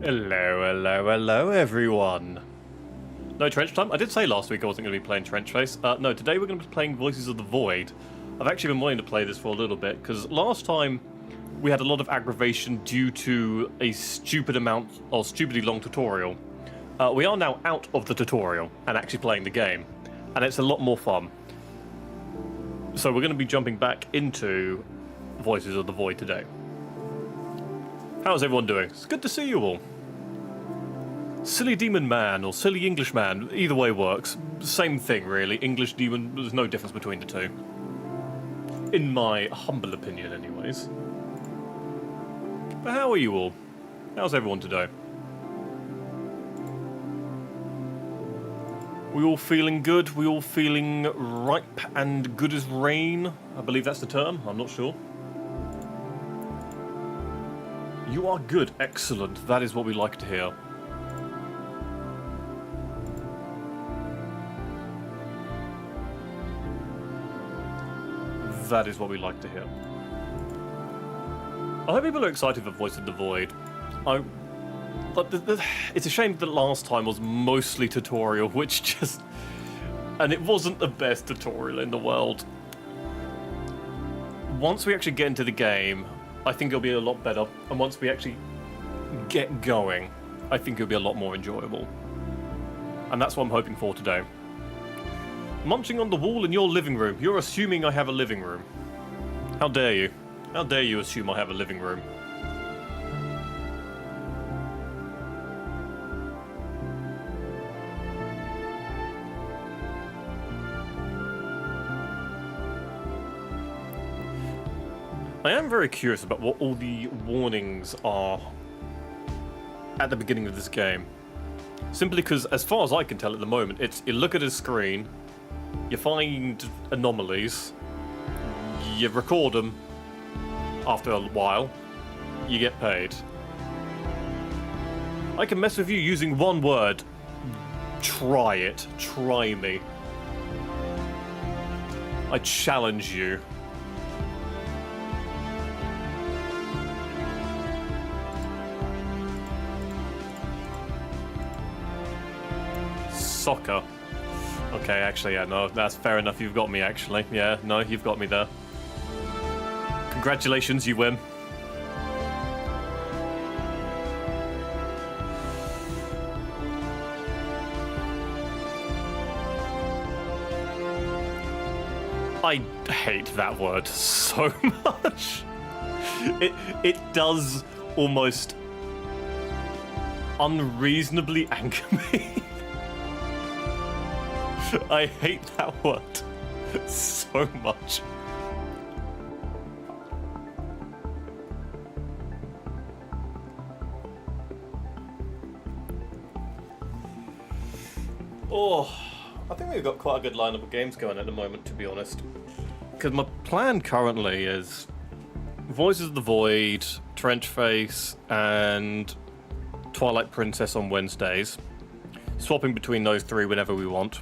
Hello everyone. No trench time? I did say last week I wasn't going to be playing Trench Face. No, today we're going to be playing Voices of the Void. I've actually been wanting to play this for a little bit, because last time we had a lot of aggravation due to a stupidly long tutorial. We are now out of the tutorial and actually playing the game, and it's a lot more fun. So we're going to be jumping back into Voices of the Void today. How's everyone doing? It's good to see you all. Silly Demon Man or Silly English Man, either way works. Same thing, really. English Demon, there's no difference between the two. In my humble opinion, anyways. But how are you all? How's everyone today? We all feeling good? We all feeling ripe and good as rain? I believe that's the term, I'm not sure. You are good, excellent. That is what we like to hear. That is what we like to hear. I hope people are excited for Voice of the Void. It's a shame that last time was mostly tutorial, which just... And it wasn't the best tutorial in the world. Once we actually get into the game, I think it'll be a lot better. And once we actually get going, I think it'll be a lot more enjoyable. And that's what I'm hoping for today. Munching on the wall in your living room. You're assuming I have a living room. How dare you? How dare you assume I have a living room? I am very curious about what all the warnings are at the beginning of this game. Simply because, as far as I can tell at the moment, it's you look at a screen, you find anomalies, you record them after a while, you get paid. I can mess with you using one word. Try it. Try me. I challenge you. Soccer. Okay, actually, yeah, no, that's fair enough. You've got me, actually. Yeah, no, you've got me there. Congratulations, you win. I hate that word so much. It does almost unreasonably anger me. I hate that word so much. Oh, I think we've got quite a good lineup of games going at the moment, to be honest. Because my plan currently is Voices of the Void, Trench Face, and Twilight Princess on Wednesdays. Swapping between those three whenever we want.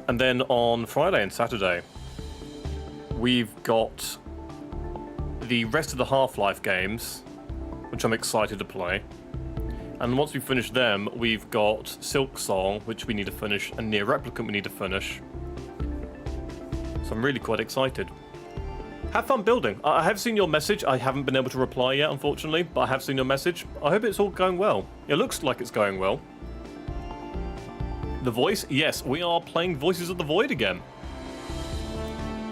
And then on Friday and Saturday, we've got the rest of the Half-Life games, which I'm excited to play. And once we finish them, we've got Silk Song, which we need to finish, and Near Replicant we need to finish. So I'm really quite excited. Have fun building. I have seen your message. I haven't been able to reply yet, unfortunately, but I have seen your message. I hope it's all going well. It looks like it's going well. The voice? Yes, we are playing Voices of the Void again.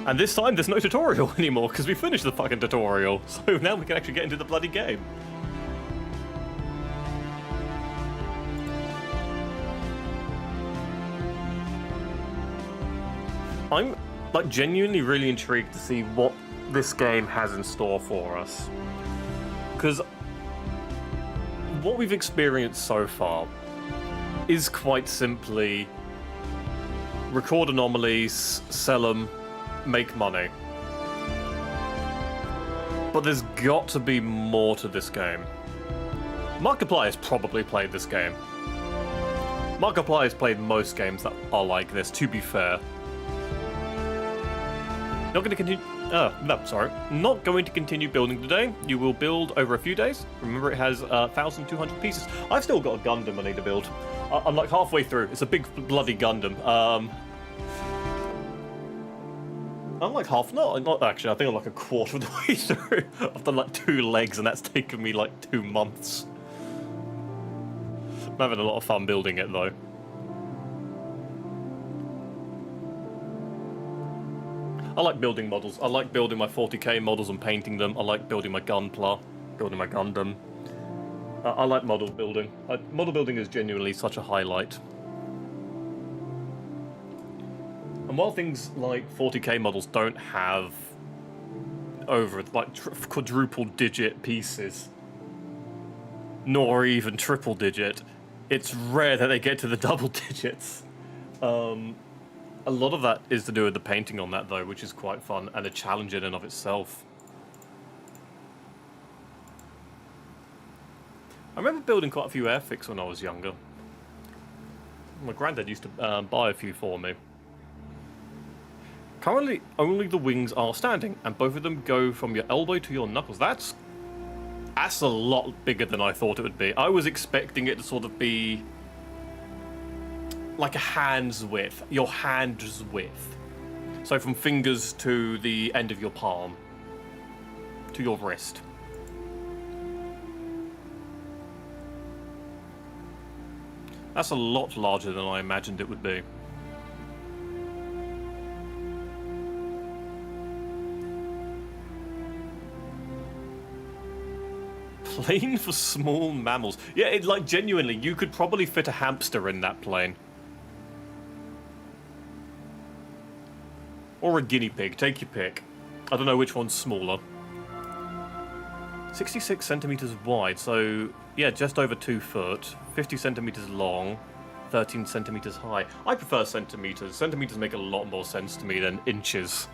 And this time there's no tutorial anymore, because we finished the fucking tutorial. So now we can actually get into the bloody game. I'm, like, genuinely really intrigued to see what this game has in store for us. Because what we've experienced so far is quite simply record anomalies, sell them, make money. But there's got to be more to this game. Markiplier has probably played this game. Markiplier has played most games that are like this, to be fair. Not going to continue... Not going to continue building today. You will build over a few days. Remember, it has 1,200 pieces. I've still got a Gundam I need to build. I'm like halfway through. It's a big bloody Gundam. I'm like not actually, I think I'm like a quarter of the way through. I've done like 2 legs and that's taken me like 2 months. I'm having a lot of fun building it though. I like building models. I like building my 40k models and painting them. I like building my Gunpla, building my Gundam. I like model building. Model building is genuinely such a highlight. And while things like 40k models don't have over like quadruple digit pieces, nor even triple digit, it's rare that they get to the double digits. A lot of that is to do with the painting on that though, which is quite fun and a challenge in and of itself. I remember building quite a few airfics when I was younger. My granddad used to buy a few for me. Currently, only the wings are standing, and both of them go from your elbow to your knuckles. That's a lot bigger than I thought it would be. I was expecting it to sort of be like a hand's width, your hand's width. So from fingers to the end of your palm, to your wrist. That's a lot larger than I imagined it would be. Plane for small mammals. Yeah, it, like genuinely, you could probably fit a hamster in that plane. Or a guinea pig, take your pick. I don't know which one's smaller. 66 centimeters wide, so yeah, just over 2 foot. 50 centimeters long, 13 centimeters high. I prefer centimeters. Centimeters make a lot more sense to me than inches.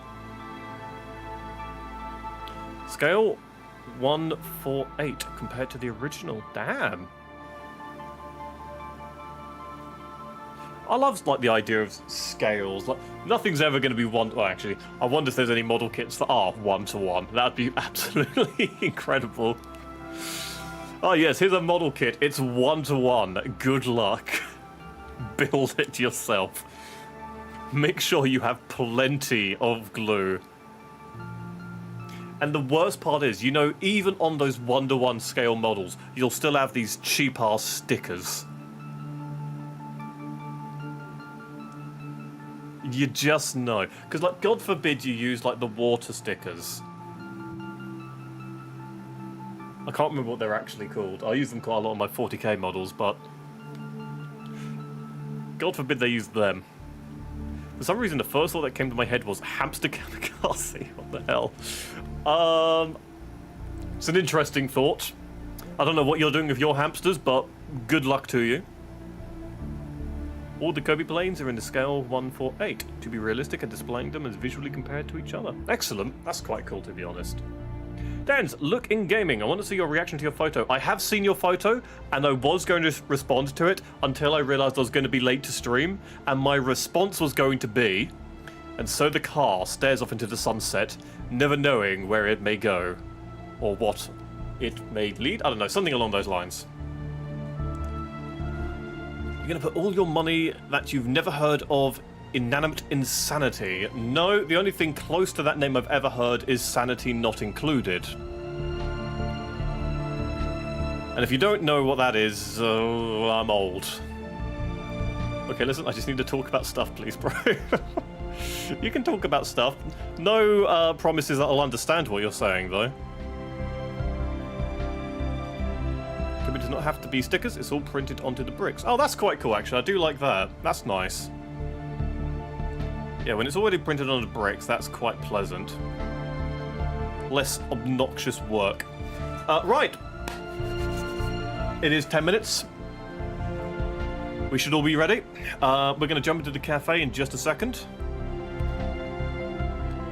Scale 148 compared to the original. Damn. I love like the idea of scales. Like nothing's ever going to be one. Well, actually, I wonder if there's any model kits that are 1-to-1. That'd be absolutely incredible. Oh yes, here's a model kit. It's 1-to-1. Good luck. Build it yourself. Make sure you have plenty of glue. And the worst part is, you know, even on those 1-to-1 scale models, you'll still have these cheap-ass stickers. You just know. Because, like, God forbid you use, like, the water stickers. I can't remember what they're actually called. I use them quite a lot on my 40k models, but God forbid they use them. For some reason, the first thought that came to my head was hamster kamikaze. What the hell? It's an interesting thought. I don't know what you're doing with your hamsters, but good luck to you. All the Kobe planes are in the scale 148, to be realistic and displaying them as visually compared to each other. Excellent. That's quite cool, to be honest. Dan's, look in gaming. I want to see your reaction to your photo. I have seen your photo, and I was going to respond to it until I realized I was going to be late to stream, and my response was going to be, and so the car stares off into the sunset, never knowing where it may go, or what it may lead. I don't know, something along those lines. You're going to put all your money that you've never heard of Inanimate Insanity. No, the only thing close to that name I've ever heard is Sanity Not Included. And if you don't know what that is, I'm old. Okay, listen, I just need to talk about stuff, please, bro. You can talk about stuff. No promises that I'll understand what you're saying, though. It does not have to be stickers, it's all printed onto the bricks. Oh, that's quite cool, actually. I do like that. That's nice. Yeah, when it's already printed on the bricks, that's quite pleasant. less obnoxious work. Right. It is 10 minutes. We should all be ready. We're going to jump into the cafe in just a second.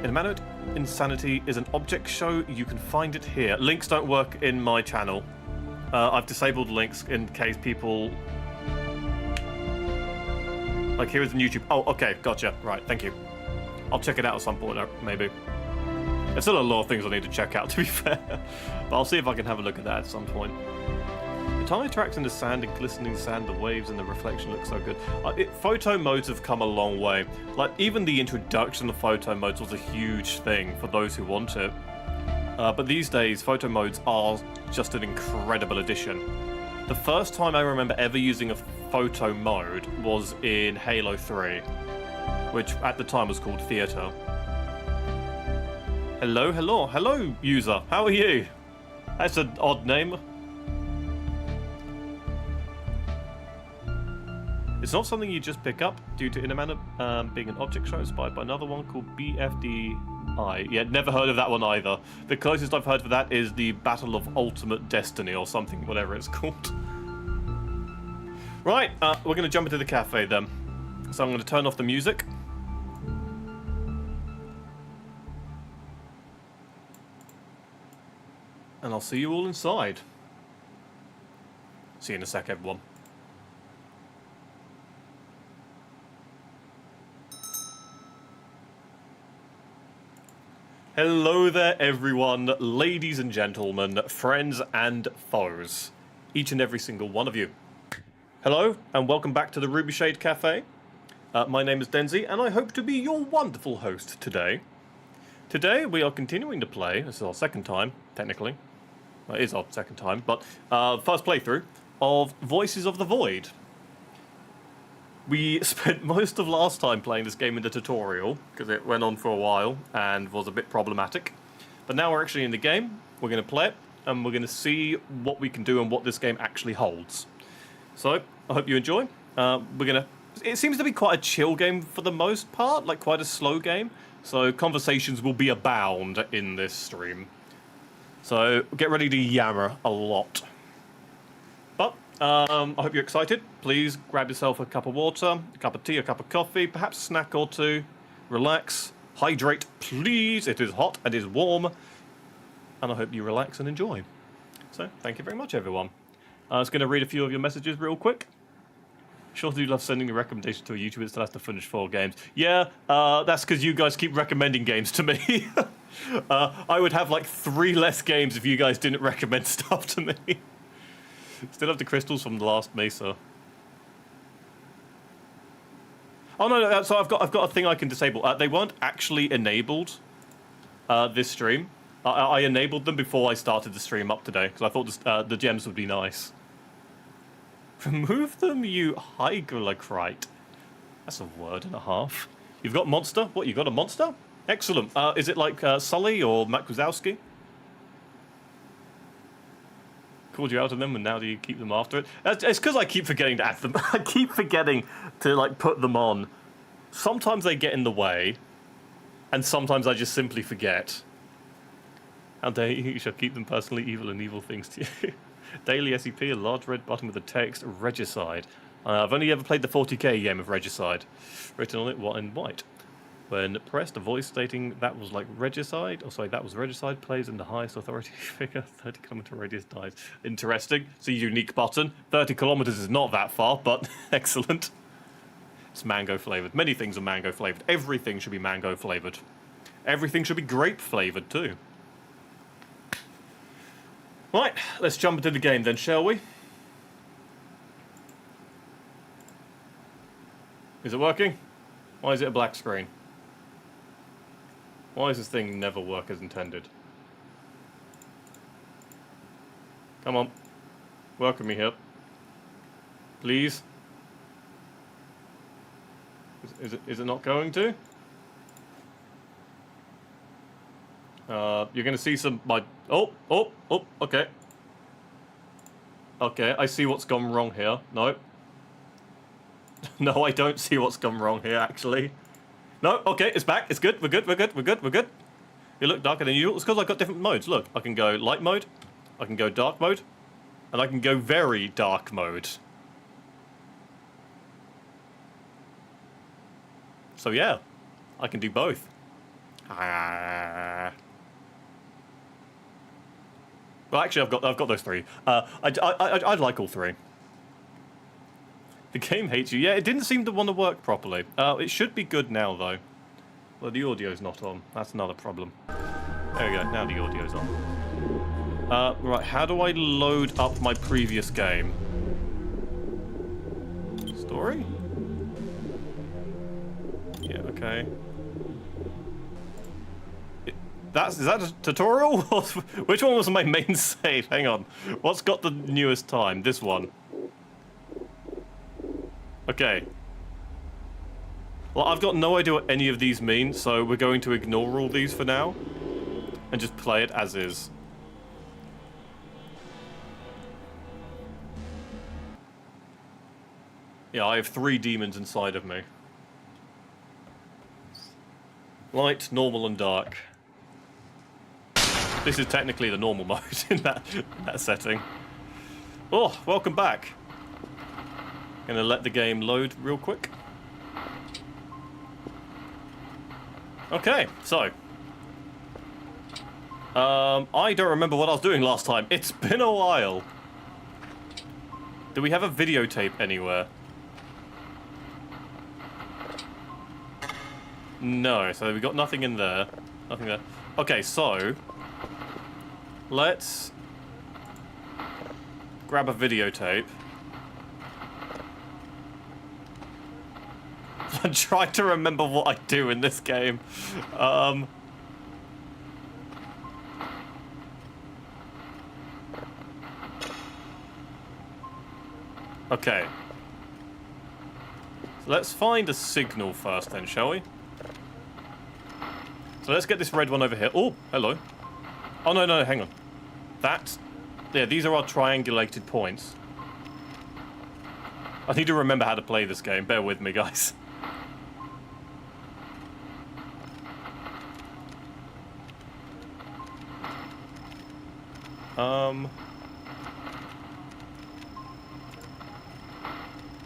Inanimate Insanity is an object show. You can find it here. Links don't work in my channel. I've disabled links in case people... Like, here is the YouTube... Oh, okay, gotcha. Right, thank you. I'll check it out at some point, maybe. There's still a lot of things I need to check out, to be fair. But I'll see if I can have a look at that at some point. The tire tracks in the sand and glistening sand, the waves and the reflection look so good. Photo modes have come a long way. Like, even the introduction of photo modes was a huge thing for those who want it. But these days, photo modes are just an incredible addition. The first time I remember ever using a photo mode was in Halo 3, which at the time was called Theater. Hello, hello, hello, user. How are you? That's an odd name. It's not something you just pick up due to Inanimate being an object show inspired by another one called BFDI. Yeah, never heard of that one either. The closest I've heard for that is the Battle of Ultimate Destiny or something, whatever it's called. Right, we're going to jump into the cafe then. So I'm going to turn off the music. And I'll see you all inside. See you in a sec, everyone. Hello there, everyone, ladies and gentlemen, friends and foes, each and every single one of you. Hello, and welcome back to the Ruby Shade Cafe. My name is Denzea, and I hope to be your wonderful host today. Today, we are continuing to play, this is our second time, technically. Well, it is our second time, but first playthrough of Voices of the Void. We spent most of last time playing this game in the tutorial, because it went on for a while and was a bit problematic. But now we're actually in the game, we're going to play it, and we're going to see what we can do and what this game actually holds. So, I hope you enjoy. It seems to be quite a chill game for the most part, like quite a slow game. So conversations will be abound in this stream. So get ready to yammer a lot. But I hope you're excited. Please grab yourself a cup of water, a cup of tea, a cup of coffee, perhaps a snack or two. Relax, hydrate, please. It is hot, it is warm. And I hope you relax and enjoy. So thank you very much, everyone. I was going to read a few of your messages real quick. Sure do love sending a recommendation to a YouTuber that still has to finish 4 games. Yeah, that's because you guys keep recommending games to me. I would have like 3 less games if you guys didn't recommend stuff to me. Still have the crystals from the last Mesa. Oh no, so I've got a thing I can disable. They weren't actually enabled this stream. I enabled them before I started the stream up today because I thought the gems would be nice. Remove them, you hygrocrite. That's a word and a half. You've got monster? What, you got a monster? Excellent. Is it like Sully or Matt Wazowski? Called you out on them, and now do you keep them after it? It's because I keep forgetting to add them. I keep forgetting to like put them on. Sometimes they get in the way, and sometimes I just simply forget. How dare you shall keep them personally evil and evil things to you. Daily SEP, a large red button with the text Regicide. I've only ever played the 40k game of Regicide. Written on it in white. When pressed, a voice stating that was like Regicide, that was Regicide, plays in the highest authority figure, 30 kilometer radius dies. Interesting. It's a unique button. 30 kilometers is not that far, but excellent. It's mango flavored. Many things are mango flavored. Everything should be mango flavored. Everything should be grape flavored too. Right, let's jump into the game then, shall we? Is it working? Why is it a black screen? Why does this thing never work as intended? Come on. Work with me here. Please. Is it not going to? You're gonna see some oh, okay. Okay, I see what's gone wrong here. No. No, I don't see what's gone wrong here, actually. No, okay, it's back. It's good. We're good. You look darker than usual. It's because I've got different modes. Look, I can go light mode, I can go dark mode, and I can go very dark mode. So yeah, I can do both. Well, actually, I've got those three. I'd like all three. The game hates you. Yeah, it didn't seem to want to work properly. It should be good now, though. Well, the audio's not on. That's another problem. There we go. Now the audio's on. Right, how do I load up my previous game? Story? Yeah, okay. Is that a tutorial? Which one was my main save? Hang on. What's got the newest time? This one. Okay. Well, I've got no idea what any of these mean, so we're going to ignore all these for now and just play it as is. Yeah, I have 3 demons inside of me. Light, normal, and dark. This is technically the normal mode in that setting. Oh, welcome back. Gonna let the game load real quick. Okay, so. I don't remember what I was doing last time. It's been a while. Do we have a videotape anywhere? No, so we got nothing in there. Nothing there. Okay, so let's grab a videotape. I'm trying to remember what I do in this game. Okay. So let's find a signal first then, shall we? So let's get this red one over here. Oh, hello. Oh, no, hang on. Yeah, these are our triangulated points. I need to remember how to play this game. Bear with me, guys.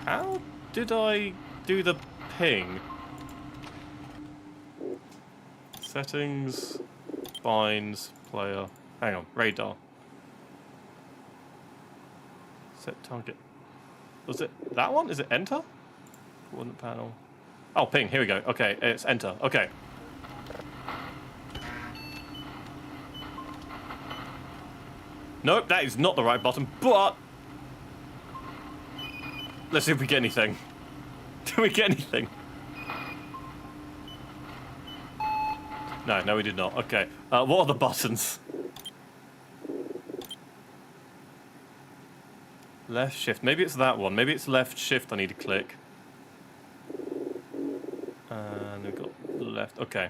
How did I do the ping? Settings, binds, player. Hang on, radar. Set target. Was it that one? Is it enter? Coordinate panel. Oh, ping. Here we go. Okay, it's enter. Okay. Nope, that is not the right button, but let's see if we get anything. Do we get anything? No, we did not. Okay. What are the buttons? Left shift. Maybe it's that one. Maybe it's left shift I need to click. And we've got left. Okay.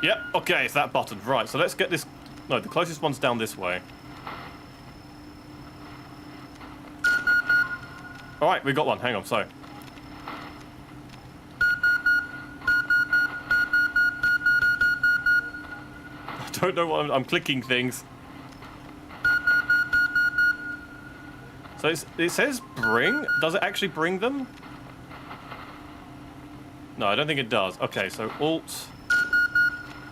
Yep, okay, it's that button. Right, so let's get this... No, the closest one's down this way. Alright, we've got one. Hang on, so... I don't know what I'm clicking things. So it says bring? Does it actually bring them? No, I don't think it does. Okay, so Alt...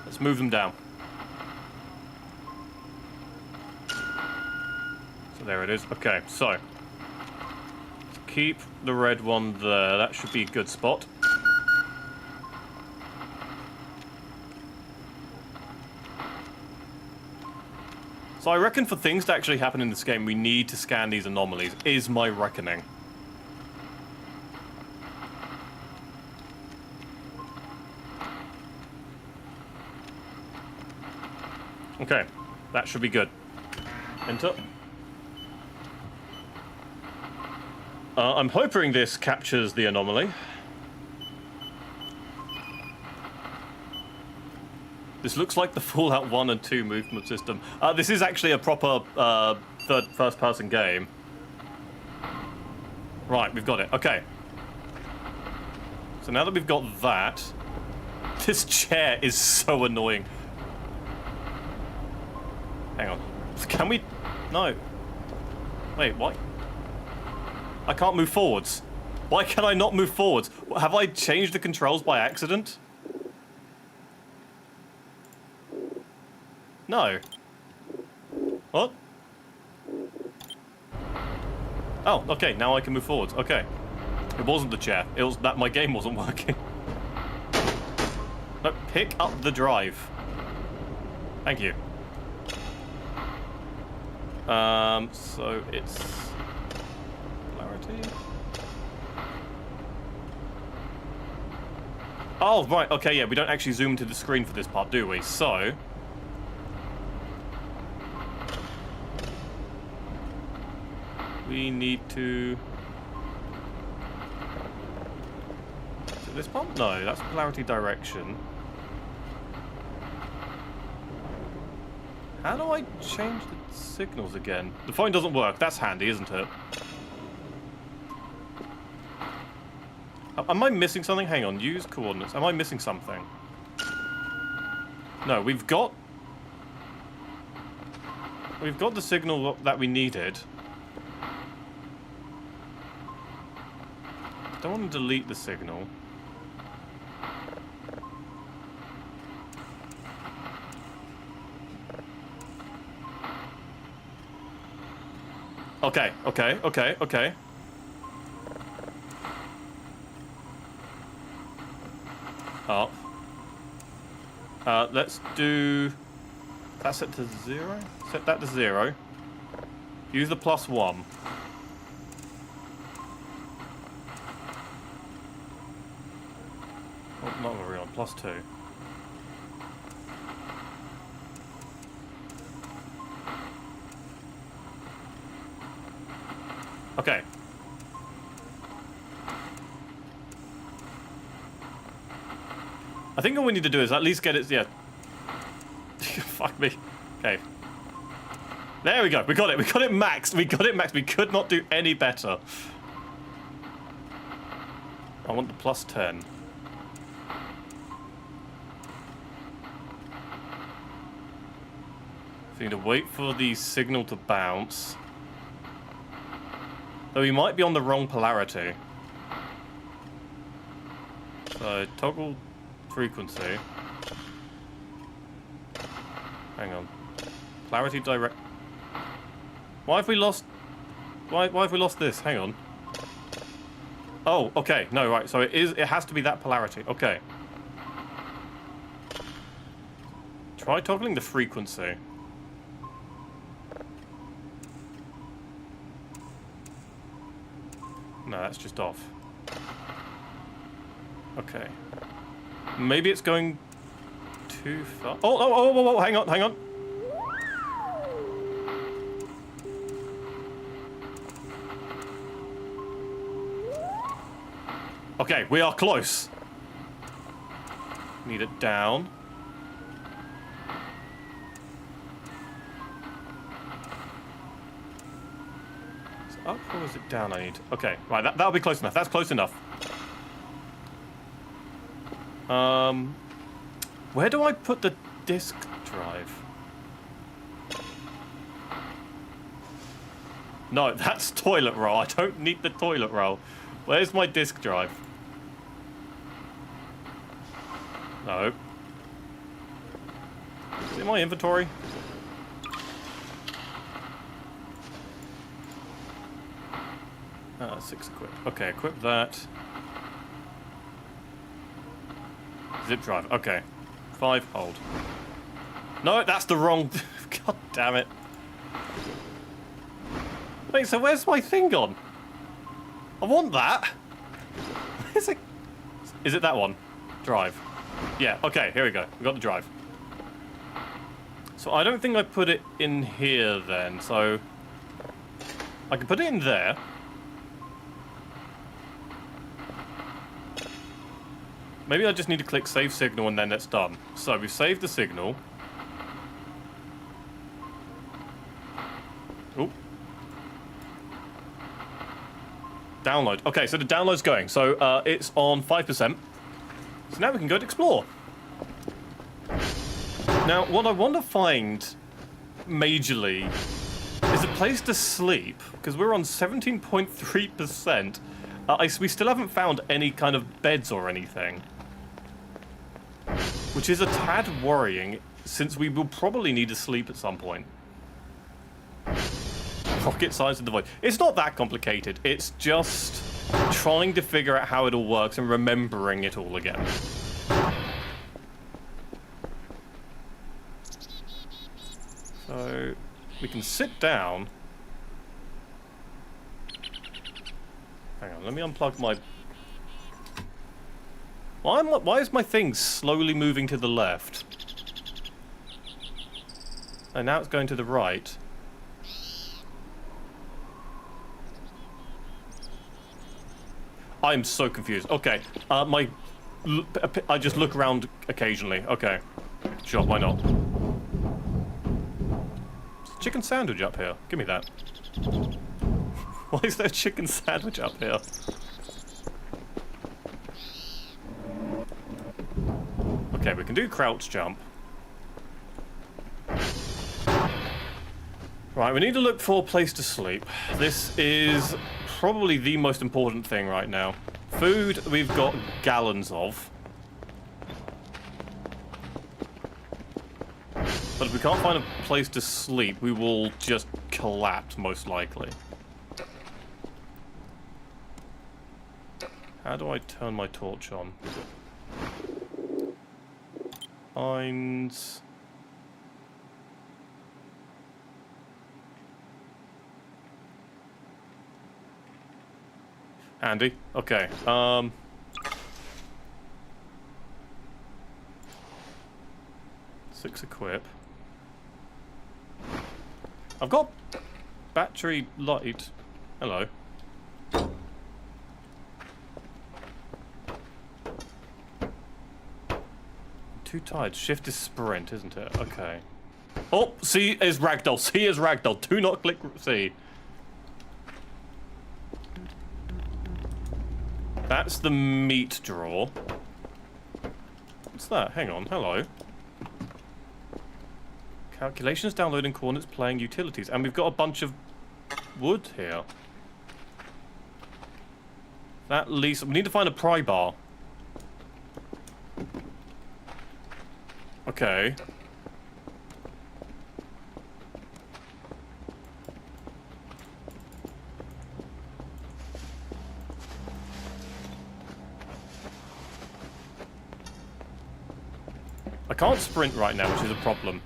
Let's move them down. So there it is. Okay, so let's keep the red one there. That should be a good spot. So I reckon for things to actually happen in this game, we need to scan these anomalies, is my reckoning. Okay, that should be good. Enter. I'm hoping this captures the anomaly. This looks like the Fallout 1 and 2 movement system. This is actually a proper first-person game. Right, we've got it. Okay. So now that we've got that, This chair is so annoying. Hang on. Can we... No. Wait, what? I can't move forwards. Why can I not move forwards? Have I changed the controls by accident? No. What? Oh, okay, now I can move forwards. Okay. It wasn't the chair. It was that my game wasn't working. No, pick up the drive. Thank you. So it's... Polarity? Oh, right, okay, yeah, we don't actually zoom to the screen for this part, do we? So... we need to... Is it this part? No, that's polarity direction. How do I change the signals again? The phone doesn't work. That's handy, isn't it? Am I missing something? Hang on. Use coordinates. Am I missing something? No, we've got the signal that we needed. Don't want to delete the signal. Okay, okay, okay, okay. Up. Let's do... That's set to 0? Set that to 0. Use the +1. Oh, not really on, +2. Okay. I think all we need to do is at least get it, yeah. Fuck me. Okay. There we go. We got it. We got it maxed. We got it maxed. We could not do any better. I want the +10. So we need to wait for the signal to bounce. Though we might be on the wrong polarity. So, toggle frequency. Hang on. Polarity direct... Why have we lost... Why have we lost this? Hang on. Oh, okay. No, right. So it has to be that polarity. Okay. Try toggling the frequency. No, that's just off. Okay. Maybe it's going too far. Oh, hang on, hang on. Okay, we are close. Need it down. Up or is it down I need? Okay, right, that'll be close enough. That's close enough. Where do I put the disk drive? No, that's toilet roll. I don't need the toilet roll. Where's my disk drive? No. Is it in my inventory? Ah, 6 equipped. Okay, equip that. Zip drive. Okay. 5, hold. No, that's the wrong... God damn it. Wait, so where's my thing gone? I want that. Is it that one? Drive. Yeah, okay, here we go. We got the drive. So I don't think I put it in here then, so... I can put it in there. Maybe I just need to click save signal and then it's done. So we've saved the signal. Oop. Download. Okay, so the download's going. So it's on 5%. So now we can go to explore. Now, what I want to find, majorly, is a place to sleep, because we're on 17.3%. We still haven't found any kind of beds or anything. Which is a tad worrying, since we will probably need to sleep at some point. Rocket science in the void. It's not that complicated. It's just trying to figure out how it all works and remembering it all again. So we can sit down. Hang on, let me unplug my... Why is my thing slowly moving to the left? And now it's going to the right. I'm so confused. Okay, I just look around occasionally. Okay, sure, why not? Chicken sandwich up here. Give me that. Why is there a chicken sandwich up here? Okay, we can do crouch jump. Right, we need to look for a place to sleep. This is probably the most important thing right now. Food, we've got gallons of. But if we can't find a place to sleep, we will just collapse, most likely. How do I turn my torch on? Find... Handy. Okay. 6 equip. I've got battery light. Hello. Too tired. Shift is sprint, isn't it? Okay. Oh, C is ragdoll. C is ragdoll. Do not click C. That's the meat drawer. What's that? Hang on. Hello. Calculations, downloading coordinates, playing utilities. And we've got a bunch of wood here. That least... We need to find a pry bar. Okay. I can't sprint right now, which is a problem.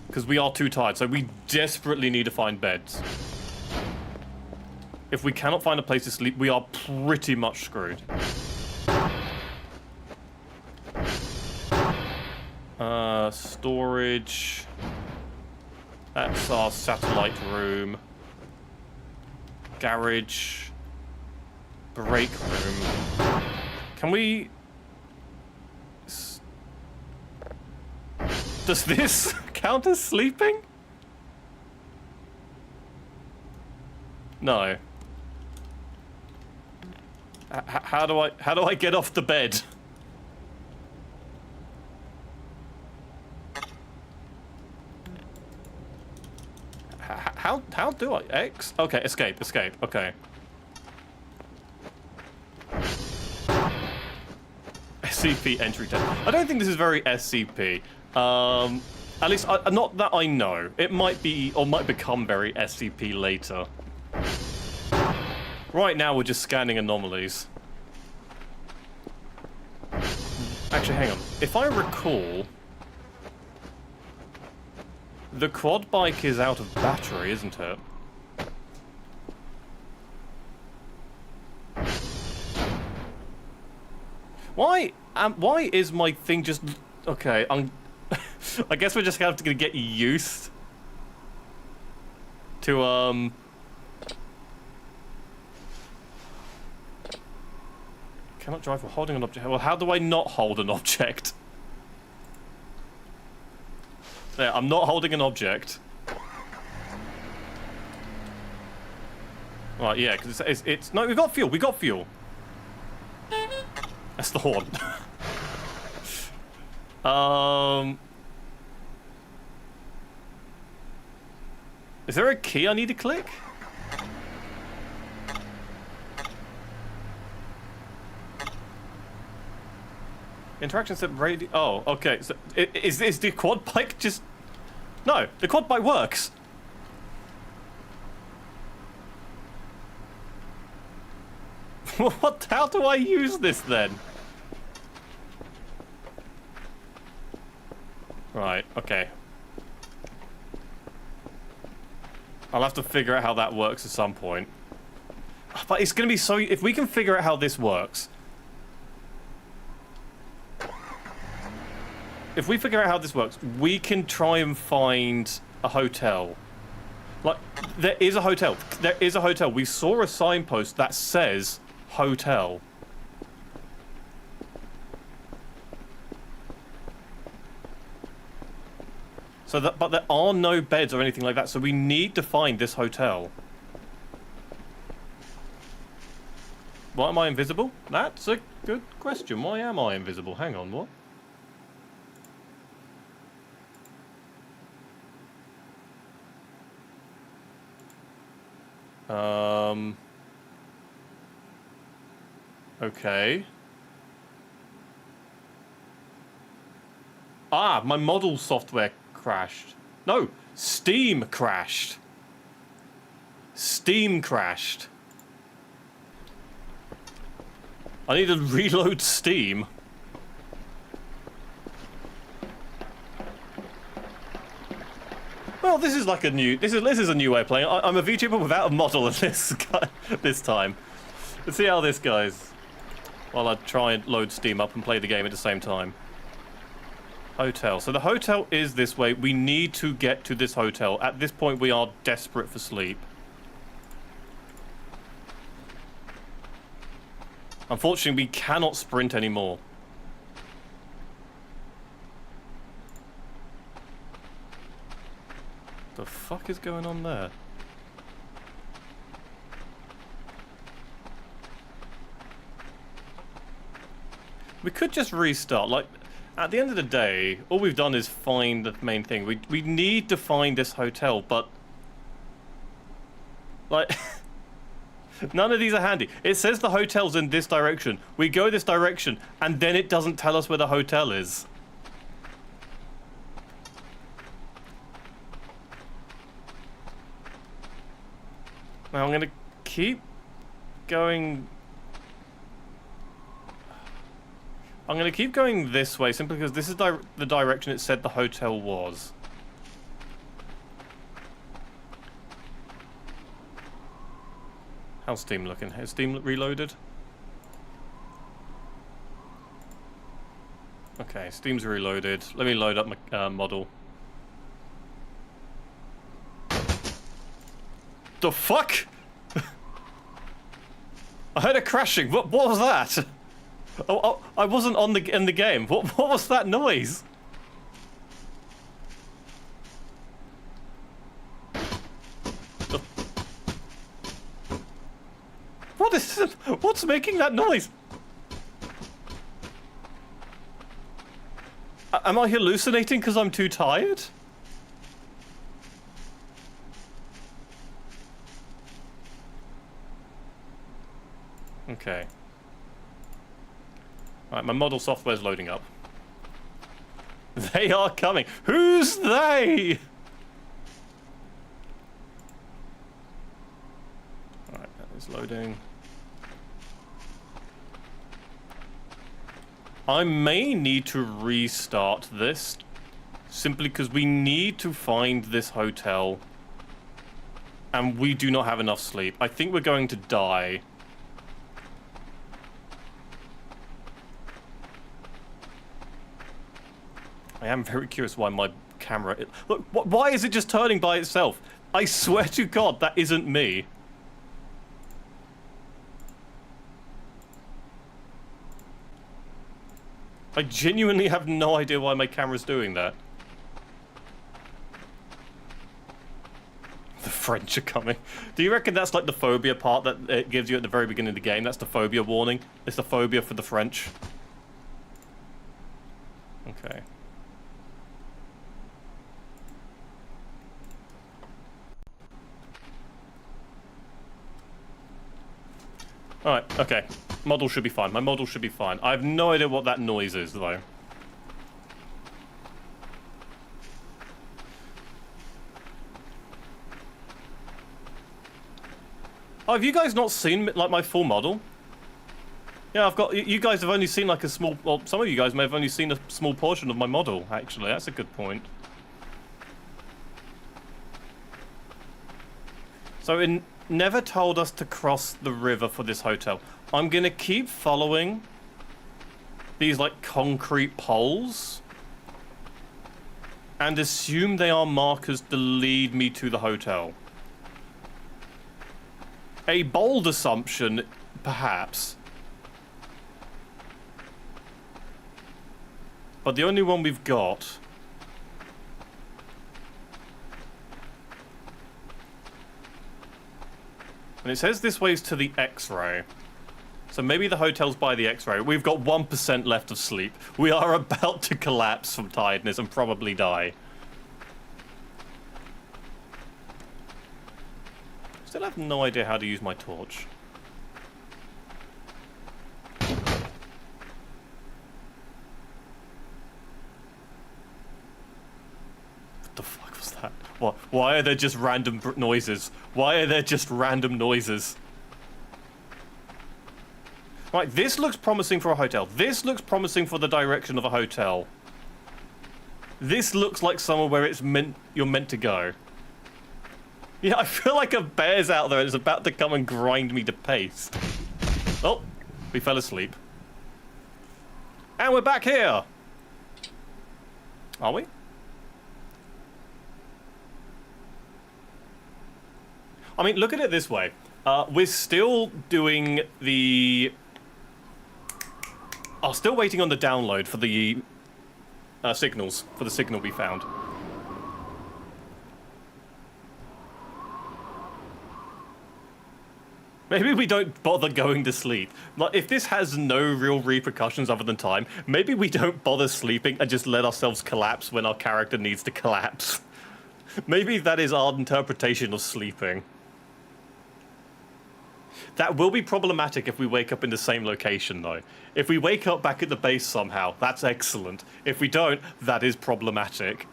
Because we are too tired, so we desperately need to find beds. If we cannot find a place to sleep, we are pretty much screwed. Storage. That's our satellite room. Garage. Break room. Can we... Does this count as sleeping? No. How do I get off the bed? How do I? X? Okay, escape, okay. SCP entry test. I don't think this is very SCP. At least, not that I know. It might be, or might become very SCP later. Right now, we're just scanning anomalies. Actually, hang on. If I recall... The quad bike is out of battery, isn't it? Why is my thing just... Okay, I guess we're just gonna have to get used to, Cannot drive while holding an object. Well, how do I not hold an object? There, I'm not holding an object. Right, yeah, because it's... No, we got fuel. That's the horn. Is there a key I need to click? Interaction set radio. Oh, okay. So is the quad bike just? No, the quad bike works. What? How do I use this then? Right. Okay. I'll have to figure out how that works at some point. But it's gonna be so. If we can figure out how this works. If we figure out how this works, we can try and find a hotel. Like, there is a hotel. There is a hotel. We saw a signpost that says hotel. So that, but there are no beds or anything like that, so we need to find this hotel. Why am I invisible? That's a good question. Why am I invisible? Hang on, what? Okay. Ah, my model software crashed. No, Steam crashed. Steam crashed. I need to reload Steam. Well, this is like a new. This is a new way of playing. I'm a VTuber without a model of this guy this time. Let's see how this goes. While I try and load Steam up and play the game at the same time. Hotel. So the hotel is this way. We need to get to this hotel. At this point, we are desperate for sleep. Unfortunately, we cannot sprint anymore. The fuck is going on there? We could just restart. Like, at the end of the day, all we've done is find the main thing. We need to find this hotel, but like none of these are handy. It says the hotel's in this direction. We go this direction, and then it doesn't tell us where the hotel is. Now I'm gonna keep going. I'm gonna keep going this way simply because this is the direction it said the hotel was. How's Steam looking? Is Steam reloaded? Okay, Steam's reloaded. Let me load up my model. The fuck? I heard a crashing. What was that? Oh, I wasn't in the game. What was that noise? What is it? What's making that noise? Am I hallucinating because I'm too tired? Okay. Right, my model software's loading up. They are coming. Who's they? Alright, that is loading. I may need to restart this simply because we need to find this hotel and we do not have enough sleep. I think we're going to die. I am very curious why my camera... Look, why is it just turning by itself? I swear to God, that isn't me. I genuinely have no idea why my camera's doing that. The French are coming. Do you reckon that's like the phobia part that it gives you at the very beginning of the game? That's the phobia warning. It's the phobia for the French. Okay. Alright, okay. Model should be fine. My model should be fine. I have no idea what that noise is, though. Oh, have you guys not seen, like, my full model? Yeah, I've got... You guys have only seen, like, a small... Well, some of you guys may have only seen a small portion of my model, actually. That's a good point. So it never told us to cross the river for this hotel. I'm gonna keep following these, like, concrete poles and assume they are markers to lead me to the hotel. A bold assumption, perhaps. But the only one we've got... And it says this way's to the X-ray. So maybe the hotel's by the X-ray. We've got 1% left of sleep. We are about to collapse from tiredness and probably die. Still have no idea how to use my torch. What the fuck was that? What? Why are there just random noises? Why are there just random noises? Right, this looks promising for a hotel. This looks promising for the direction of a hotel. This looks like somewhere where you're meant to go. Yeah, I feel like a bear's out there and is about to come and grind me to paste. Oh, we fell asleep. And we're back here! Are we? I mean, look at it this way. We're still doing the... still waiting on the download for the signals, for the signal we found. Maybe we don't bother going to sleep. Like, if this has no real repercussions other than time, maybe we don't bother sleeping and just let ourselves collapse when our character needs to collapse. Maybe that is our interpretation of sleeping. That will be problematic if we wake up in the same location, though. If we wake up back at the base somehow, that's excellent. If we don't, that is problematic.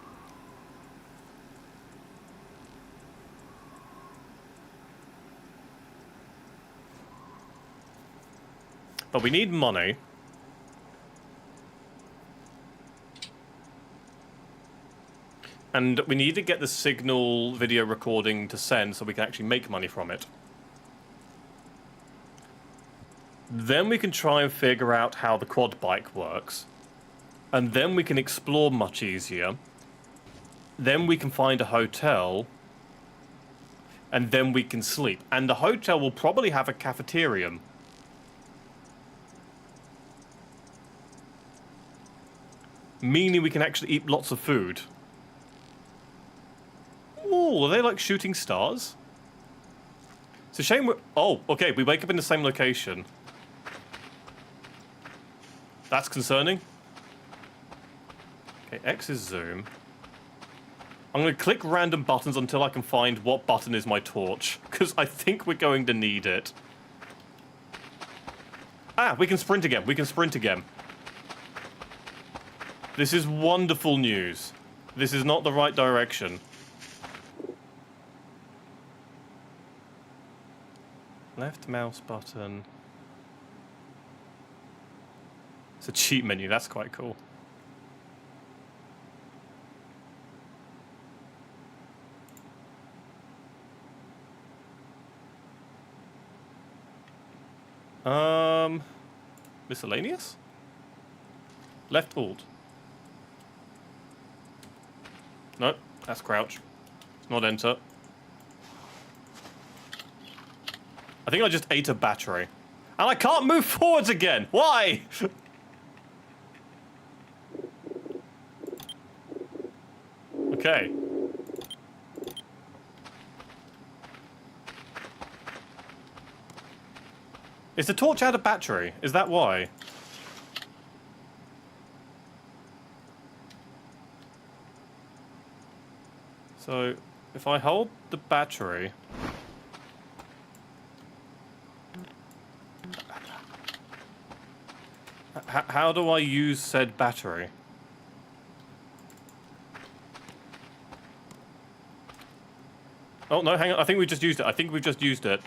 But we need money. And we need to get the signal video recording to send so we can actually make money from it. Then we can try and figure out how the quad bike works. And then we can explore much easier. Then we can find a hotel. And then we can sleep. And the hotel will probably have a cafeteria. Meaning we can actually eat lots of food. Ooh, are they like shooting stars? It's a shame we're... Oh, okay, we wake up in the same location. That's concerning. Okay, X is zoom. I'm going to click random buttons until I can find what button is my torch, because I think we're going to need it. Ah, we can sprint again. We can sprint again. This is wonderful news. This is not the right direction. Left mouse button. It's a cheat menu, that's quite cool. Miscellaneous? Left alt. Nope, that's crouch. It's not enter. I think I just ate a battery. And I can't move forwards again! Why? Okay. Is the torch out of battery? Is that why? So, if I hold the battery... How do I use said battery? Oh, no, hang on. I think we just used it. I think we've just used it.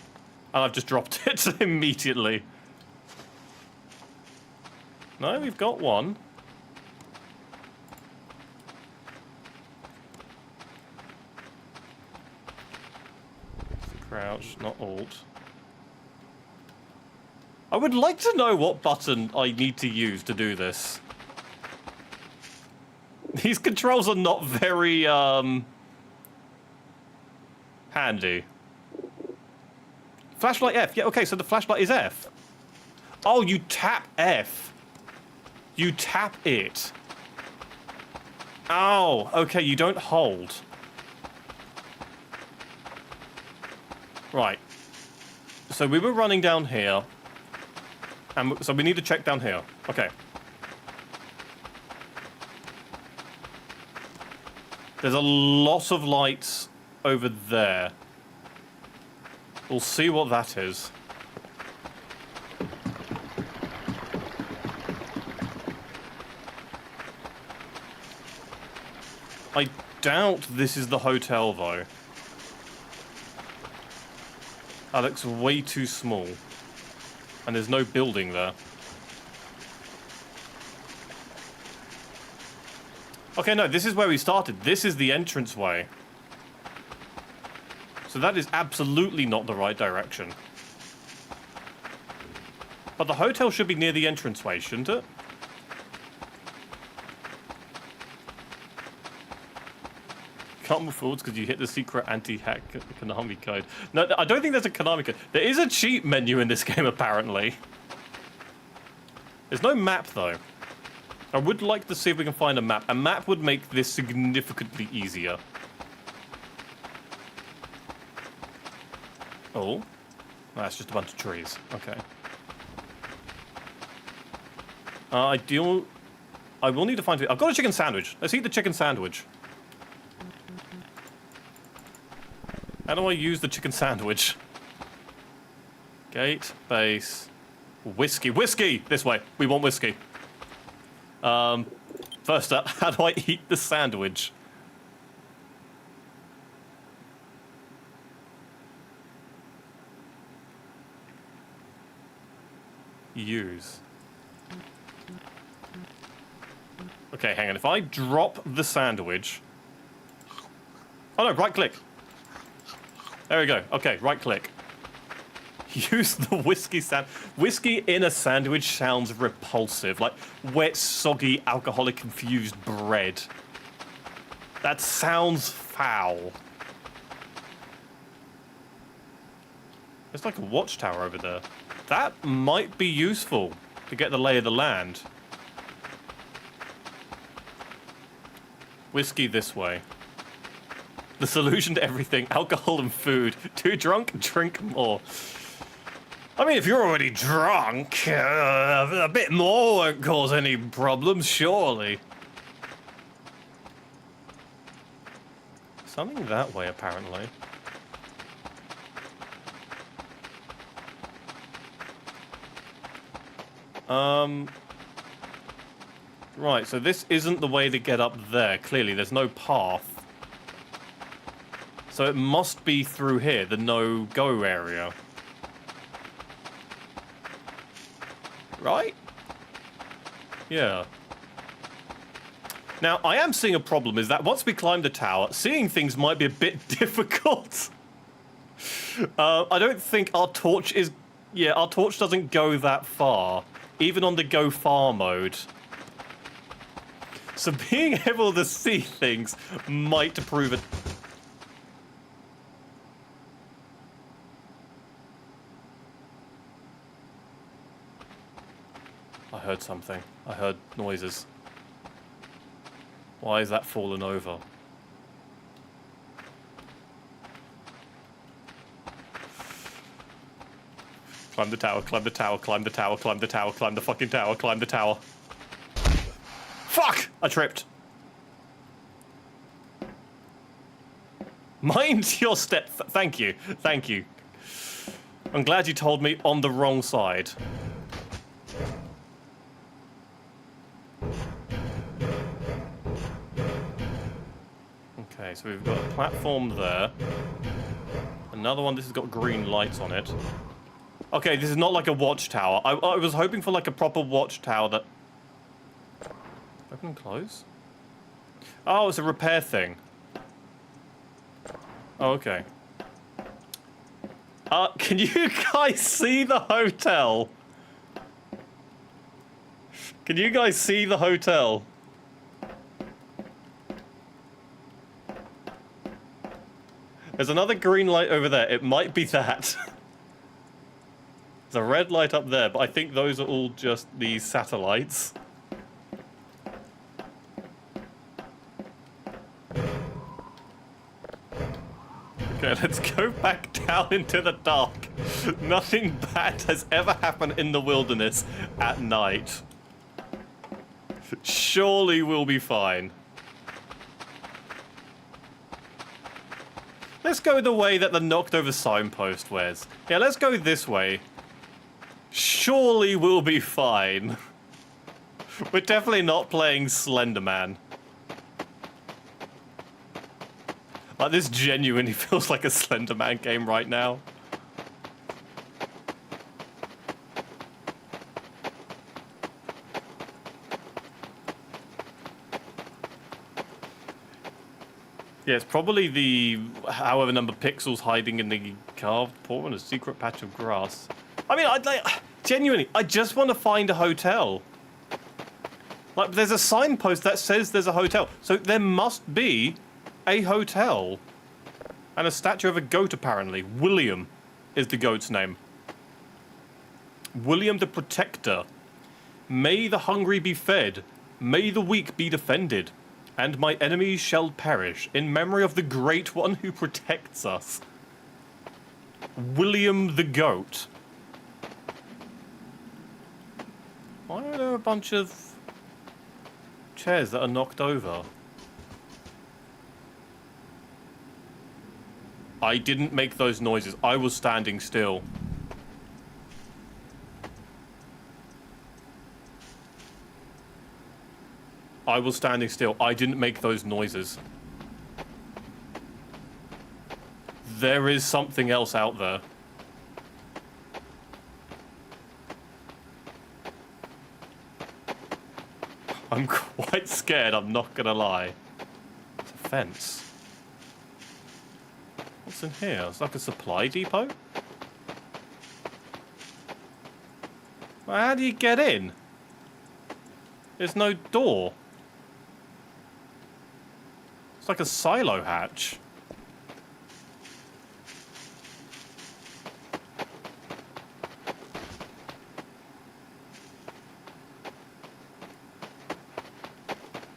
And I've just dropped it immediately. No, we've got one. Crouch, not alt. I would like to know what button I need to use to do this. These controls are not very, handy. Flashlight F. Yeah, okay, so the flashlight is F. Oh, you tap F. You tap it. Oh, okay, you don't hold. Right. So we were running down here. And so we need to check down here. Okay. There's a lot of lights over there. We'll see what that is. I doubt this is the hotel, though. That looks way too small. And there's no building there. Okay, no, this is where we started. This is the entranceway. So that is absolutely not the right direction. But the hotel should be near the entranceway, shouldn't it? Can't move forwards because you hit the secret anti-hack Konami code. No, I don't think there's a Konami code. There is a cheat menu in this game, apparently. There's no map, though. I would like to see if we can find a map. A map would make this significantly easier. Oh. That's just a bunch of trees. Okay. I will need to find... I've got a chicken sandwich. Let's eat the chicken sandwich. How do I use the chicken sandwich? Gate, base, whiskey. Whiskey! This way. We want whiskey. First up, how do I eat the sandwich? Use. Okay, hang on. If I drop the sandwich... Oh no, right click. There we go. Okay, right click. Use the whiskey Whiskey in a sandwich sounds repulsive. Like wet, soggy, alcoholic infused bread. That sounds foul. There's like a watchtower over there. That might be useful to get the lay of the land. Whiskey this way. The solution to everything, alcohol and food. Too drunk, drink more. I mean, if you're already drunk, a bit more won't cause any problems, surely. Something that way, apparently. Right, so this isn't the way to get up there. Clearly, there's no path. So it must be through here, the no-go area. Right? Yeah. Now, I am seeing a problem, is that once we climb the tower, seeing things might be a bit difficult. I don't think our torch is... Yeah, our torch doesn't go that far, even on the go far mode. So being able to see things might prove it. I heard something. I heard noises. Why is that fallen over? Climb the tower, climb the tower, climb the tower, climb the tower, climb the fucking tower, climb the tower. Fuck! I tripped. Mind your step. Thank you. Thank you. I'm glad you told me on the wrong side. so we've got a platform there. Another one, this has got green lights on it. Okay, this is not like a watchtower. I was hoping for like a proper watchtower that... Open and close? Oh, it's a repair thing. Oh, okay. Can you guys see the hotel? Can you guys see the hotel? There's another green light over there. It might be that. There's a red light up there, but I think those are all just the satellites. Okay, let's go back down into the dark. Nothing bad has ever happened in the wilderness at night. Surely we'll be fine. Let's go the way that the knocked over signpost was. Yeah, let's go this way. Surely we'll be fine. We're definitely not playing Slender Man. Like, this genuinely feels like a Slender Man game right now. Yeah, it's probably the however number pixels hiding in the carved portal in a secret patch of grass. I mean, genuinely, I just want to find a hotel. Like, there's a signpost that says there's a hotel, so there must be a hotel. And a statue of a goat, apparently. William is the goat's name. William the Protector. May the hungry be fed. May the weak be defended. And my enemies shall perish in memory of the great one who protects us. William the Goat. Why are there a bunch of chairs that are knocked over? I didn't make those noises. I was standing still. I was standing still. I didn't make those noises. There is something else out there. I'm quite scared, I'm not gonna lie. It's a fence. What's in here? It's like a supply depot? Well, how do you get in? There's no door. It's like a silo hatch.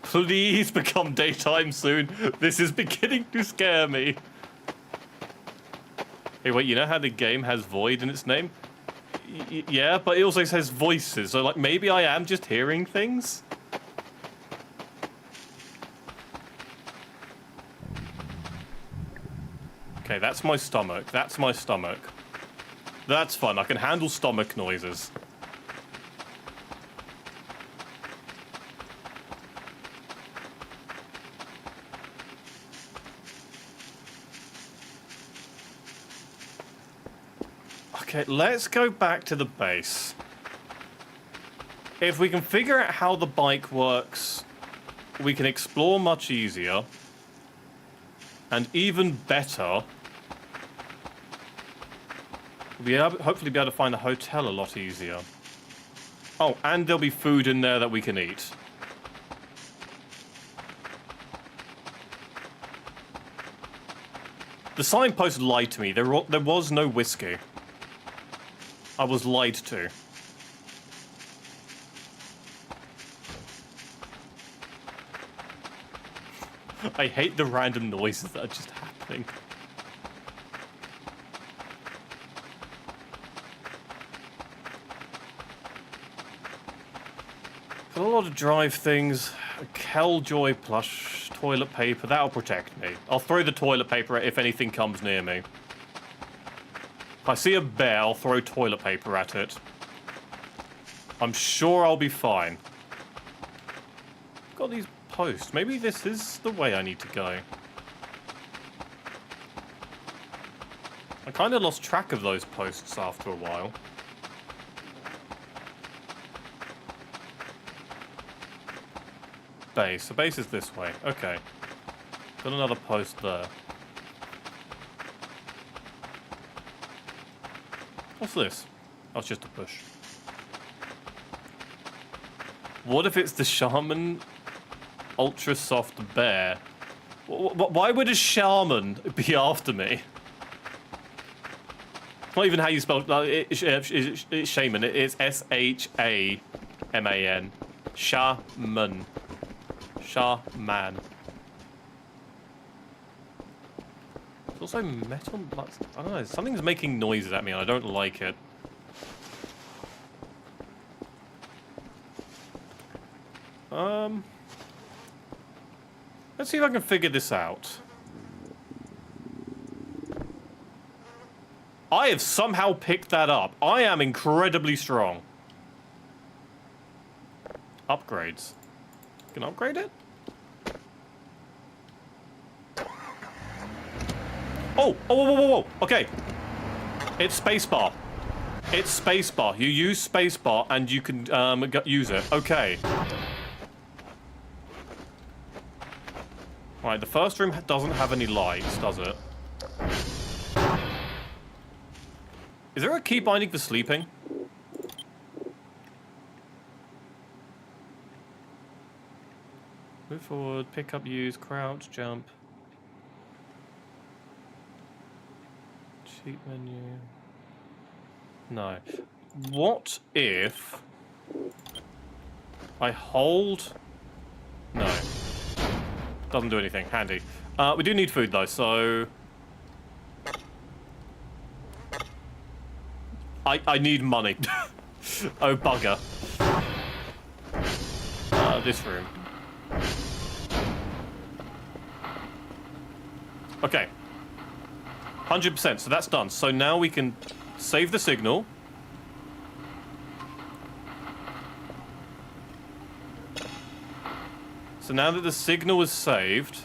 Please become daytime soon. This is beginning to scare me. Hey, wait, you know how the game has void in its name? Yeah, but it also says voices, so like maybe I am just hearing things? Okay, that's my stomach. That's my stomach. That's fun. I can handle stomach noises. Okay, let's go back to the base. If we can figure out how the bike works, we can explore much easier. And even better, we'll hopefully be able to find a hotel a lot easier. Oh, and there'll be food in there that we can eat. The signpost lied to me. There was no whiskey. I was lied to. I hate the random noises that are just happening. Got a lot of drive things. A Killjoy plush, toilet paper. That'll protect me. I'll throw the toilet paper if anything comes near me. If I see a bear, I'll throw toilet paper at it. I'm sure I'll be fine. Got these posts. Maybe this is the way I need to go. I kind of lost track of those posts after a while. Base. The base is this way. Okay. Got another post there. What's this? Oh, it's just a push. What if it's the Shaman Ultra Soft Bear? Why would a Shaman be after me? Not even how you spell it's Shaman. It's S-H-A-M-A-N. Shaman. Shaman. It's also metal. I don't know. Something's making noises at me, and I don't like it. Let's see if I can figure this out. I have somehow picked that up. I am incredibly strong. Upgrades. Can I upgrade it? Oh! Oh, whoa, whoa, whoa, whoa! Okay. It's spacebar. It's spacebar. You use spacebar and you can use it. Okay. Right, the first room doesn't have any lights, does it? Is there a key binding for sleeping? Move forward, pick up, use, crouch, jump. Cheat menu. No. What if I hold... No. Doesn't do anything. Handy. We do need food though, so... I need money. Oh, bugger. This room. Okay. 100%, so that's done. So now we can save the signal. So now that the signal is saved...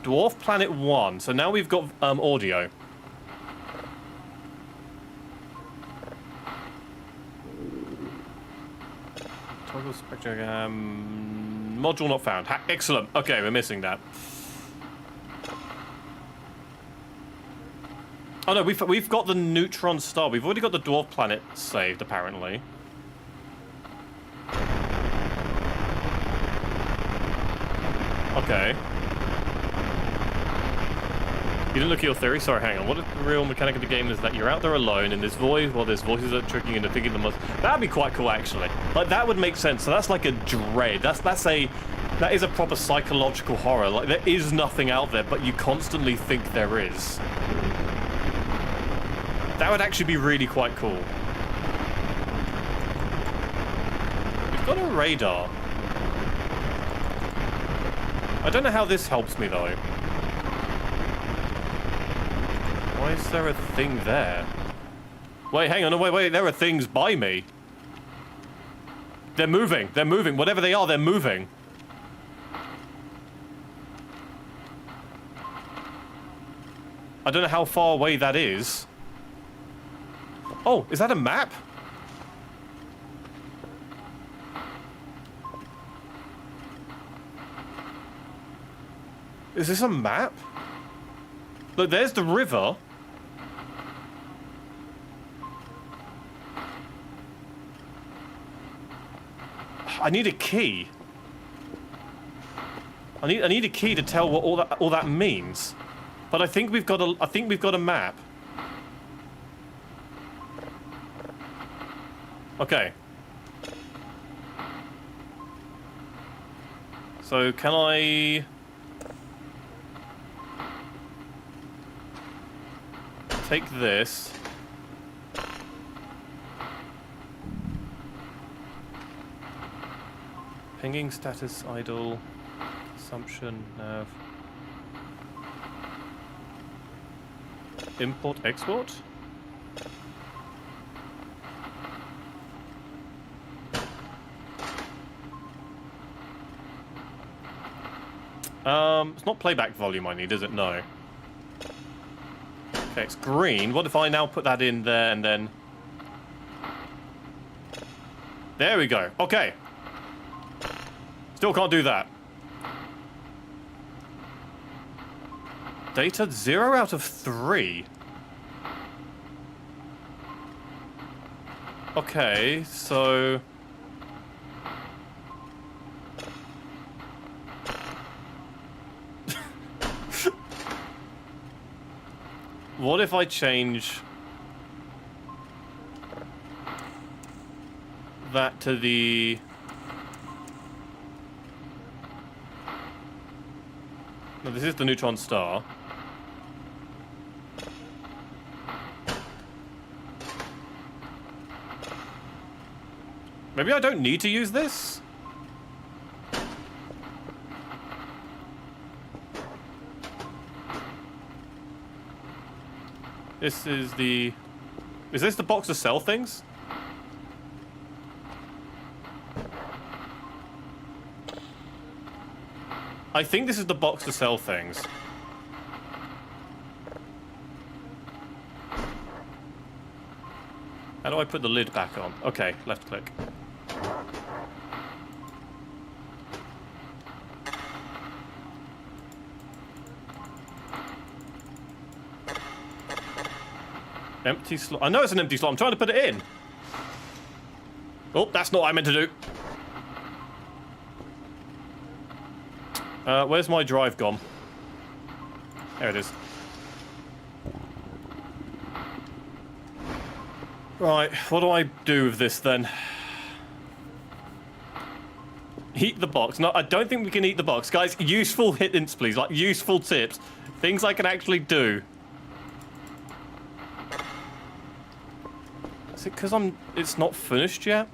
Dwarf Planet 1. So now we've got audio. Toggle spectrum... module not found. Excellent. Okay, we're missing that. Oh no, we've got the neutron star. We've already got the dwarf planet saved, apparently. Okay. You didn't look at your theory? Sorry, hang on. What if the real mechanic of the game is that you're out there alone and there's there's voices that are tricking you into thinking the most... That'd be quite cool, actually. Like, that would make sense. So that's like a dread. That is a proper psychological horror. Like, there is nothing out there, but you constantly think there is. That would actually be really quite cool. We've got a radar. I don't know how this helps me, though. Why is there a thing there? Wait, hang on. No, wait. There are things by me. They're moving. They're moving. Whatever they are, they're moving. I don't know how far away that is. Oh, is that a map? Is this a map? Look, there's the river. I need a key. I need a key to tell what all that means. But I think we've got a map. Okay. So can I take this? Pinging status idle. Consumption nav. Import export? It's not playback volume I need, is it? No. Okay, it's green. What if I now put that in there and then... There we go. Okay. Still can't do that. Data 0 out of 3. Okay, so... What if I change that to the... No, this is the neutron star. Maybe I don't need to use this? This is the... Is this the box to sell things? I think this is the box to sell things. How do I put the lid back on? Okay, left click. Empty slot. I know it's an empty slot. I'm trying to put it in. Oh, that's not what I meant to do. Where's my drive gone? There it is. Right, what do I do with this then? Heat the box. No, I don't think we can eat the box. Guys, useful hints, please. Like, useful tips. Things I can actually do. Is it because it's not finished yet?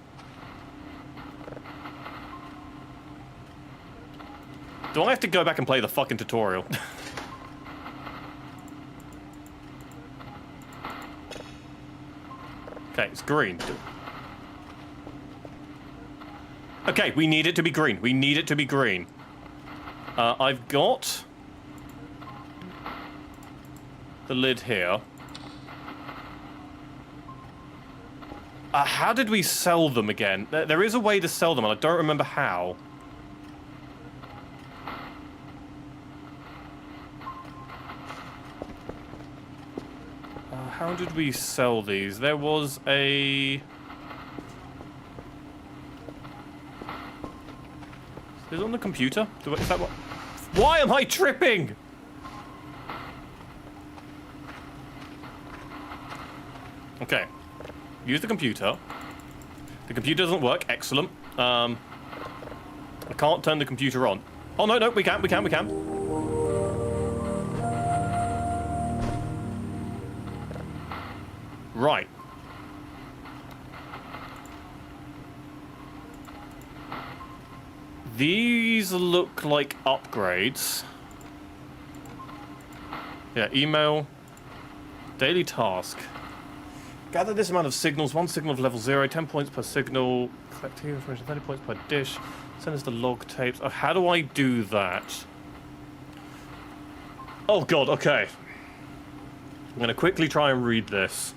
Do I have to go back and play the fucking tutorial? Okay, it's green. Okay, we need it to be green. We need it to be green. I've got the lid here. How did we sell them again? There is a way to sell them, and I don't remember how. How did we sell these? There was a... Is it on the computer? Is that what... Why am I tripping? Okay. Use the computer. The computer doesn't work. Excellent. I can't turn the computer on. Oh, no, no, we can. Right. These look like upgrades. Yeah, email. Daily task. Gather this amount of signals, 1 signal of level 0, 10 points per signal, collect information, 30 points per dish, send us the log tapes. Oh, how do I do that? Oh god, okay. I'm gonna quickly try and read this.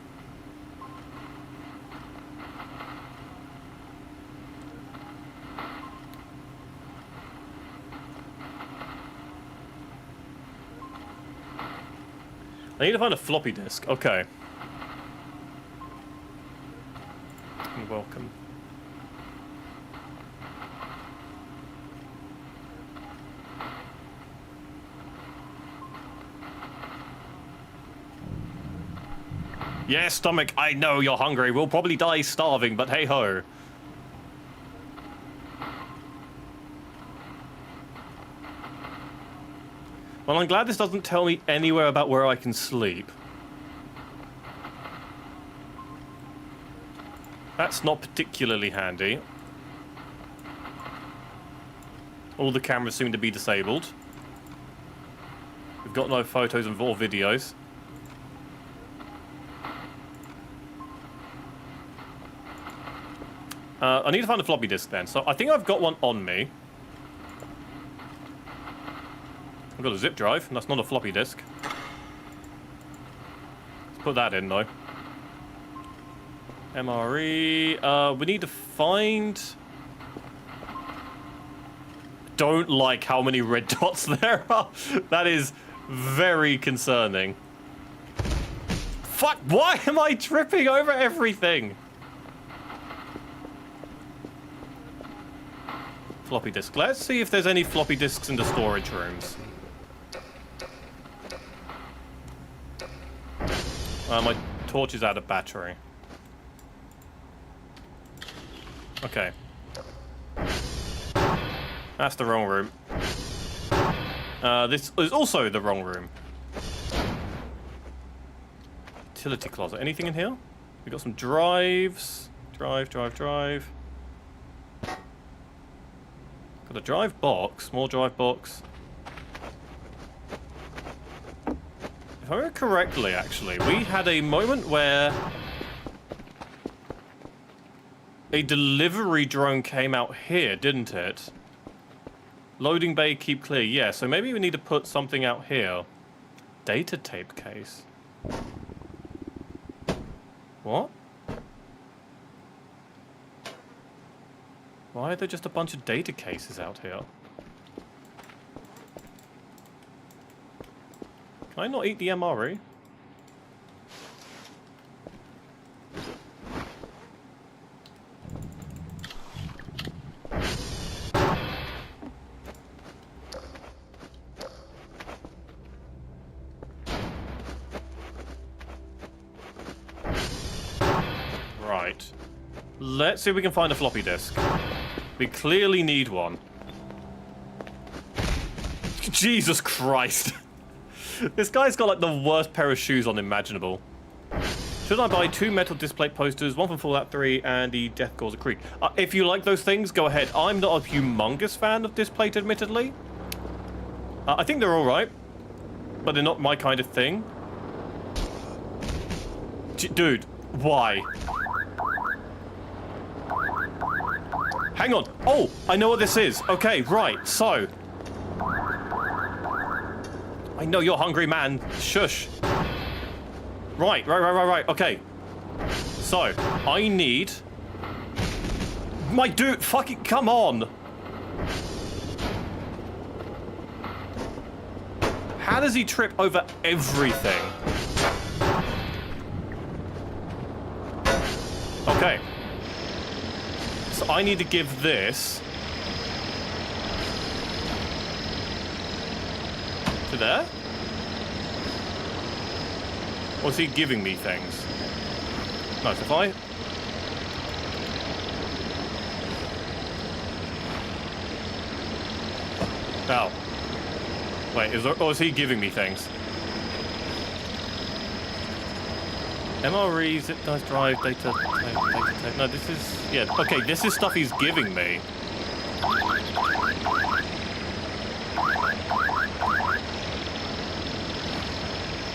I need to find a floppy disk. Okay. You're welcome. Yes, stomach, I know you're hungry. We'll probably die starving, but hey ho. Well, I'm glad this doesn't tell me anywhere about where I can sleep. That's not particularly handy. All the cameras seem to be disabled. We've got no photos or videos. I need to find a floppy disk then. So I think I've got one on me. I've got a zip drive, and that's not a floppy disk. put that in, though. MRE. We need to find... Don't like how many red dots there are. That is very concerning. Fuck, why am I tripping over everything? Floppy disk. Let's see if there's any floppy disks in the storage rooms. My torch is out of battery. Okay. That's the wrong room. This is also the wrong room. Utility closet. Anything in here? We got some drives. Drive. Got a drive box. More drive box. If I remember correctly, actually, we had a moment where a delivery drone came out here, didn't it? Loading bay, keep clear. Yeah, so maybe we need to put something out here. Data tape case. What? Why are there just a bunch of data cases out here? Can I not eat the MRE? Right. Let's see if we can find a floppy disk. We clearly need one. Jesus Christ. This guy's got like the worst pair of shoes on imaginable. Should I buy 2 metal display posters, 1 from Fallout 3 and the Death Cause a Creek? If you like those things, go ahead. I'm not a humongous fan of Displate, admittedly. I think they're alright, but they're not my kind of thing. Dude, why? Hang on. Oh, I know what this is. Okay, right, so. I know you're hungry, man. Shush. Right. Okay. So, I need... My dude, fucking come on. How does he trip over everything? Okay. So I need to give this... to there? Or is he giving me things? No, so if I... Ow. Wait, or is he giving me things? MRE, zip dice drive, data... No, this is... Yeah, okay, this is stuff he's giving me.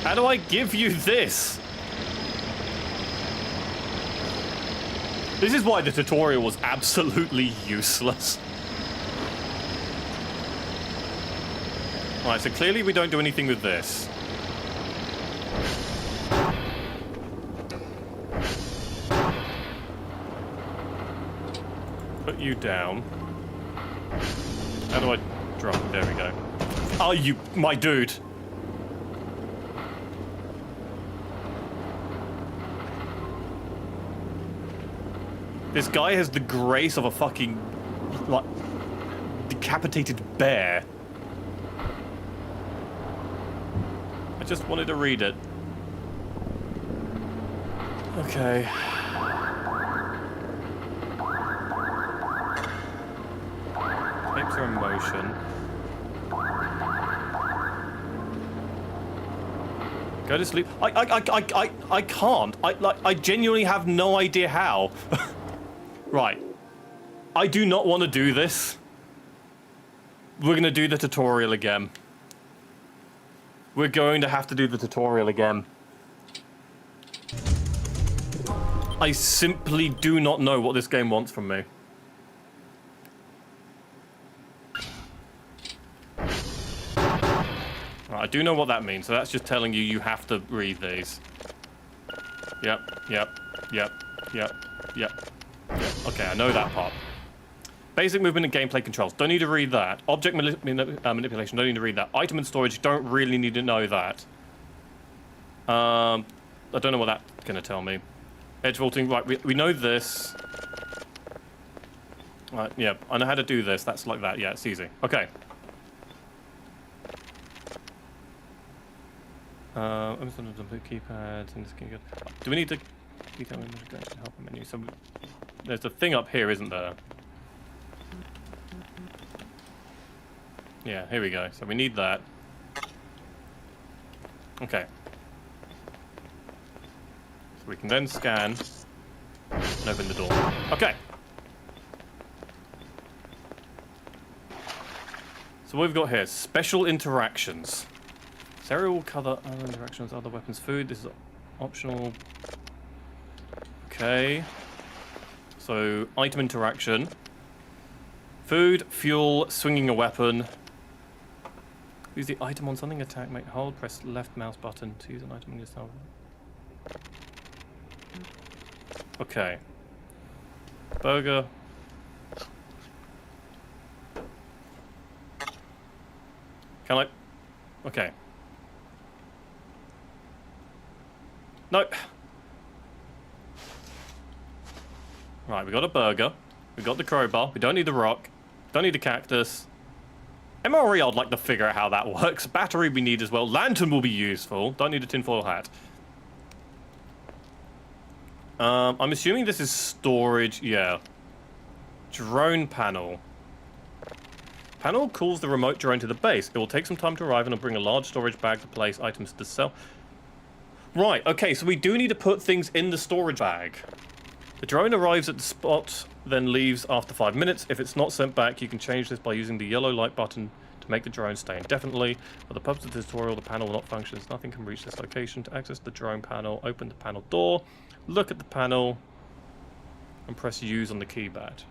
How do I give you this? This is why the tutorial was absolutely useless. Right, so clearly we don't do anything with this. Put you down. How do I drop? There we go. Oh, you... my dude. This guy has the grace of a fucking, like, decapitated bear. I just wanted to read it. Okay. Tapes are in motion. Go to sleep. I can't. I genuinely have no idea how. Right. I do not want to do this. We're going to do the tutorial again. We're going to have to do the tutorial again. I simply do not know what this game wants from me. Right, I do know what that means, so that's just telling you you have to read these. Yep. Okay, I know that part. Basic movement and gameplay controls. Don't need to read that. Object manipulation. Don't need to read that. Item and storage. Don't really need to know that. I don't know what that's going to tell me. Edge vaulting. Right, we know this. Right, yeah, I know how to do this. That's like that. Yeah, it's easy. Okay. I'm just going to put keypads and this can go. Do we need to help menu? So there's a thing up here, isn't there? Yeah, here we go. So we need that. Okay. So we can then scan and open the door. Okay. So what we've got here, special interactions. Sarah will cover other interactions, other weapons, food. This is optional. Okay. So, item interaction. Food, fuel, swinging a weapon. Use the item on something, attack, make hold, press left mouse button to use an item on yourself. Okay. Burger. Can I? Okay. No. Right, we got a burger. We got the crowbar. We don't need the rock. Don't need the cactus. MRE, I'd like to figure out how that works. Battery we need as well. Lantern will be useful. Don't need a tinfoil hat. I'm assuming this is storage. Yeah. Drone panel. Panel calls the remote drone to the base. It will take some time to arrive and will bring a large storage bag to place items to sell. Right, okay, so we do need to put things in the storage bag. The drone arrives at the spot, then leaves after 5 minutes. If it's not sent back, you can change this by using the yellow light button to make the drone stay indefinitely. For the purpose of the tutorial, the panel will not function. Nothing can reach this location. To access the drone panel, open the panel door, look at the panel, and press use on the keypad.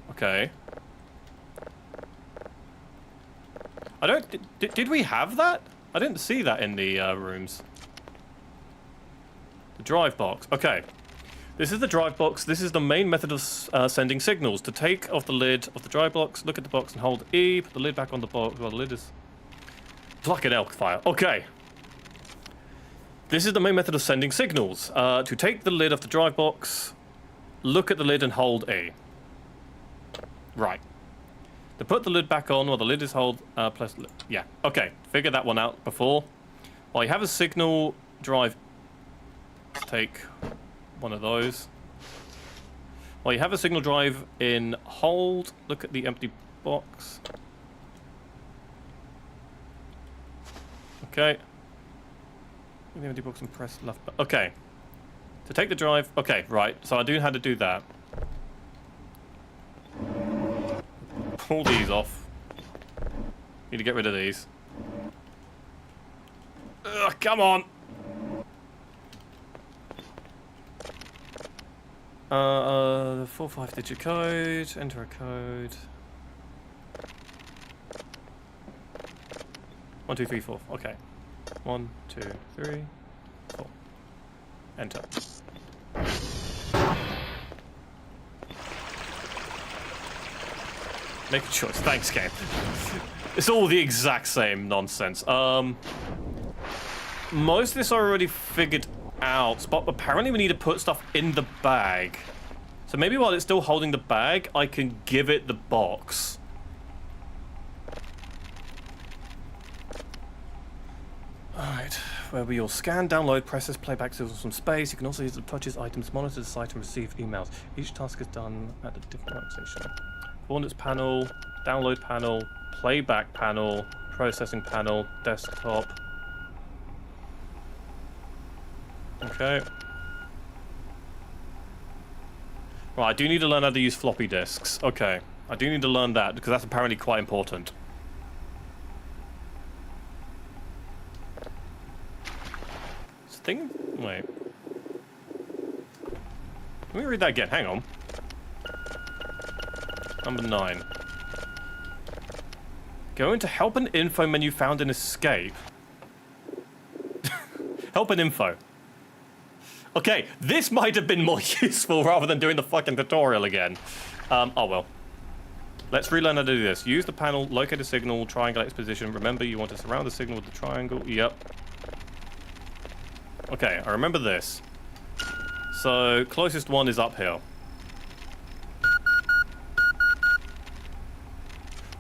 Okay. I don't... Did we have that? I didn't see that in the rooms. The drive box. Okay. This is the drive box. This is the main method of sending signals. To take off the lid of the drive box, look at the box and hold E. Put the lid back on the box. Well, the lid is... Like an elk fire. Okay. This is the main method of sending signals. To take the lid off the drive box, look at the lid and hold E. Right. To put the lid back on while the lid is held, plus... Yeah. Okay. Figured that one out before. Well, you have a signal drive... Let's take one of those. Well, you have a signal drive in hold. Look at the empty box. Okay. The empty box and press left. Okay. To take the drive. Okay, right. So I do know how to do that. Pull these off. Need to get rid of these. Ugh, come on. 4-5-digit code. Enter a code. 1, 2, 3, 4. Okay. 1, 2, 3, 4. Enter. Make a choice. Thanks, game. It's all the exact same nonsense. Most of this I already figured out, but apparently we need to put stuff in the bag. So maybe while it's still holding the bag, I can give it the box. Alright, where we all scan, download, process, playback signals from space. You can also use the touches, items, monitor the site, and receive emails. Each task is done at a different workstation. Coordinates panel, download panel, playback panel, processing panel, desktop. Okay. Right, I do need to learn how to use floppy disks. Okay. I do need to learn that, because that's apparently quite important. This thing... Wait. Let me read that again. Hang on. Number 9. Go into help and info menu found in escape. Help and info. Okay, this might have been more useful rather than doing the fucking tutorial again. Oh well. Let's relearn how to do this. Use the panel, locate a signal, triangulate its position. Remember, you want to surround the signal with the triangle. Yep. Okay, I remember this. So, closest one is up here.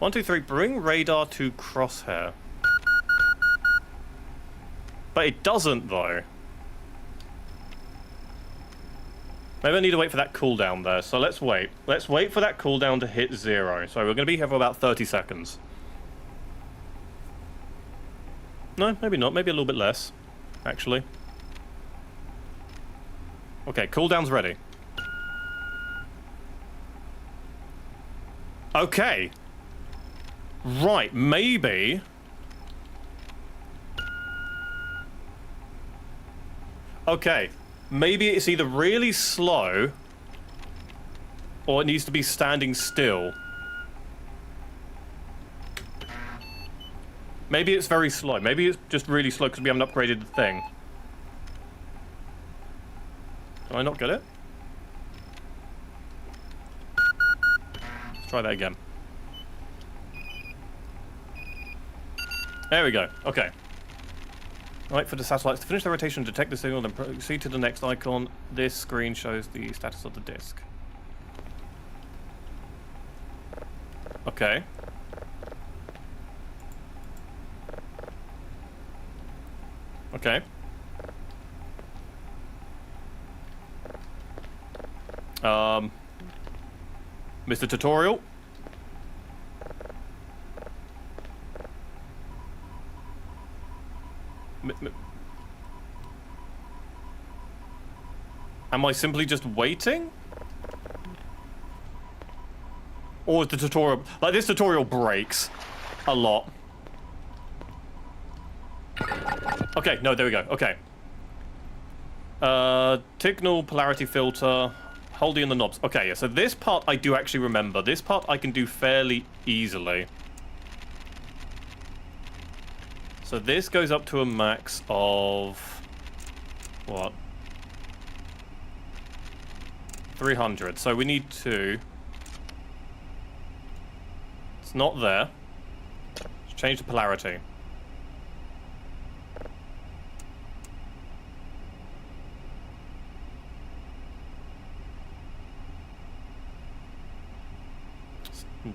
1, 2, 3, bring radar to crosshair. But it doesn't, though. Maybe I need to wait for that cooldown there, so let's wait. Let's wait for that cooldown to hit 0. So we're going to be here for about 30 seconds. No, maybe not. Maybe a little bit less, actually. Okay, cooldown's ready. Okay. Right, maybe... Okay. Maybe it's either really slow, or it needs to be standing still. Maybe it's very slow. Maybe it's just really slow because we haven't upgraded the thing. Can I not get it? Let's try that again. There we go. Okay. Wait for the satellites to finish their rotation, detect the signal, then proceed to the next icon. This screen shows the status of the disk. Okay. Okay. Mr. Tutorial. Am I simply just waiting? Or is the tutorial... Like, this tutorial breaks a lot. Okay, no, there we go. Okay. Signal polarity filter. Holding in the knobs. Okay, yeah, so this part I do actually remember. This part I can do fairly easily. So this goes up to a max of... What? 300. So we need to... It's not there. Let's change the polarity.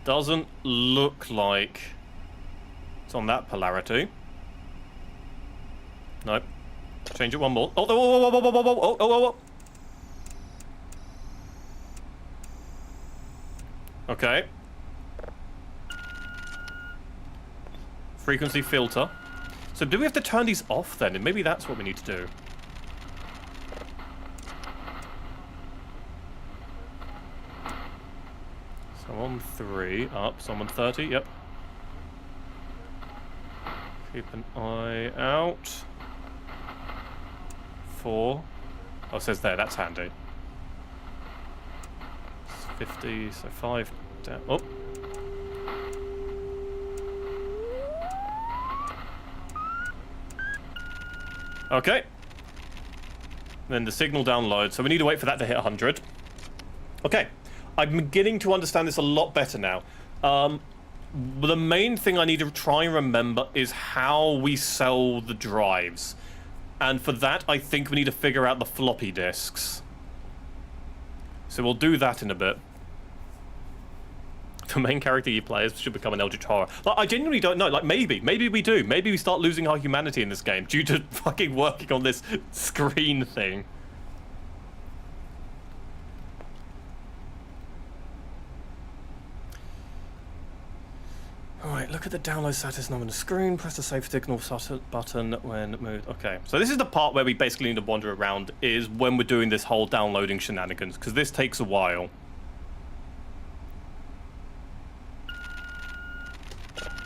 Doesn't look like it's on that polarity. Nope. Change it one more. Oh, whoa, whoa, whoa, whoa, whoa, whoa, oh, oh, oh. Okay. Frequency filter. So do we have to turn these off then? And maybe that's what we need to do. So on 3, up, so I'm on 30, yep. Keep an eye out. 4. Oh, it says there, that's handy. It's 50, so 5 down. Oh. Okay. Then the signal downloads, so we need to wait for that to hit 100. Okay. I'm beginning to understand this a lot better now. The main thing I need to try and remember is how we sell the drives. And for that, I think we need to figure out the floppy disks. So we'll do that in a bit. The main character you play should become an eldritch horror. Like, I genuinely don't know. Like, maybe we do. Maybe we start losing our humanity in this game due to fucking working on this screen thing. Alright, look at the download status number on the screen. Press the save signal button when moved. Okay, so this is the part where we basically need to wander around, is when we're doing this whole downloading shenanigans, because this takes a while.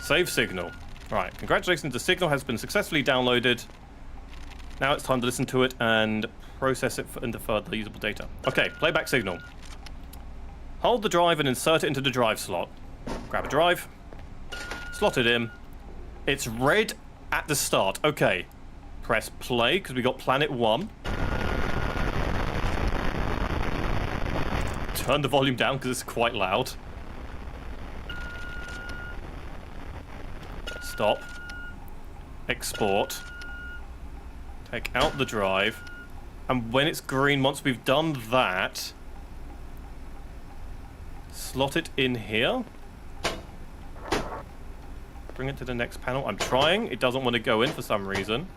Save signal. Right, congratulations, the signal has been successfully downloaded. Now it's time to listen to it and process it into further usable data. Okay, playback signal. Hold the drive and insert it into the drive slot. Grab a drive. Slot it in. It's red at the start. Okay. Press play, because we got planet 1. Turn the volume down, because it's quite loud. Stop. Export. Take out the drive. And when it's green, once we've done that, slot it in here. Bring it to the next panel. I'm trying. It doesn't want to go in for some reason.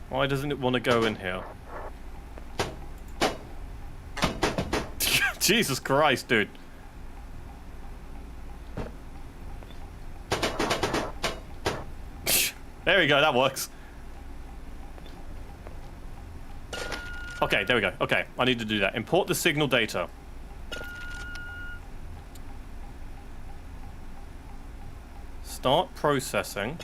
Why doesn't it want to go in here? Jesus Christ, dude. There we go, that works. Okay, there we go. Okay, I need to do that. Import the signal data. Start processing.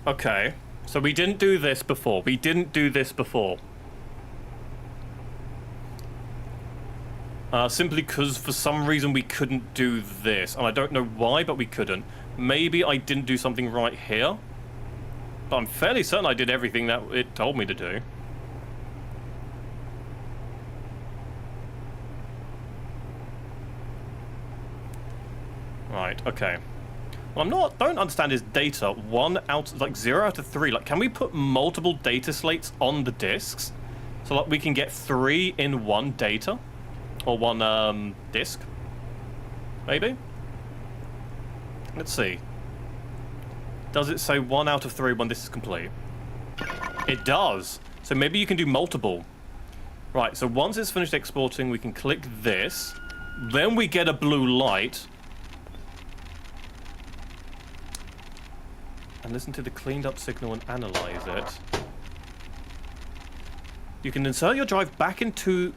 Okay, so we didn't do this before. We didn't do this before. Simply because for some reason we couldn't do this. And I don't know why, but we couldn't. Maybe I didn't do something right here. But I'm fairly certain I did everything that it told me to do. Right, okay. What I don't understand is data. 0 out of 3. Like, can we put multiple data slates on the disks? So, like, we can get 3 in one data? Or one, disk? Maybe? Let's see. Does it say 1 out of 3 when this is complete? It does. So maybe you can do multiple. Right, so once it's finished exporting, we can click this. Then we get a blue light. And listen to the cleaned up signal and analyze it. You can insert your drive back into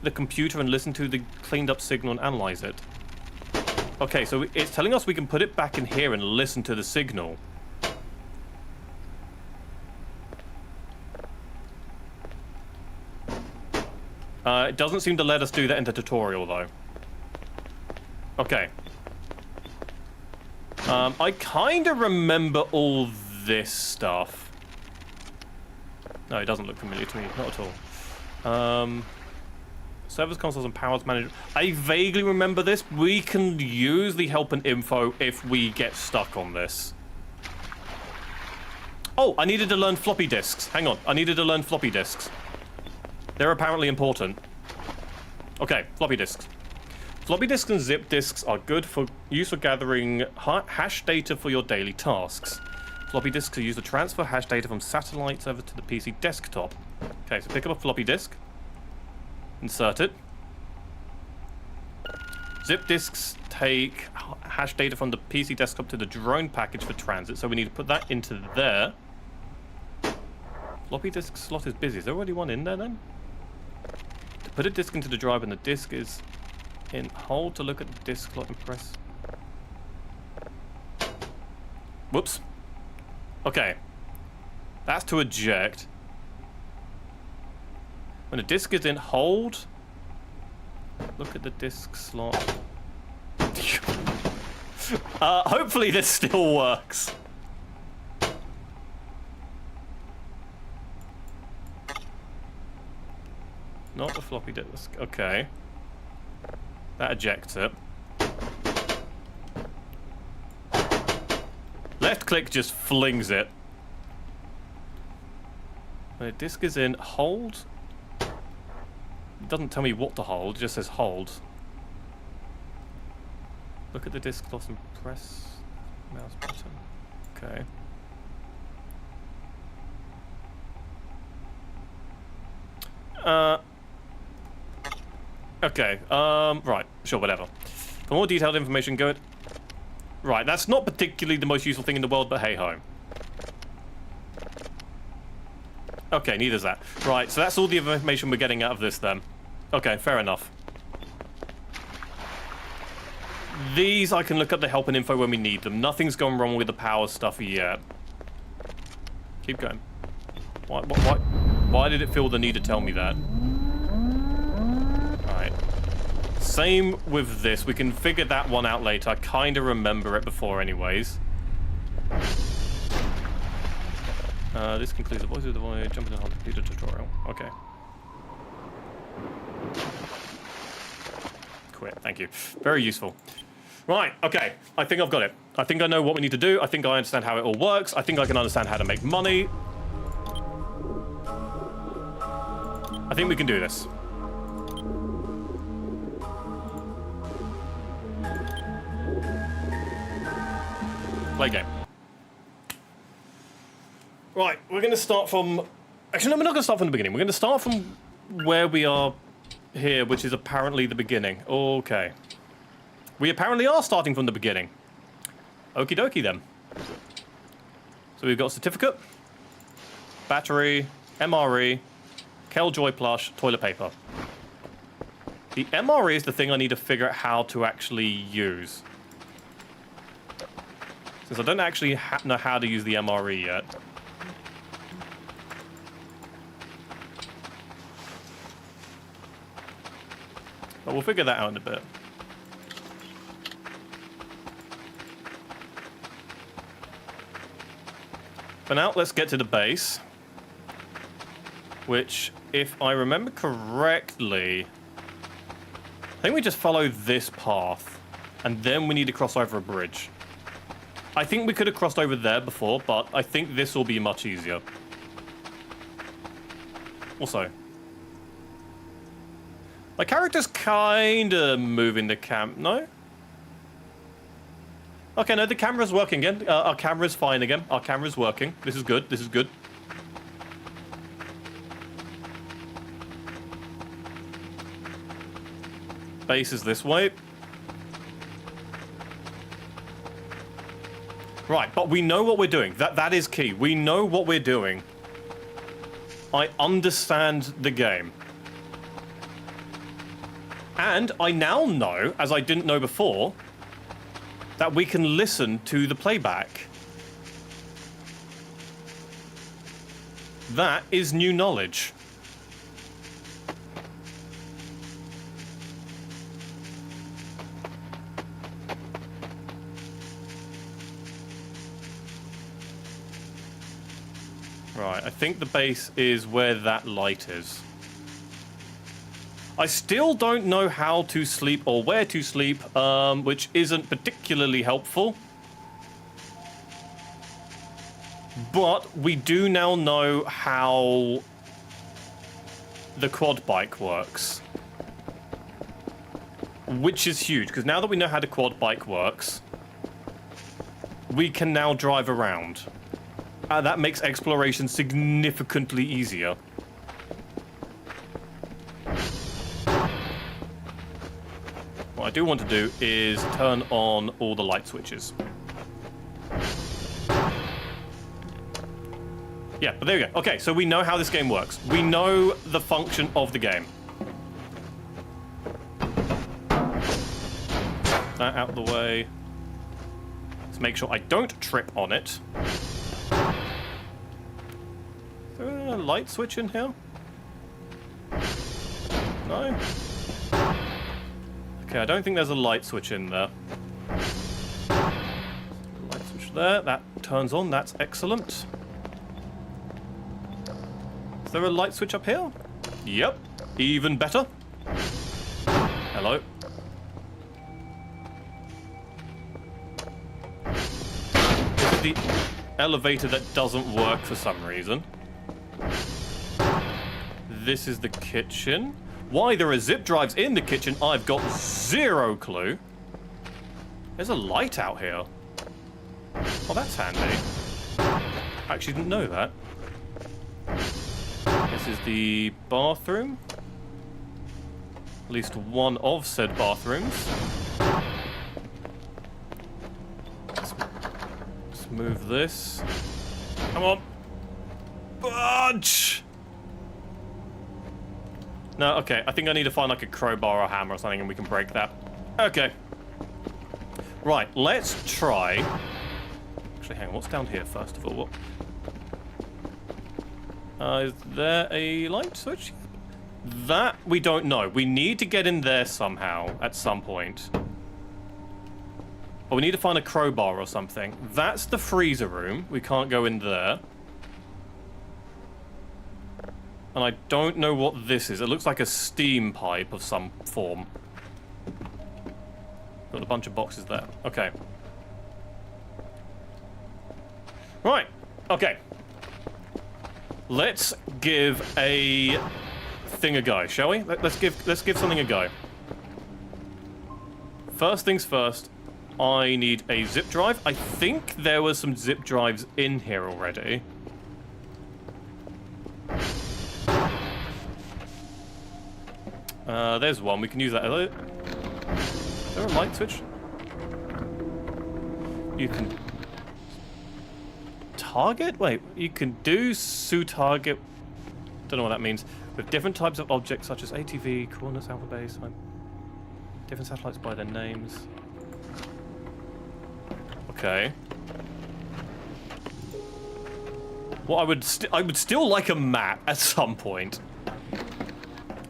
the computer and listen to the cleaned up signal and analyze it. Okay, so it's telling us we can put it back in here and listen to the signal. It doesn't seem to let us do that in the tutorial, though. Okay. I kind of remember all this stuff. No, it doesn't look familiar to me. Not at all. Servers, consoles, and powers management. I vaguely remember this. We can use the help and info if we get stuck on this. Oh, I needed to learn floppy disks. Hang on. I needed to learn floppy disks. They're apparently important. Okay, floppy disks. Floppy disks and zip disks are good for use for gathering hash data for your daily tasks. Floppy disks are used to transfer hash data from satellites over to the PC desktop. Okay, so pick up a floppy disk. Insert it. Zip disks take hash data from the PC desktop to the drone package for transit, so we need to put that into there. Floppy disk slot is busy. Is there already one in there then? To put a disk into the drive and the disk is in hold to look at the disk slot and press. Whoops. Okay. That's to eject. When a disk is in hold, look at the disk slot. Hopefully this still works. Not the floppy disk. Okay. That ejects it. Left click just flings it. When a disk is in hold, it doesn't tell me what to hold, it just says hold. Look at the disk slot and press mouse button. Okay. Okay, right, sure, whatever. For more detailed information, go ahead. Right, that's not particularly the most useful thing in the world, but hey-ho. Okay, neither is that. Right, so that's all the information we're getting out of this, then. Okay, fair enough. These, I can look up the help and info when we need them. Nothing's gone wrong with the power stuff yet. Keep going. What? Why did it feel the need to tell me that? Alright. Same with this. We can figure that one out later. I kind of remember it before anyways. This concludes the voice of the void. Jump into the computer tutorial. Okay. Quit. Thank you. Very useful. Right. Okay. I think I've got it. I think I know what we need to do. I think I understand how it all works. I think I can understand how to make money. I think we can do this. Play game. Right, we're going to start from... Actually, no, we're not going to start from the beginning. We're going to start from where we are here, which is apparently the beginning. Okay. We apparently are starting from the beginning. Okie dokie, then. So we've got certificate, battery, MRE, Killjoy plush, toilet paper. The MRE is the thing I need to figure out how to actually use. Since I don't actually know how to use the MRE yet. But we'll figure that out in a bit. For now, let's get to the base. Which, if I remember correctly... I think we just follow this path. And then we need to cross over a bridge. I think we could have crossed over there before, but I think this will be much easier. Also... my character's kinda moving the no? Okay, no, the camera's working again. Our camera's fine again. Our camera's working. This is good. This is good. Base is this way. Right, but we know what we're doing. That is key. We know what we're doing. I understand the game. And I now know, as I didn't know before, that we can listen to the playback. That is new knowledge. Right, I think the base is where that light is. I still don't know how to sleep or where to sleep, which isn't particularly helpful. But we do now know how the quad bike works. Which is huge, because now that we know how the quad bike works, we can now drive around. That makes exploration significantly easier. What I do want to do is turn on all the light switches. Yeah, but there we go. Okay, so we know how this game works. We know the function of the game. That out of the way. Let's make sure I don't trip on it. Is there a light switch in here? No? Okay, I don't think there's a light switch in there. Light switch there. That turns on. That's excellent. Is there a light switch up here? Yep. Even better. Hello. This is the elevator that doesn't work for some reason. This is the kitchen. Why there are zip drives in the kitchen, I've got zero clue. There's a light out here. Oh, that's handy. I actually didn't know that. This is the bathroom. At least one of said bathrooms. Let's move this. Come on. Budge! No, okay. I think I need to find like a crowbar or a hammer or something and we can break that. Okay. Right, let's try... Actually, hang on. What's down here first of all? Is there a light switch? That we don't know. We need to get in there somehow at some point. Or we need to find a crowbar or something. That's the freezer room. We can't go in there. And I don't know what this is. It looks like a steam pipe of some form. Got a bunch of boxes there. Okay. Right. Okay. Let's give a thing a go, shall we? Let's give something a go. First things first, I need a zip drive. I think there were some zip drives in here already. There's one. We can use that. Is there a light switch? You can target? Wait, you can do target. Don't know what that means. With different types of objects such as ATV, coordinates, alpha base, different satellites by their names. Okay. Well, I would still like a map at some point.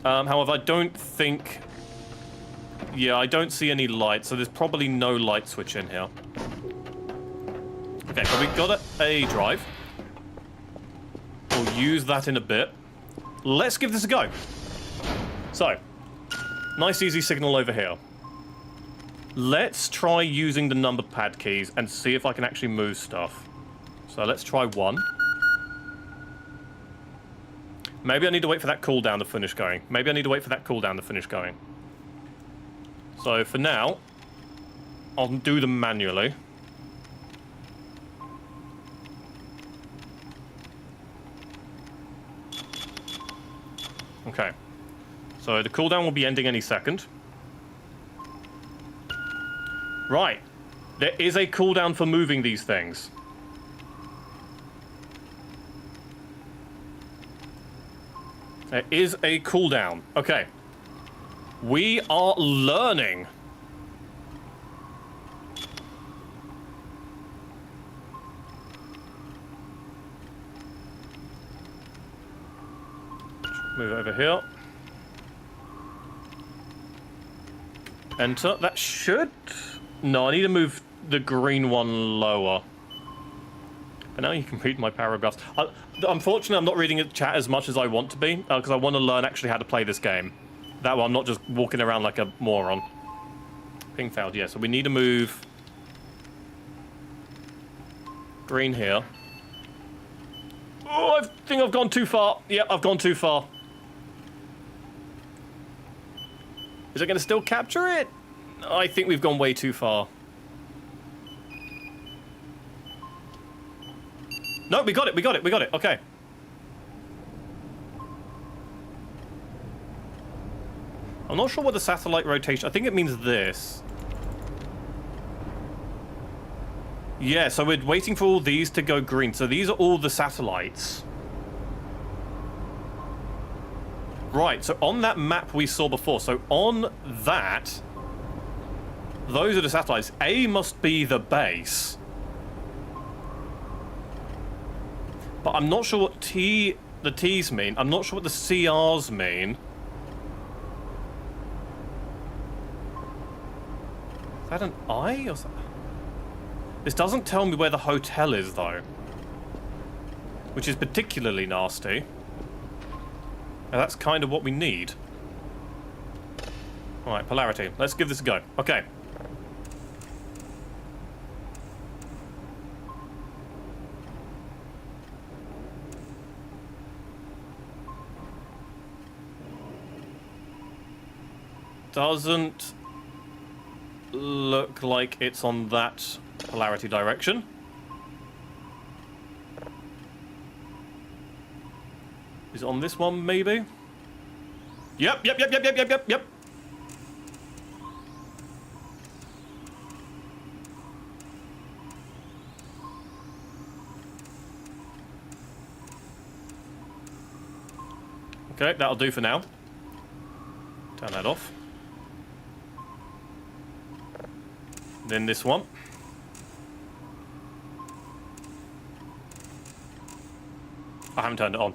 However, I don't think... Yeah, I don't see any light, so there's probably no light switch in here. Okay, so we got a drive. We'll use that in a bit. Let's give this a go. So, nice easy signal over here. Let's try using the number pad keys and see if I can actually move stuff. So let's try 1. Maybe I need to wait for that cooldown to finish going. So for now, I'll do them manually. Okay. So the cooldown will be ending any second. Right. There is a cooldown for moving these things. There is a cooldown. Okay. We are learning. Move it over here. Enter. That should... No, I need to move the green one lower. But now you can read my paragraphs. Unfortunately, I'm not reading the chat as much as I want to be, because I want to learn actually how to play this game. That way I'm not just walking around like a moron. Ping failed, yeah. So we need to move... green here. Oh, I think I've gone too far. Yeah, I've gone too far. Is it going to still capture it? I think we've gone way too far. No, we got it. Okay. I'm not sure what the satellite rotation... I think it means this. Yeah, so we're waiting for all these to go green. So these are all the satellites. Right, so on that map we saw before, so on that, those are the satellites. A must be the base. But I'm not sure what the T's mean. I'm not sure what the CRs mean. Is that an I? Or this doesn't tell me where the hotel is, though. Which is particularly nasty. And that's kind of what we need. Alright, polarity. Let's give this a go. Okay. Doesn't look like it's on that polarity direction. Is it on this one, maybe? Yep. Okay, that'll do for now. Turn that off. Then this one. I haven't turned it on.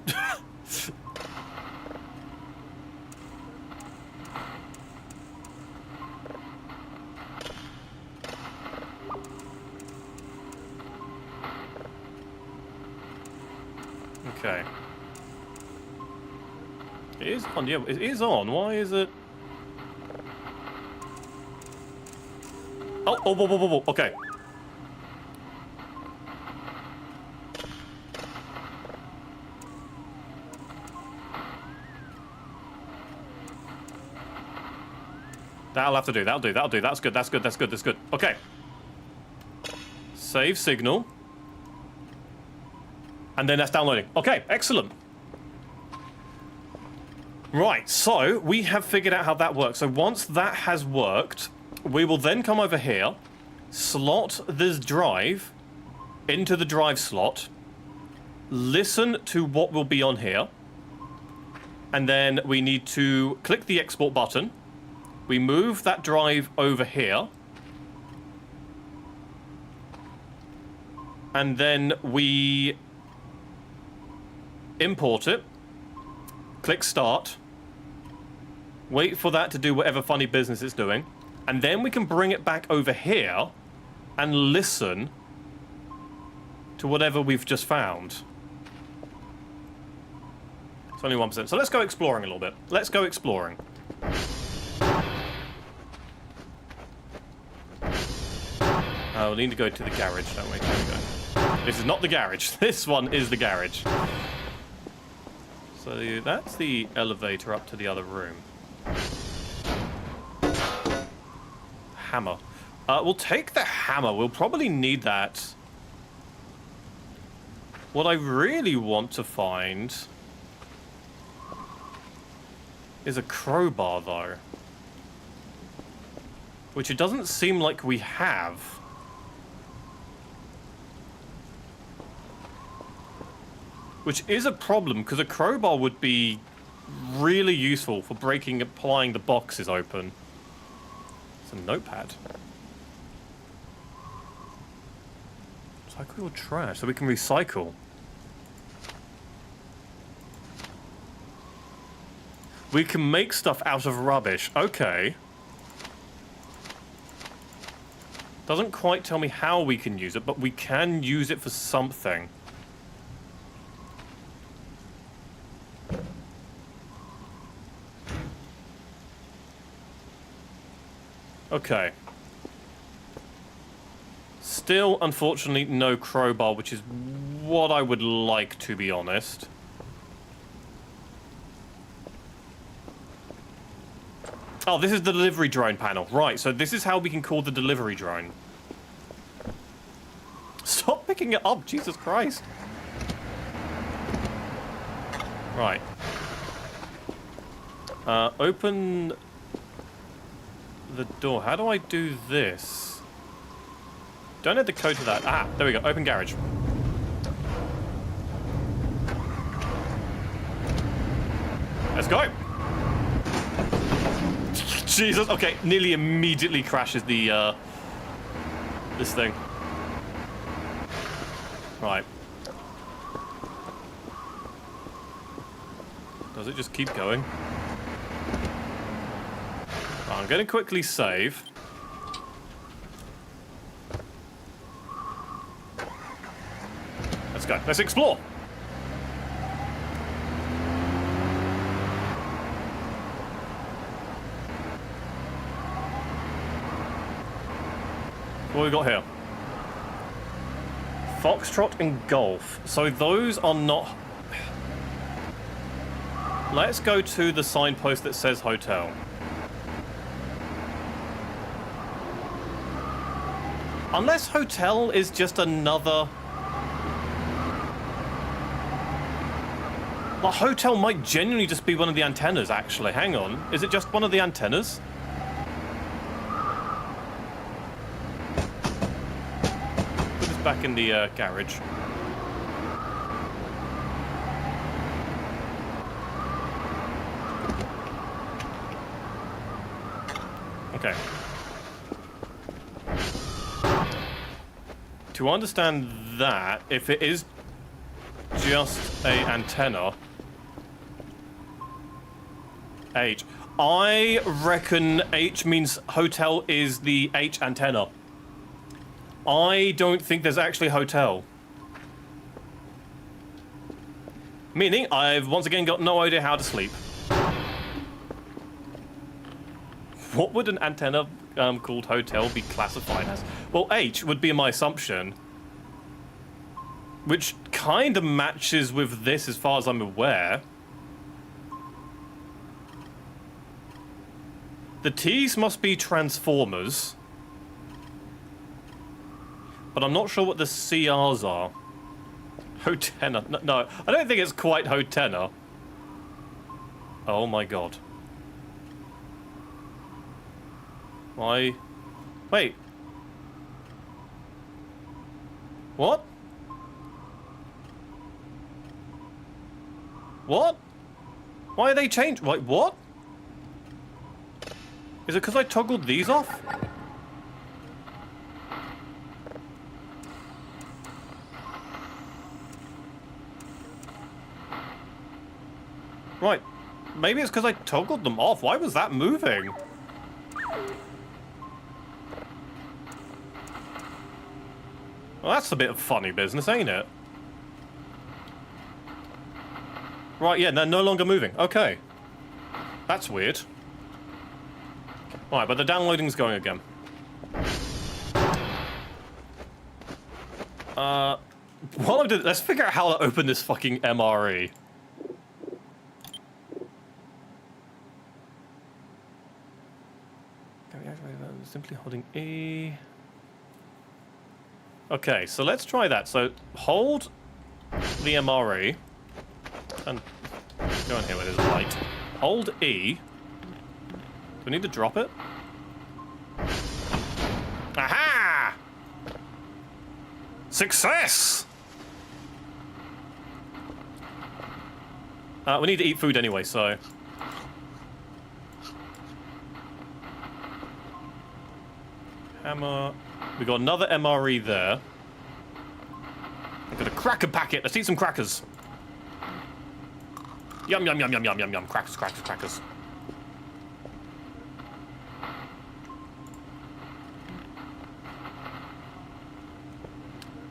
Okay. It is on, yeah, it is on. Why is it? Oh, whoa, whoa, whoa, whoa, okay. That'll have to do, that'll do, that'll do. That's good, that's good, that's good, that's good. Okay. Save signal. And then that's downloading. Okay, excellent. Right, so we have figured out how that works. So once that has worked, we will then come over here, slot this drive into the drive slot, listen to what will be on here, and then we need to click the export button. We move that drive over here, and then we import it, click start, wait for that to do whatever funny business it's doing, and then we can bring it back over here and listen to whatever we've just found. It's only 1%. So let's go exploring a little bit. Let's go exploring. Oh, we need to go to the garage, don't we? There we go. This is not the garage. This one is the garage. So that's the elevator up to the other room. Hammer. We'll take the hammer. We'll probably need that. What I really want to find is a crowbar, though. Which it doesn't seem like we have. Which is a problem, because a crowbar would be really useful for applying the boxes open. It's a notepad. Recycle your trash, so we can recycle. We can make stuff out of rubbish. Okay. Doesn't quite tell me how we can use it, but we can use it for something. Okay. Still, unfortunately, no crowbar, which is what I would like, to be honest. Oh, this is the delivery drone panel. Right, so this is how we can call the delivery drone. Stop picking it up, Jesus Christ. Right. Open the door. How do I do this? Don't add the code to that. Ah, there we go. Open garage. Let's go. Jesus. Okay, nearly immediately crashes the this thing. Right. Does it just keep going? I'm going to quickly save. Let's go. Let's explore. What have we got here? Foxtrot and golf. So those are not... Let's go to the signpost that says hotel. Unless hotel is just another... The hotel might genuinely just be one of the antennas, actually. Hang on. Is it just one of the antennas? Put this back in the garage. Okay. To understand that, if it is just a antenna? H. I reckon H means hotel is the H antenna. I don't think there's actually a hotel. Meaning, I've once again got no idea how to sleep. What would an antenna called hotel be classified as? Well, H would be my assumption. Which kind of matches with this as far as I'm aware. The T's must be transformers. But I'm not sure what the CRs are. Hotenna. No, I don't think it's quite Hotenna. Oh my god. Why? Wait. What? What? Why are they changed? Wait, what? Is it because I toggled these off? Right. Maybe it's because I toggled them off. Why was that moving? Well, that's a bit of funny business, ain't it? Right, yeah, they're no longer moving. Okay. That's weird. Alright, but the downloading's going again. While I'm doing, let's figure out how to open this fucking MRE. Simply holding E. Okay, so let's try that. So hold the MRE and go in here where there's light. Hold E. Do we need to drop it? Aha! Success! We need to eat food anyway, so. Hammer. We got another MRE there. I've got a cracker packet. Let's eat some crackers. Yum, yum, yum, yum, yum, yum, yum. Crackers, crackers, crackers.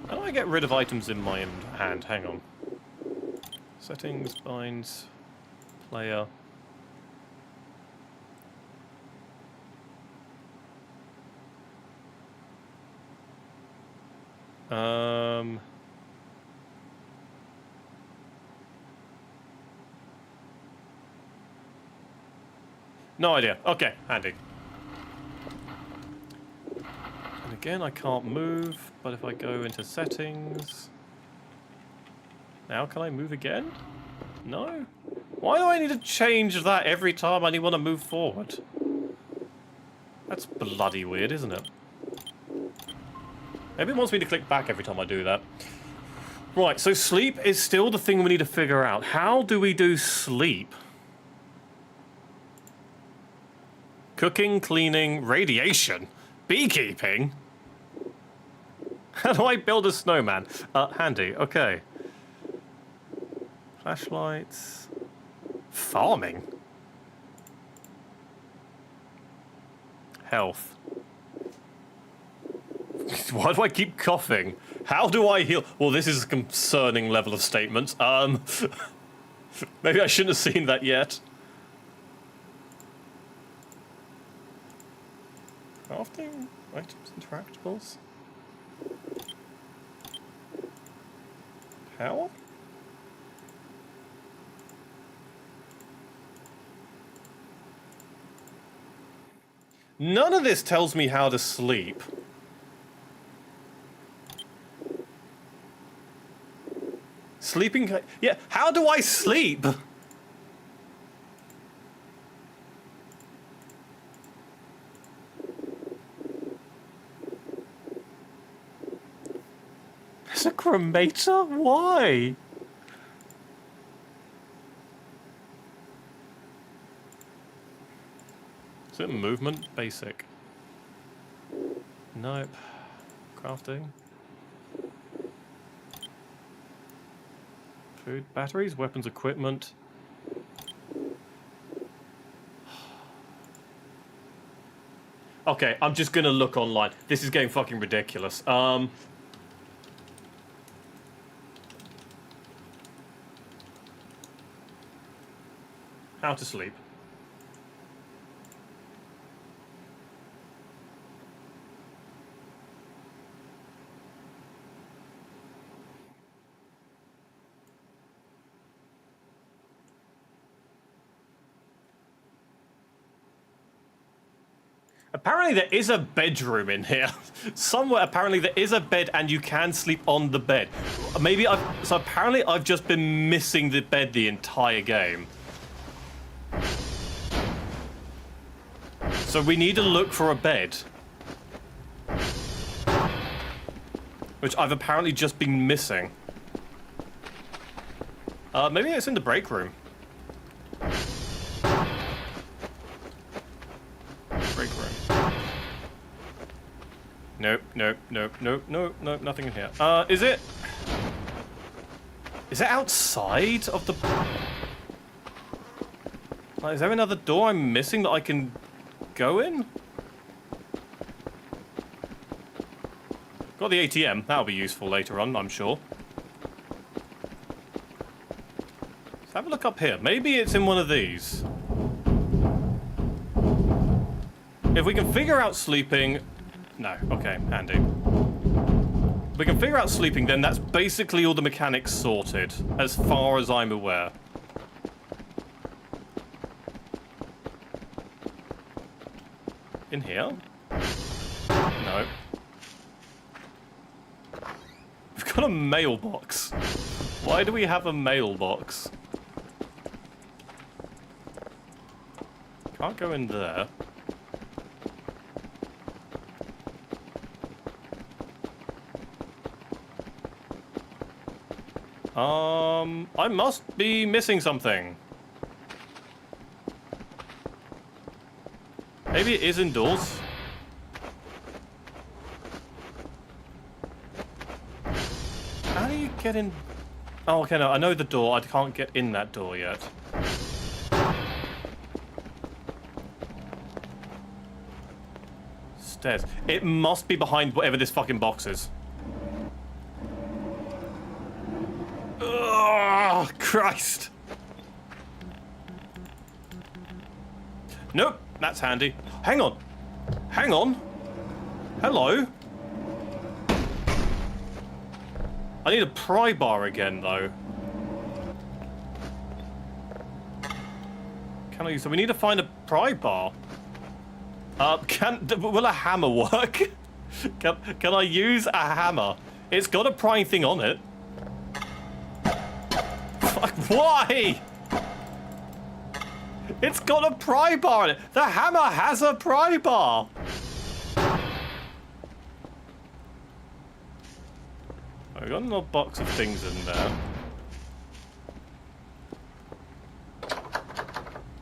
How do I get rid of items in my hand? Hang on. Settings, binds, player. No idea. Okay, handy. And again, I can't move, but if I go into settings... Now can I move again? No? Why do I need to change that every time I want to move forward? That's bloody weird, isn't it? Maybe it wants me to click back every time I do that. Right, so sleep is still the thing we need to figure out. How do we do sleep? Cooking, cleaning, radiation, beekeeping? How do I build a snowman? Handy, okay. Flashlights. Farming. Health. Why do I keep coughing? How do I heal? Well, this is a concerning level of statement. Maybe I shouldn't have seen that yet. Crafting items, interactables. Power? None of this tells me how to sleep. Sleeping... Yeah, how do I sleep? There's a cremator? Why? Is it movement? Basic. Nope. Crafting. Food, batteries, weapons, equipment. Okay, I'm just gonna look online. This is getting fucking ridiculous. How to sleep. Apparently there is a bedroom in here. Somewhere apparently there is a bed and you can sleep on the bed. So apparently I've just been missing the bed the entire game. So we need to look for a bed. Which I've apparently just been missing. Maybe it's in the break room. Nope, nope, nope, nope, nope, nope, nothing in here. Is it outside of the... Is there another door I'm missing that I can go in? Got the ATM. That'll be useful later on, I'm sure. Let's have a look up here. Maybe it's in one of these. If we can figure out sleeping... No, okay, handy. If we can figure out sleeping, then that's basically all the mechanics sorted, as far as I'm aware. In here? No. We've got a mailbox. Why do we have a mailbox? Can't go in there. I must be missing something. Maybe it is indoors. How do you get in? Oh, okay, no, I know the door. I can't get in that door yet. Stairs. It must be behind whatever this fucking box is. Oh, Christ. Nope, that's handy. Hang on. Hang on. Hello. I need a pry bar again, though. Can I use... So we need to find a pry bar. Will a hammer work? Can I use a hammer? It's got a prying thing on it. Fuck, why? It's got a pry bar on it. The hammer has a pry bar. I've got another box of things in there.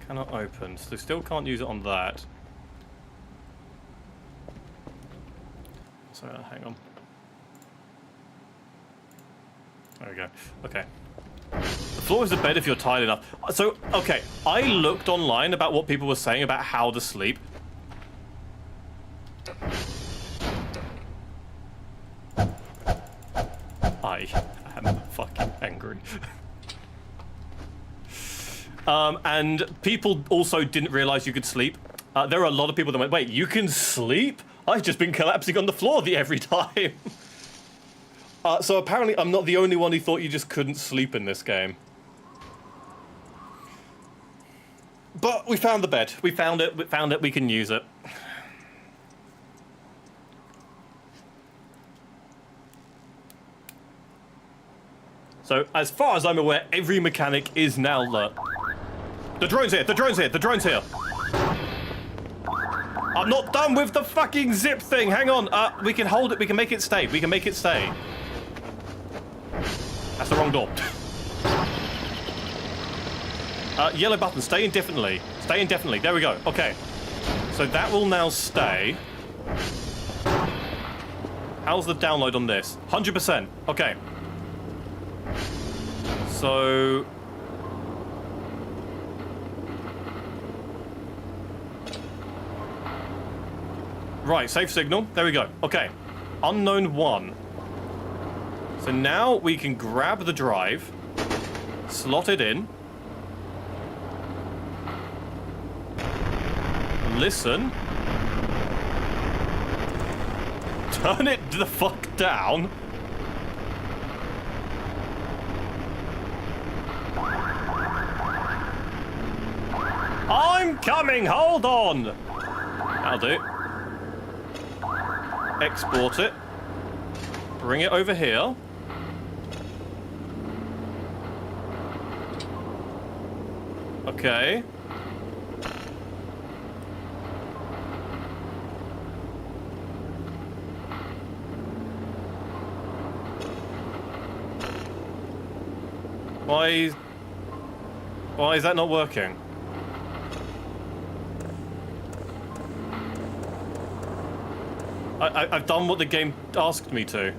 Cannot open, so still can't use it on that. Sorry, hang on. There we go. Okay. The floor is a bed if you're tired enough. So, okay, I looked online about what people were saying about how to sleep. I am fucking angry. And people also didn't realize you could sleep. There are a lot of people that went, wait, you can sleep? I've just been collapsing on the floor every time. So apparently I'm not the only one who thought you just couldn't sleep in this game. But we found the bed. We found it. We found it. We can use it. So as far as I'm aware, every mechanic is now learned. The drone's here. The drone's here. The drone's here. I'm not done with the fucking zip thing. Hang on. We can hold it. We can make it stay. We can make it stay. That's the wrong door. Yellow button. Stay indefinitely. Stay indefinitely. There we go. Okay. So that will now stay. How's the download on this? 100%. Okay. So... Right, safe signal. There we go. Okay. Unknown 1. So now we can grab the drive, slot it in, listen, turn it the fuck down, I'm coming, hold on! That'll do. Export it, bring it over here. Okay. Why is that not working? I've done what the game asked me to.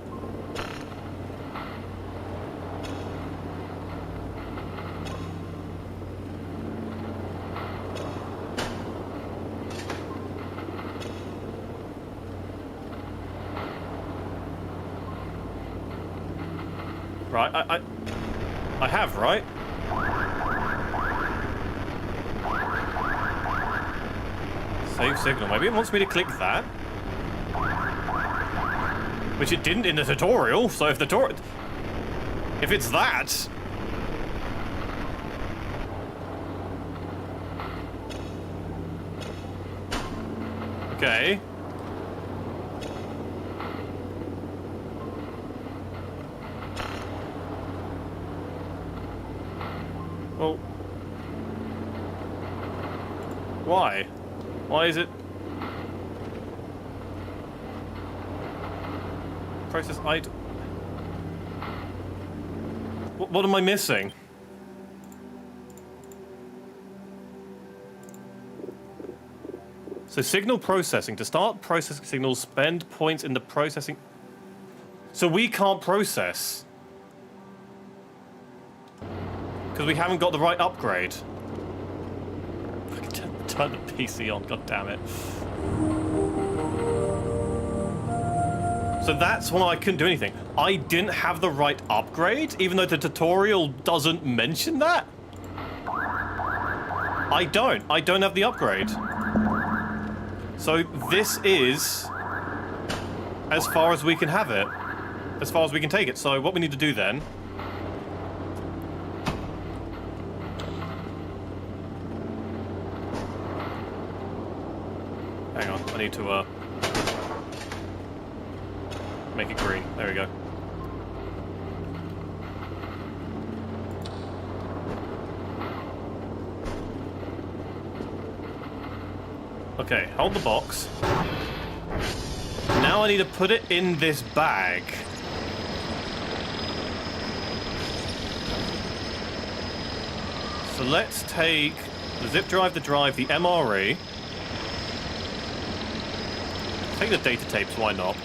Right, I have, right? Save signal. Maybe it wants me to click that. Which it didn't in the tutorial, so if the if it's that... Okay. Well... Why? Why is it... Process item... What am I missing? So signal processing. To start processing signals, spend points in the processing... So we can't process. Because we haven't got the right upgrade. Turn the PC on, god damn it. So that's why I couldn't do anything. I didn't have the right upgrade, even though the tutorial doesn't mention that. I don't have the upgrade. So this is as far as we can have it. As far as we can take it. So what we need to do then... Hang on, I need to make it green. There we go. Okay, hold the box. Now I need to put it in this bag. So let's take the zip drive, the MRE. Take the data tapes, why not?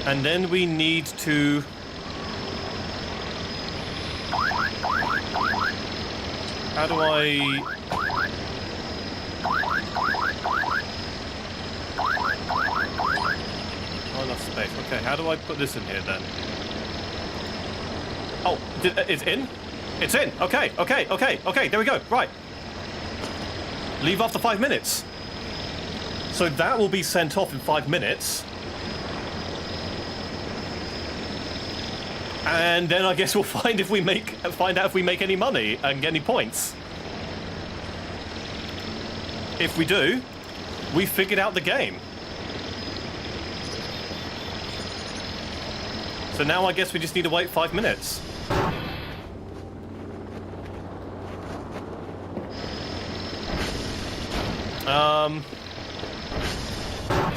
And then we need to... How do I... Not enough space. Okay, how do I put this in here then? Oh, it's in? It's in! Okay, there we go, right. Leave after 5 minutes. So that will be sent off in 5 minutes. And then I guess we'll find out if we make any money and get any points. If we do, we figured out the game. So now I guess we just need to wait 5 minutes.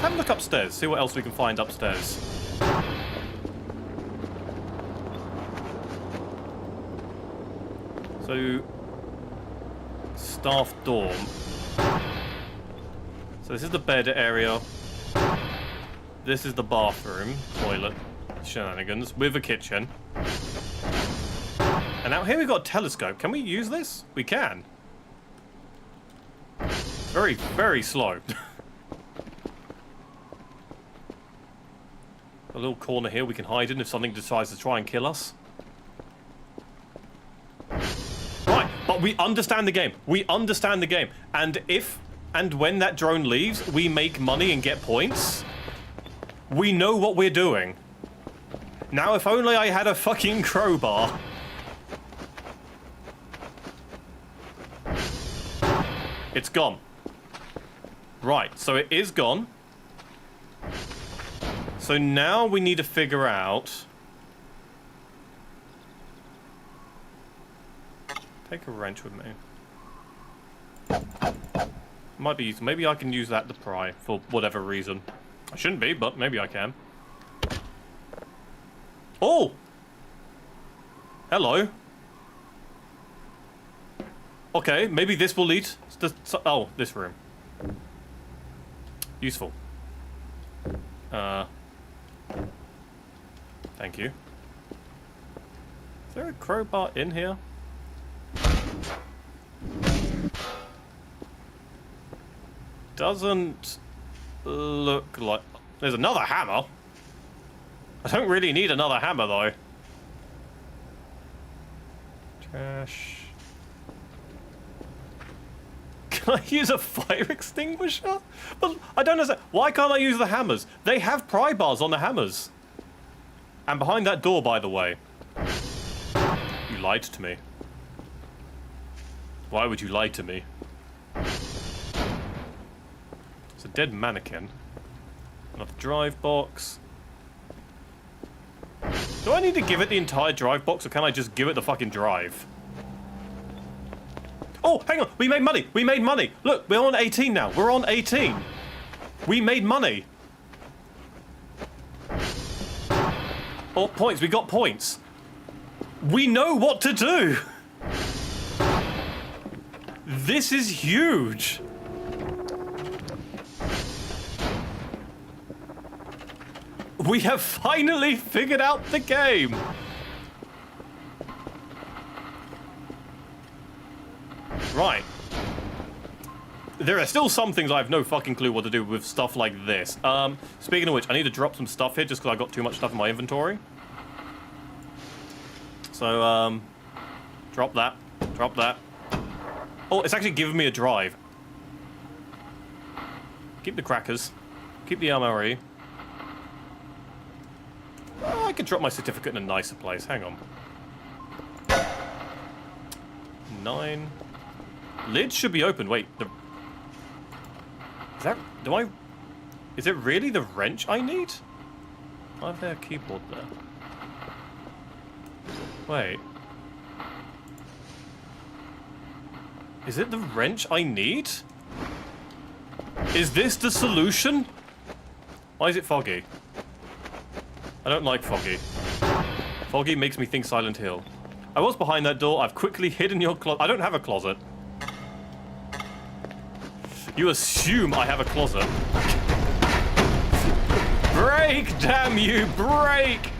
Have a look upstairs, see what else we can find upstairs. So, staff dorm. So this is the bed area. This is the bathroom, toilet. shenanigans with a kitchen. And now here we've got a telescope. Can we use this? We can. Very, very slow. A little corner here we can hide in if something decides to try and kill us. Right, but we understand the game. We understand the game. And if and when that drone leaves, we make money and get points. We know what we're doing. Now, if only I had a fucking crowbar. It's gone. Right, so it is gone. So now we need to figure out... Take a wrench with me. Might be useful. Maybe I can use that to pry for whatever reason. I shouldn't be, but maybe I can. Oh! Hello. Okay, maybe this will lead to... Oh, this room. Useful. Thank you. Is there a crowbar in here? Doesn't look like... There's another hammer. I don't really need another hammer, though. Trash. Can I use a fire extinguisher? But I don't understand. Why can't I use the hammers? They have pry bars on the hammers. And behind that door, by the way. You lied to me. Why would you lie to me? It's a dead mannequin. Another drive box. Do I need to give it the entire drive box, or can I just give it the fucking drive? Oh, hang on. We made money. We made money. Look, we're on 18 now. We're on 18. We made money. Oh, points. We got points. We know what to do. This is huge. We have finally figured out the game. Right. There are still some things I have no fucking clue what to do with stuff like this. Speaking of which, I need to drop some stuff here just because I got too much stuff in my inventory. So, drop that. Drop that. Oh, it's actually giving me a drive. Keep the crackers. Keep the MRE. Oh, I could drop my certificate in a nicer place. Hang on. 9. Lid should be open. Wait, is that... Do I... Is it really the wrench I need? Why have there a keyboard there? Wait. Is it the wrench I need? Is this the solution? Why is it foggy? I don't like foggy. Foggy makes me think Silent Hill. I was behind that door. I've quickly hidden your closet. I don't have a closet. You assume I have a closet. Break! Damn you! Break!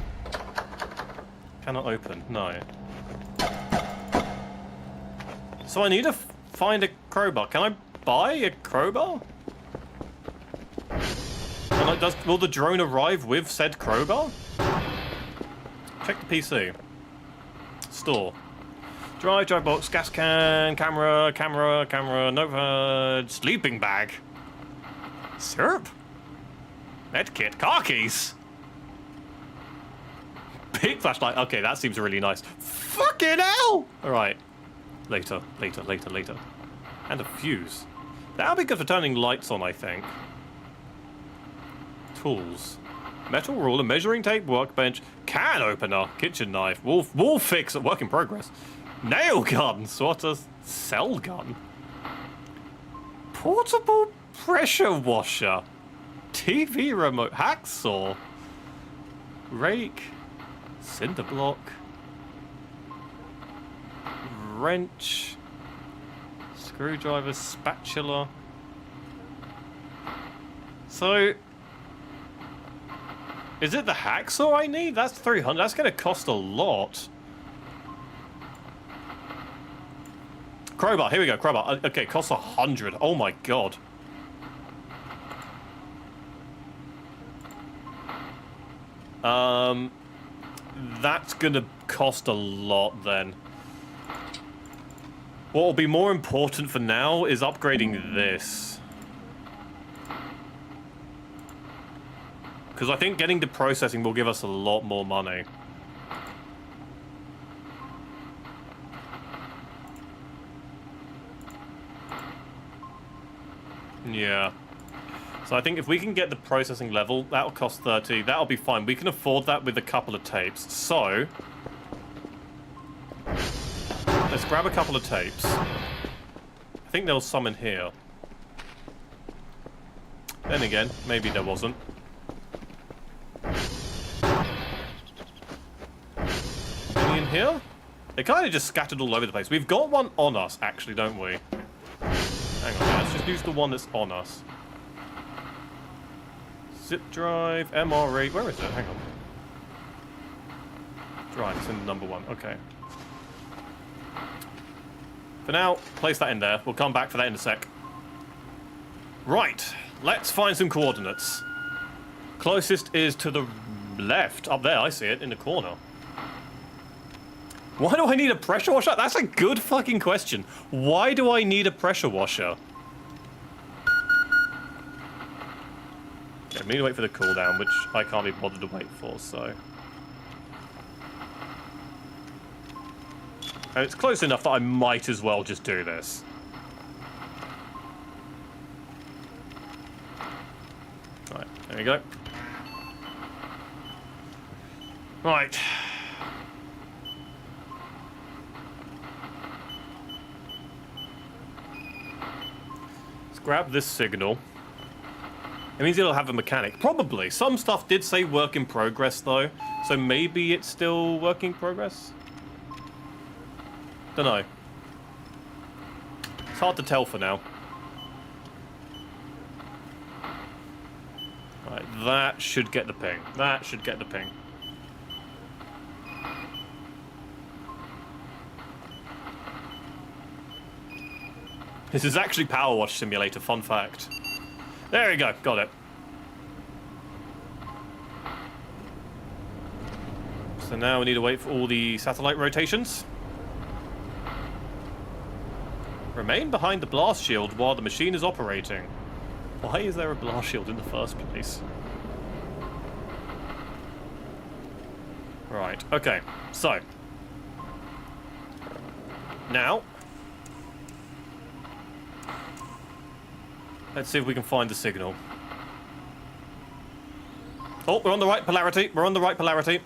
Cannot open. No. So I need to find a crowbar. Can I buy a crowbar? Will the drone arrive with said crowbar? Check the PC. Store. Drive box, gas can, camera, notepad, sleeping bag. Syrup? Medkit, car keys. Big flashlight. Okay, that seems really nice. Fucking hell! Alright. Later. And a fuse. That'll be good for turning lights on, I think. Tools. Metal ruler, measuring tape, workbench, can opener, kitchen knife, wall fix, work in progress. Nail gun, sort of cell gun. Portable pressure washer. TV remote, hacksaw. Rake. Cinder block. Wrench. Screwdriver, spatula. Is it the hacksaw I need? That's 300. That's going to cost a lot. Crowbar. Here we go. Crowbar. Okay, costs 100. Oh my god. That's going to cost a lot then. What will be more important for now is upgrading this. Because I think getting to processing will give us a lot more money. Yeah. So I think if we can get the processing level, that'll cost 30. That'll be fine. We can afford that with a couple of tapes. So let's grab a couple of tapes. I think there was some in here. Then again, maybe there wasn't. Any in here? They kind of just scattered all over the place. We've got one on us, actually, don't we? Hang on, let's just use the one that's on us. Zip drive, MR8. Where is it? Hang on. Drive, it's in number 1. Okay. For now, place that in there. We'll come back for that in a sec. Right. Let's find some coordinates. Closest is to the left. Up there, I see it, in the corner. Why do I need a pressure washer? That's a good fucking question. Why do I need a pressure washer? Okay, we need to wait for the cooldown, which I can't be bothered to wait for, so... And it's close enough that I might as well just do this. Right, there we go. Right. Let's grab this signal. It means it'll have a mechanic. Probably. Some stuff did say work in progress, though. So maybe it's still work in progress? Dunno. It's hard to tell for now. Right, that should get the ping. That should get the ping. This is actually Power Wash Simulator, fun fact. There we go, got it. So now we need to wait for all the satellite rotations. Remain behind the blast shield while the machine is operating. Why is there a blast shield in the first place? Right, okay, so. Now. Let's see if we can find the signal. Oh, we're on the right polarity. We're on the right polarity.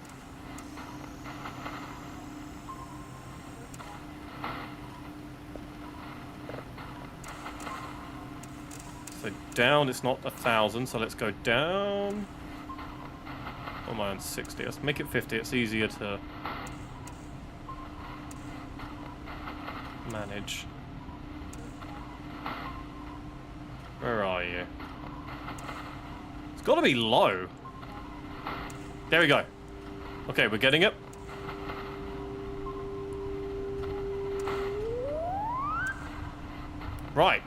So down, it's not 1,000, so let's go down. Or am I on 60? Let's make it 50. It's easier to manage. Where are you? It's got to be low. There we go. Okay, we're getting it. Right.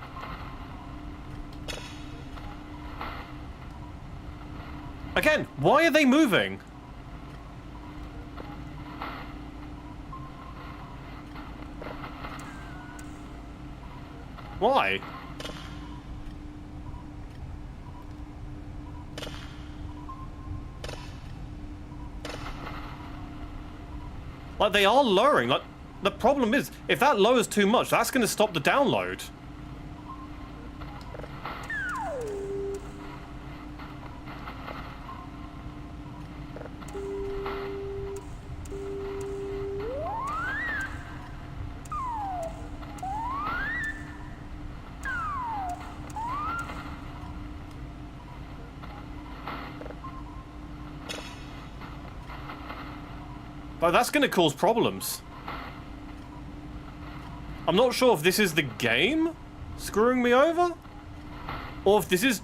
Again, why are they moving? Why? Like, they are lowering. Like, the problem is, if that lowers too much, that's going to stop the download. But that's going to cause problems. I'm not sure if this is the game screwing me over, or if this is,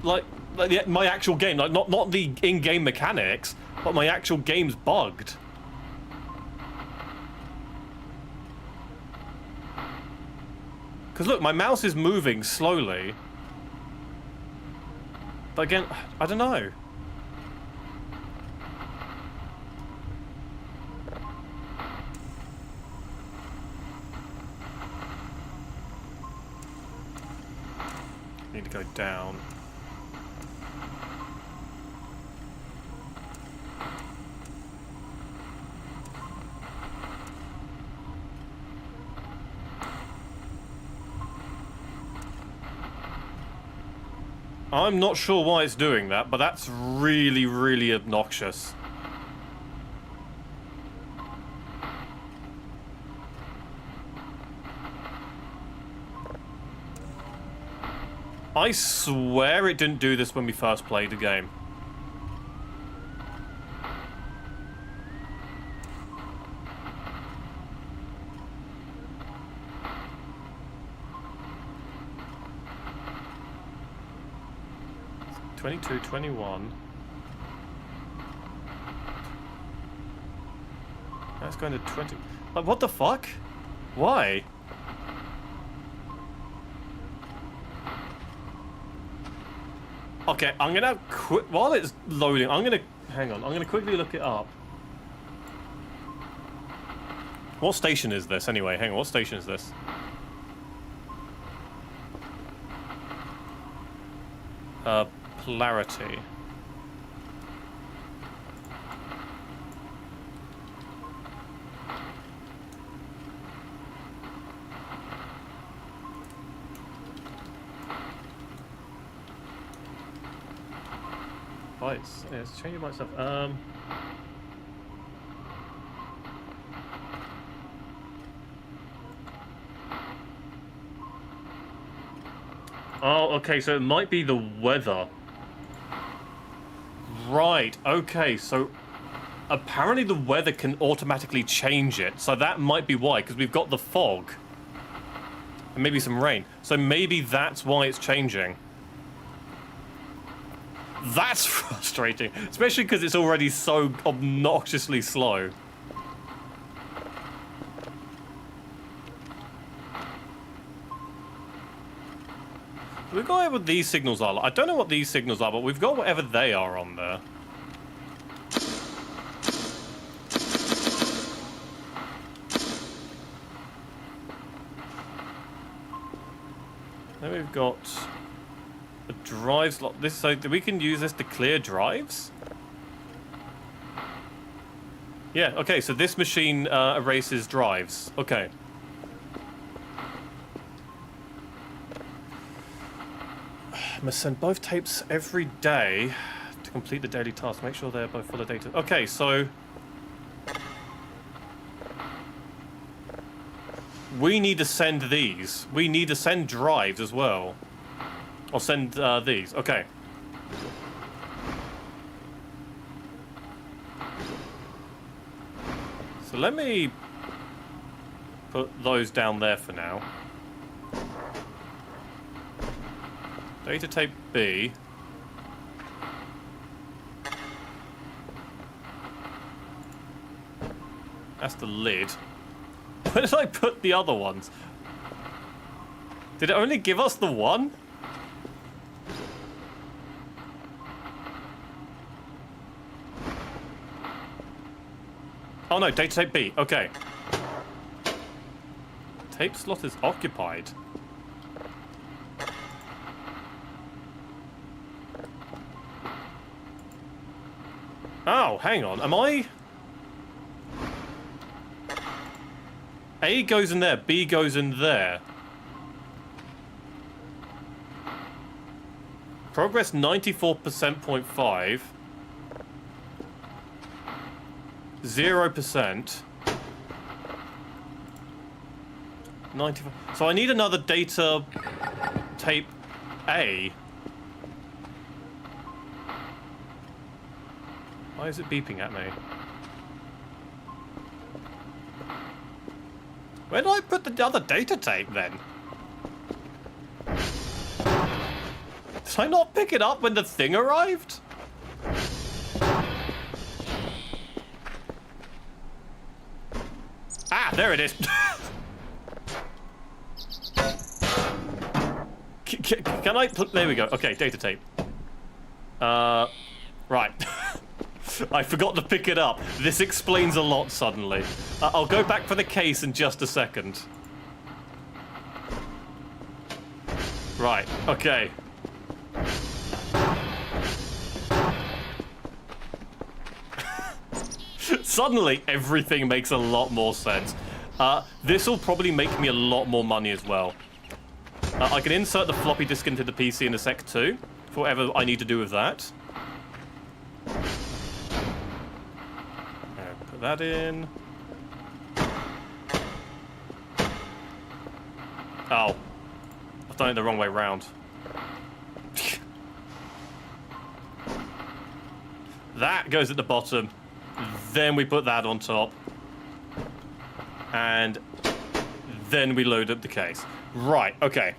like, like, my actual game, like not the in-game mechanics, but my actual game's bugged. Because look, my mouse is moving slowly. But again, I don't know. Need to go down. I'm not sure why it's doing that, but that's really, really obnoxious. I swear it didn't do this when we first played the game. It's 22, 21. That's going to 20. Like, what the fuck? Why? Okay, I'm gonna while it's loading, hang on, I'm gonna quickly look it up. What station is this anyway? Hang on, what station is this? Polarity. Oh, it's changing myself. Oh, okay, so it might be the weather. Right, okay, so apparently the weather can automatically change it, so that might be why, because we've got the fog. And maybe some rain. So maybe that's why it's changing. That's frustrating, especially because it's already so obnoxiously slow. We've got whatever these signals are. I don't know what these signals are, but we've got whatever they are on there. Then we've got a drive slot. This, so we can use this to clear drives? Yeah, okay, so this machine erases drives. Okay. I must send both tapes every day to complete the daily task. Make sure they're both full of data. Okay, so we need to send these. We need to send drives as well. I'll send these. Okay. So let me put those down there for now. Data tape B. That's the lid. Where did I put the other ones? Did it only give us the one? Oh no, data tape B. Okay. Tape slot is occupied. Oh, hang on. Am I... A goes in there, B goes in there. Progress 94%.5. 0%. 95. So I need another data tape A. Why is it beeping at me? Where did I put the other data tape then? Did I not pick it up when the thing arrived? Ah, there it is. Can I... There we go. Okay, data tape. Right. I forgot to pick it up. This explains a lot suddenly. I'll go back for the case in just a second. Right, okay. Suddenly, everything makes a lot more sense. This will probably make me a lot more money as well. I can insert the floppy disk into the PC in a sec too, for whatever I need to do with that. Put that in. Oh. I've done it the wrong way round. That goes at the bottom. Then we put that on top. And then we load up the case. Right, okay.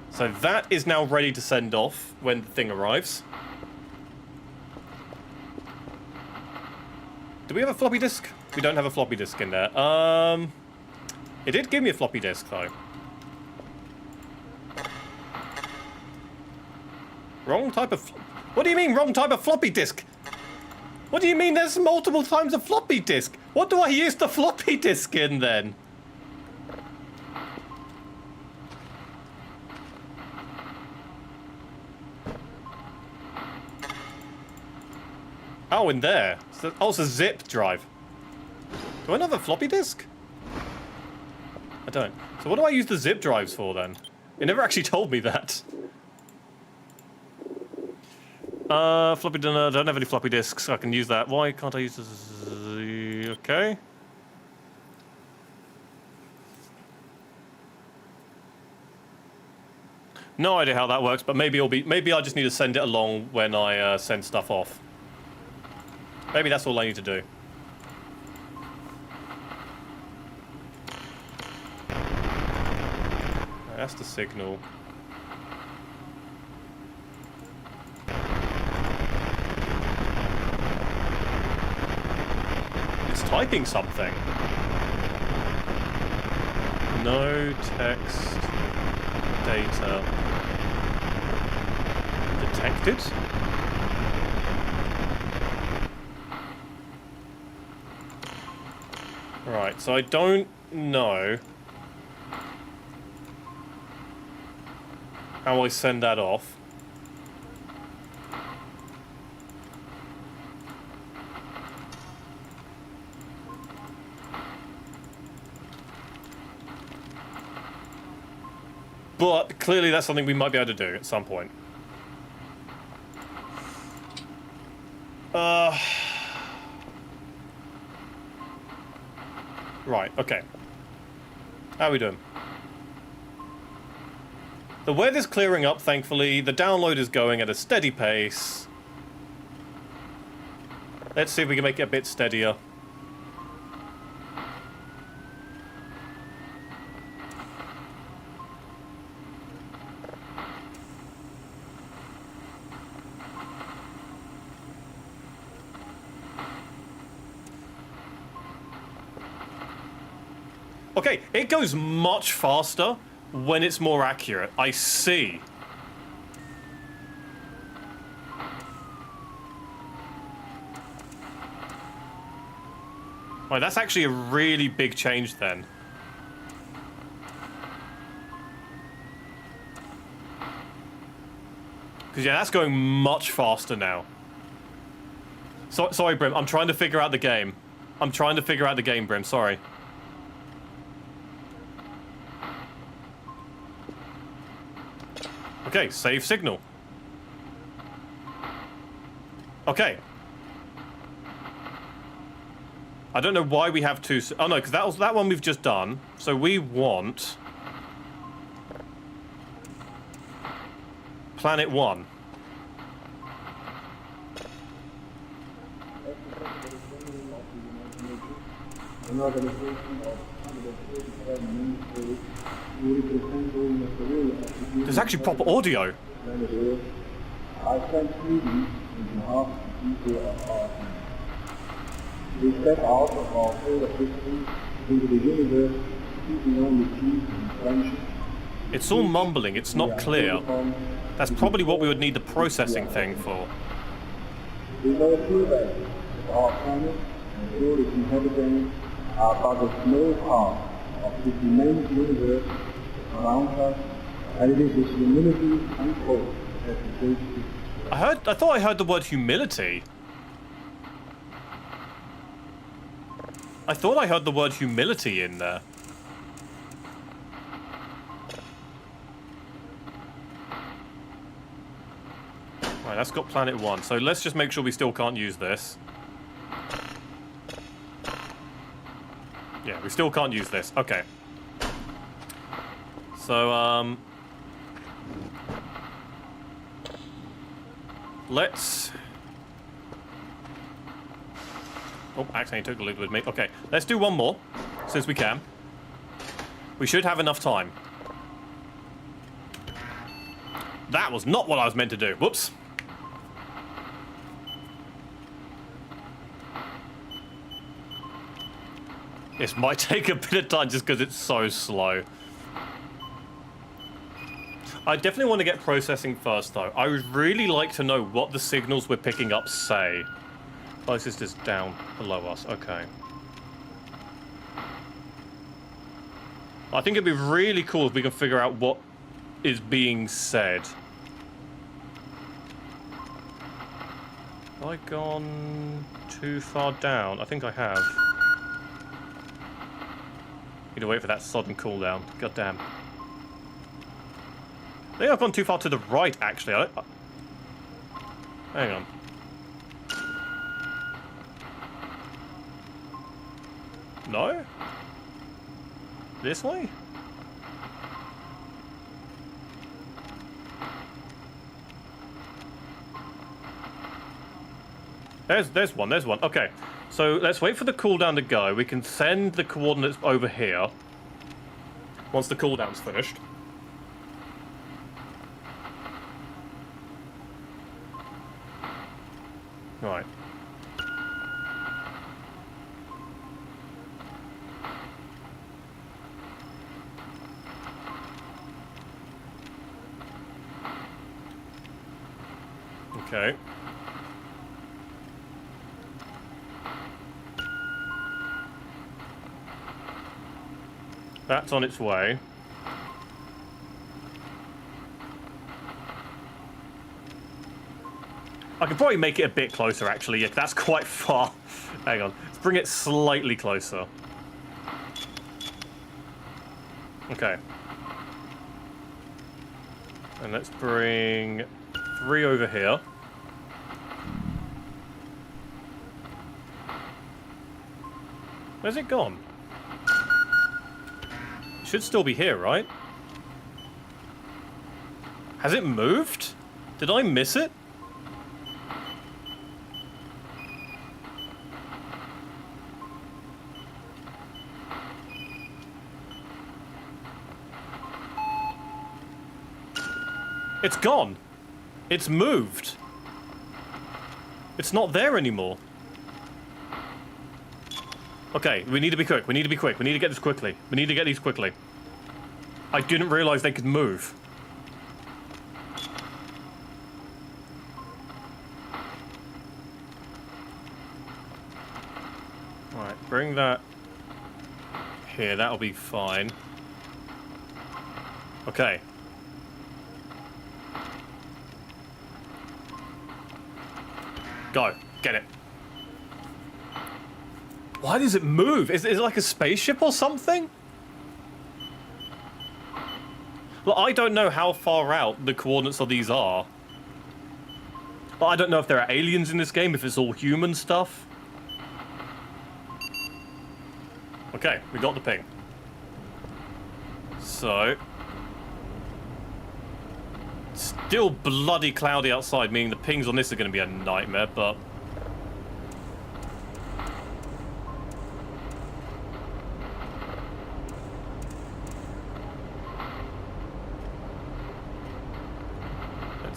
So that is now ready to send off when the thing arrives. Do we have a floppy disk? We don't have a floppy disk in there. It did give me a floppy disk though. Wrong type of... What do you mean, wrong type of floppy disk? What do you mean there's multiple times a floppy disk? What do I use the floppy disk in, then? Oh, in there. Oh, it's a zip drive. Do I not have a floppy disk? I don't. So what do I use the zip drives for, then? It never actually told me that. Floppy, don't have any floppy disks, so I can use that. Why can't I use this? Okay. No idea how that works, but maybe I just need to send it along when I send stuff off. Maybe that's all I need to do. That's the signal. Typing something. No text data detected. Right, so I don't know how I send that off. But clearly that's something we might be able to do at some point. Right, okay. How are we doing? The weather's clearing up, thankfully. The download is going at a steady pace. Let's see if we can make it a bit steadier. Okay, it goes much faster when it's more accurate. I see. Right, that's actually a really big change then. Because, yeah, that's going much faster now. Sorry, Brim, I'm trying to figure out the game. I'm trying to figure out the game, Brim, sorry. Okay, save signal. Okay. I don't know why we have two... Oh, no, because that was that one we've just done. So we want... Planet 1. There's actually proper audio. I sent meetings in behalf of the people of our team. We step out of our field of history into the universe, keeping only peace and friendship. It's all mumbling, it's not clear. That's probably what we would need the processing thing for. We know too that our planet and all its inhabitants are but a small part of this immense universe around us, and it is with humility and hope that we face it. I thought I heard the word humility. I thought I heard the word humility in there. Right, that's got planet 1, so let's just make sure we still can't use this. Yeah, we still can't use this. Okay. So, let's... Oh, accidentally took a look with me. Okay, let's do one more, since we can. We should have enough time. That was not what I was meant to do. Whoops. This might take a bit of time just because it's so slow. I definitely want to get processing first, though. I would really like to know what the signals we're picking up say. Closest is down below us. Okay. I think it'd be really cool if we can figure out what is being said. Have I gone too far down? I think I have. Need to wait for that sudden cooldown. God damn. I think I've gone too far to the right, actually. Hang on. No? This way? There's one. Okay. So let's wait for the cooldown to go. We can send the coordinates over here once the cooldown's finished. Right. Okay. That's on its way. I could probably make it a bit closer, actually. Yeah, that's quite far. Hang on. Let's bring it slightly closer. Okay. And let's bring 3 over here. Where's it gone? It should still be here, right? Has it moved? Did I miss it? It's gone. It's moved. It's not there anymore. Okay, we need to be quick. We need to be quick. We need to get this quickly. We need to get these quickly. I didn't realize they could move. Alright, bring that here. That'll be fine. Okay. Go. Get it. Why does it move? Is it like a spaceship or something? Well, I don't know how far out the coordinates of these are. But I don't know if there are aliens in this game, if it's all human stuff. Okay, we got the ping. So... still bloody cloudy outside, meaning the pings on this are going to be a nightmare, but...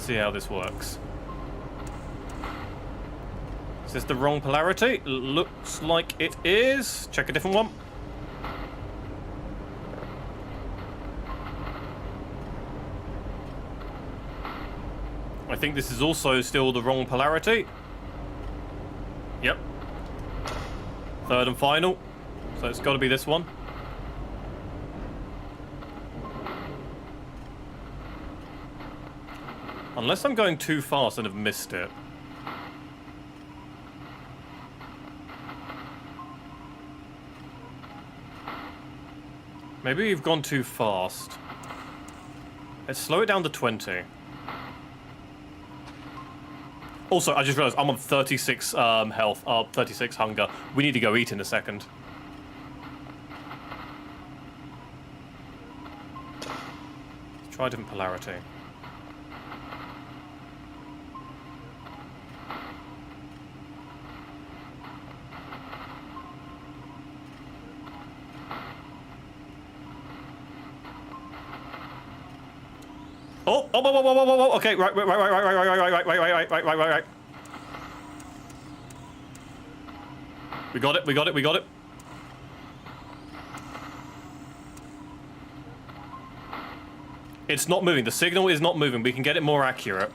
Let's see how this works. Is this the wrong polarity? Looks like it is. Check a different one. I think this is also still the wrong polarity. Yep. Third and final. So it's got to be this one. Unless I'm going too fast and have missed it. Maybe you've gone too fast. Let's slow it down to 20. Also, I just realized I'm on 36 health, 36 hunger. We need to go eat in a second. Let's try a different polarity. Oh, okay, right. We got it. It's not moving. The signal is not moving. We can get it more accurate.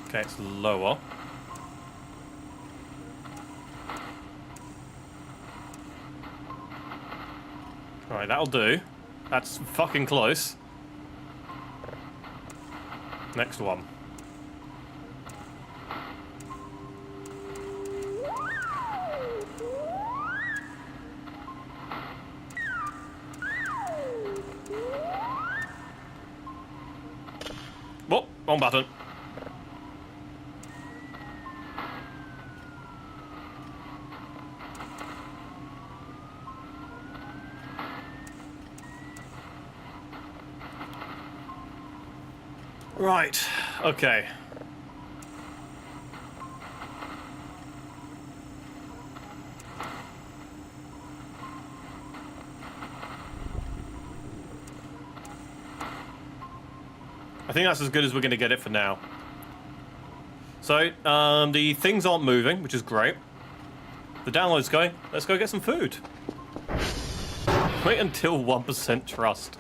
Okay, it's lower. Alright, that'll do. That's fucking close. Next one. Whoa, wrong button. Right, okay. I think that's as good as we're going to get it for now. So, the things aren't moving, which is great. The download's going. Let's go get some food. Wait until 1% trust.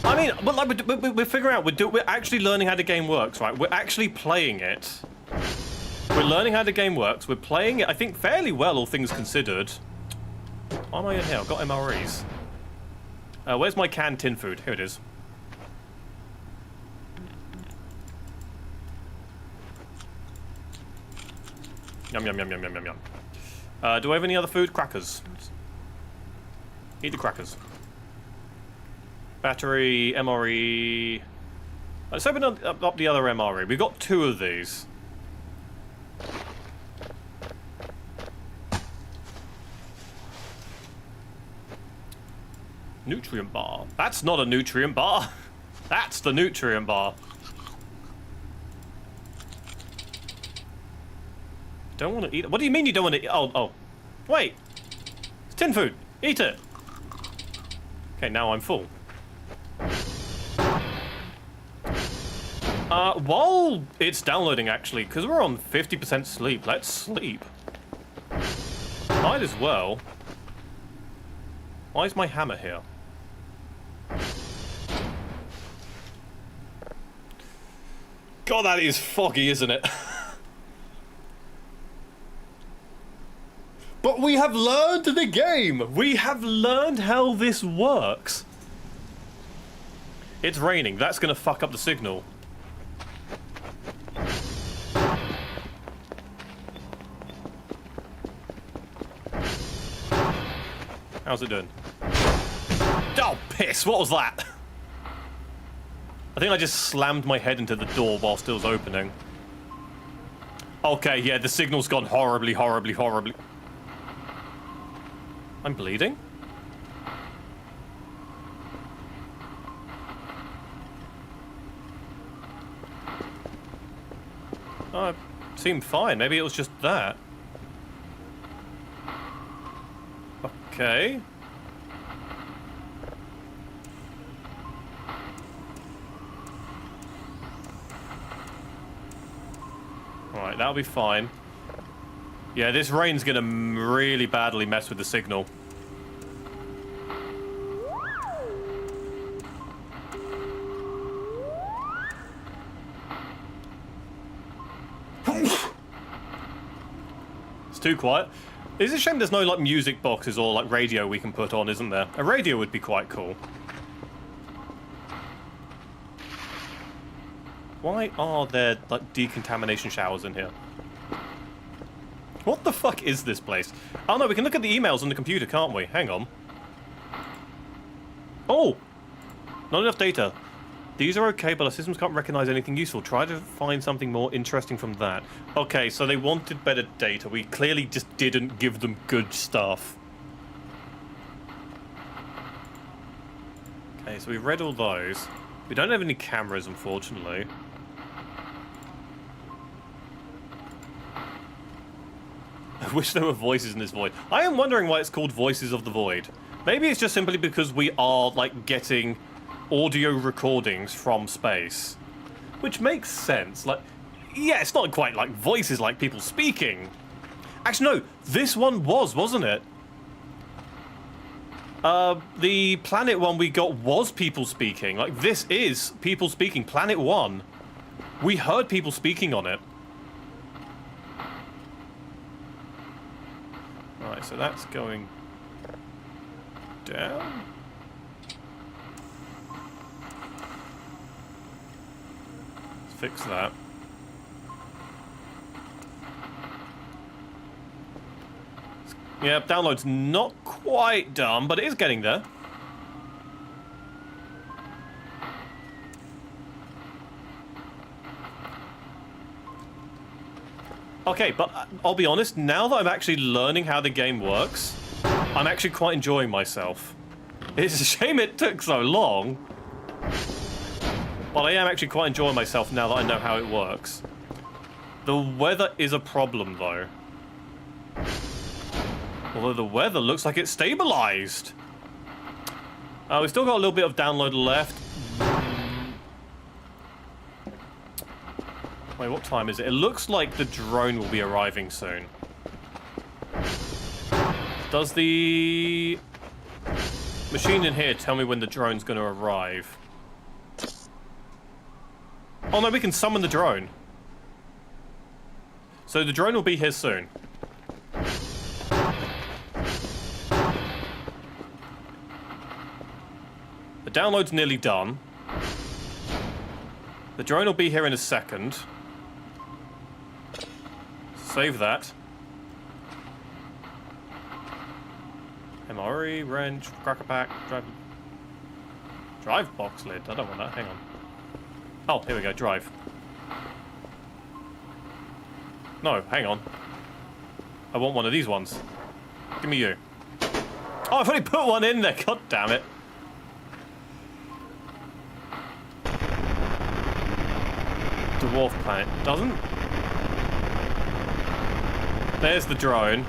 I mean, but like we're figuring out, we're actually learning how the game works, right? We're actually playing it. We're learning how the game works. We're playing it, I think, fairly well, all things considered. Why am I in here? I've got MREs. Where's my canned tin food? Here it is. Yum, yum, yum, yum, yum, yum, yum. Do I have any other food? Crackers. Eat the crackers. Battery, MRE. Let's open up the other MRE. We've got 2 of these. Nutrient bar. That's not a nutrient bar. That's the nutrient bar. Don't want to eat it. What do you mean you don't want to eat? Oh. Wait. It's tin food. Eat it. Okay, now I'm full. While it's downloading, actually, because we're on 50% sleep, let's sleep. Might as well. Why is my hammer here? God, that is foggy, isn't it? But we have learned the game! We have learned how this works. It's raining. That's gonna fuck up the signal. How's it doing? Oh, piss! What was that? I think I just slammed my head into the door whilst it was opening. Okay, yeah, the signal's gone horribly. I'm bleeding? Oh, it seemed fine. Maybe it was just that. Okay. Alright, that'll be fine. Yeah, this rain's gonna really badly mess with the signal. It's too quiet. It's a shame there's no, like, music boxes or, like, radio we can put on, isn't there? A radio would be quite cool. Why are there, like, decontamination showers in here? What the fuck is this place? Oh no, we can look at the emails on the computer, can't we? Hang on. Oh! Not enough data. These are okay, but our systems can't recognize anything useful. Try to find something more interesting from that. Okay, so they wanted better data. We clearly just didn't give them good stuff. Okay, so we read all those. We don't have any cameras, unfortunately. I wish there were voices in this void. I am wondering why it's called Voices of the Void. Maybe it's just simply because we are, like, getting audio recordings from space. Which makes sense. Like, yeah, it's not quite like voices like people speaking. Actually, no, this one wasn't it? The Planet one we got was people speaking. Like, this is people speaking. Planet 1. We heard people speaking on it. Alright, so that's going down. Let's fix that. Yeah, download's not quite done, but it is getting there. Okay, but I'll be honest, now that I'm actually learning how the game works, I'm actually quite enjoying myself. It's a shame it took so long, but I am actually quite enjoying myself now that I know how it works. The weather is a problem, though. Although the weather looks like it's stabilized. We've still got a little bit of download left. Wait, what time is it? It looks like the drone will be arriving soon. Does the machine in here tell me when the drone's going to arrive? Oh no, we can summon the drone. So the drone will be here soon. The download's nearly done. The drone will be here in a second. Save that. MRE, wrench, cracker pack, drive box lid. I don't want that. Hang on. Oh, here we go. Drive. No, hang on. I want one of these ones. Give me you. Oh, I've already put one in there. God damn it. Dwarf planet. Doesn't? There's the drone.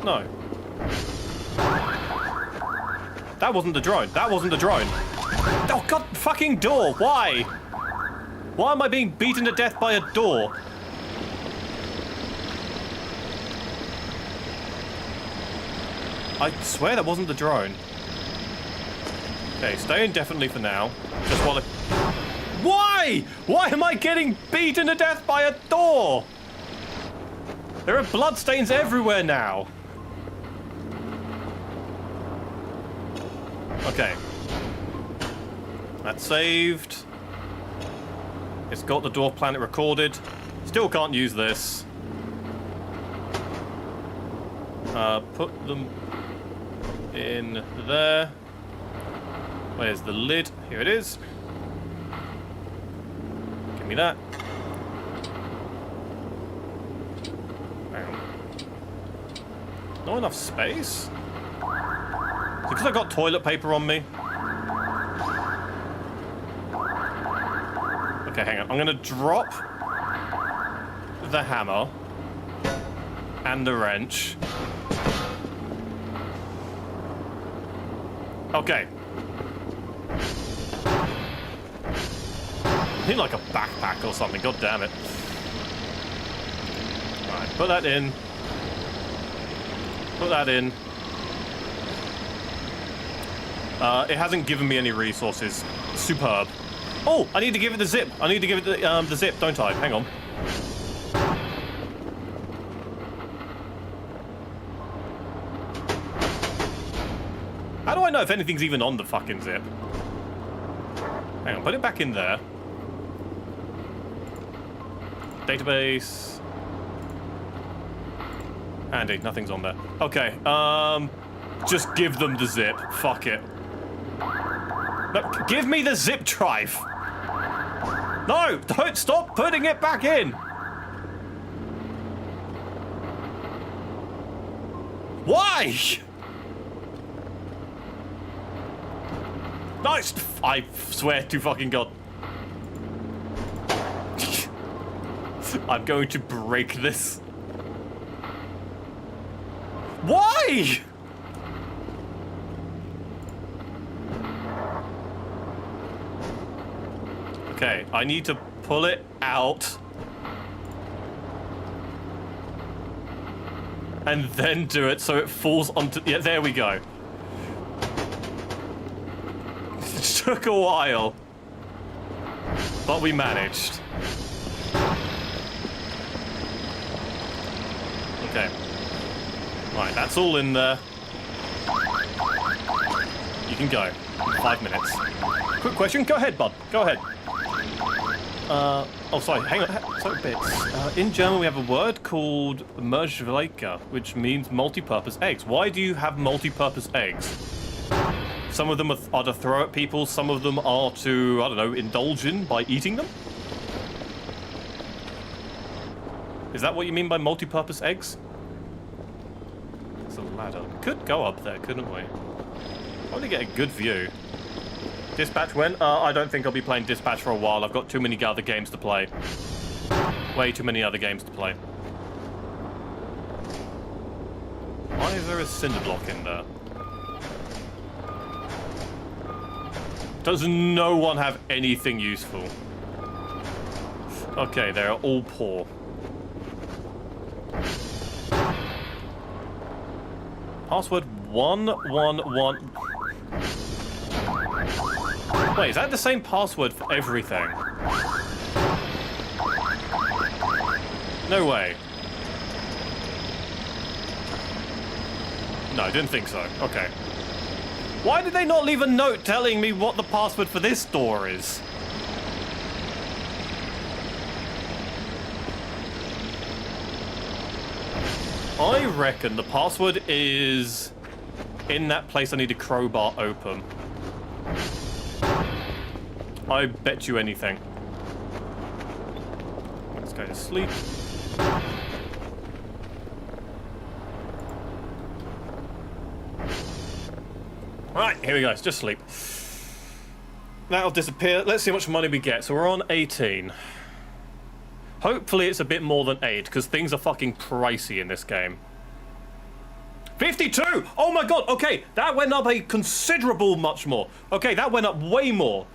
No. That wasn't the drone. That wasn't the drone. Oh, God, fucking door. Why? Why am I being beaten to death by a door? I swear that wasn't the drone. Okay, stay indefinitely for now. Just while Why? Why am I getting beaten to death by a door? There are bloodstains everywhere now. Okay. That's saved. It's got the dwarf planet recorded. Still can't use this. Put them in there. Where's the lid? Here it is. Give me that. Hang on. Not enough space? Because I've got toilet paper on me. Okay, hang on. I'm gonna drop the hammer and the wrench. need like a backpack or something, god damn it. Alright, put that in. Put that in. It hasn't given me any resources. Superb. Oh, I need to give it the zip. I need to give it the zip, don't I? Hang on. How do I know if anything's even on the fucking zip? Hang on, put it back in there. Database. Handy, nothing's on there. Okay, just give them the zip. Fuck it. No, give me the zip drive. No, don't stop putting it back in. Why? Nice. I swear to fucking God. I'm going to break this. Why? Okay, I need to pull it out. And then do it so it falls onto... Yeah, there we go. It took a while. But we managed. Okay. Right, that's all in there. You can go. 5 minutes. Quick question. Go ahead, bud. Go ahead. Oh, sorry. Hang on. Sorry, bits. In German, we have a word called Merschweiker, which means multi-purpose eggs. Why do you have multi-purpose eggs? Some of them are to throw at people. Some of them are to, I don't know, indulge in by eating them. Is that what you mean by multi-purpose eggs? It's a ladder. Could go up there, couldn't we? Probably get a good view. Dispatch when? I don't think I'll be playing Dispatch for a while. I've got too many other games to play. Way too many other games to play. Why is there a cinder block in there? Does no one have anything useful? Okay, they're all poor. Password 111. Wait, is that the same password for everything? No way. No, I didn't think so. Okay. Why did they not leave a note telling me what the password for this door is? I reckon the password is in that place I need a crowbar open. I bet you anything. Let's go to sleep. Alright, here we go. It's just sleep. That'll disappear. Let's see how much money we get. So we're on 18. Hopefully it's a bit more than 8, because things are fucking pricey in this game. 52! Oh my god, okay, that went up a considerable much more. Okay, that went up way more.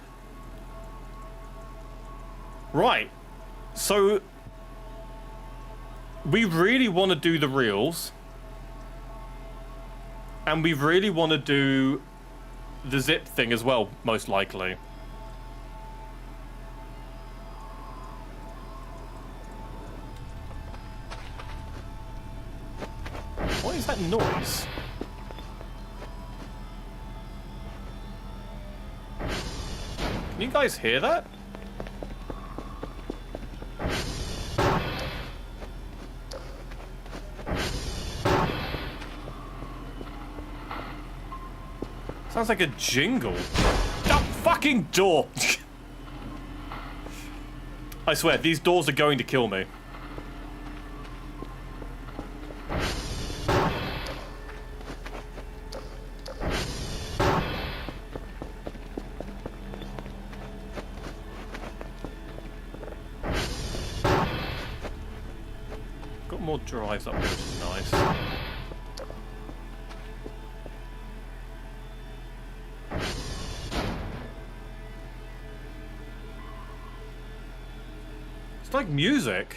Right. So, we really want to do the reels. And we really want to do the zip thing as well, most likely. What is that noise? Can you guys hear that? Sounds like a jingle. That fucking door! I swear, these doors are going to kill me. Got more drives up here, which is nice. It's like music.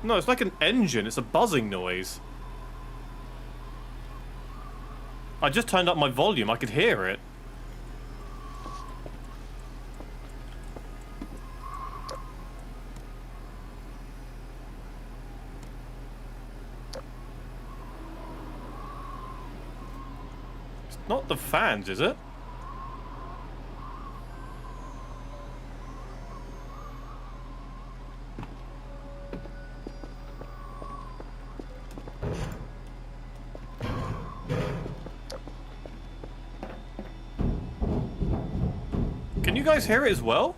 No, it's like an engine. It's a buzzing noise. I just turned up my volume. I could hear it. It's not the fans, is it? Can you guys hear it as well?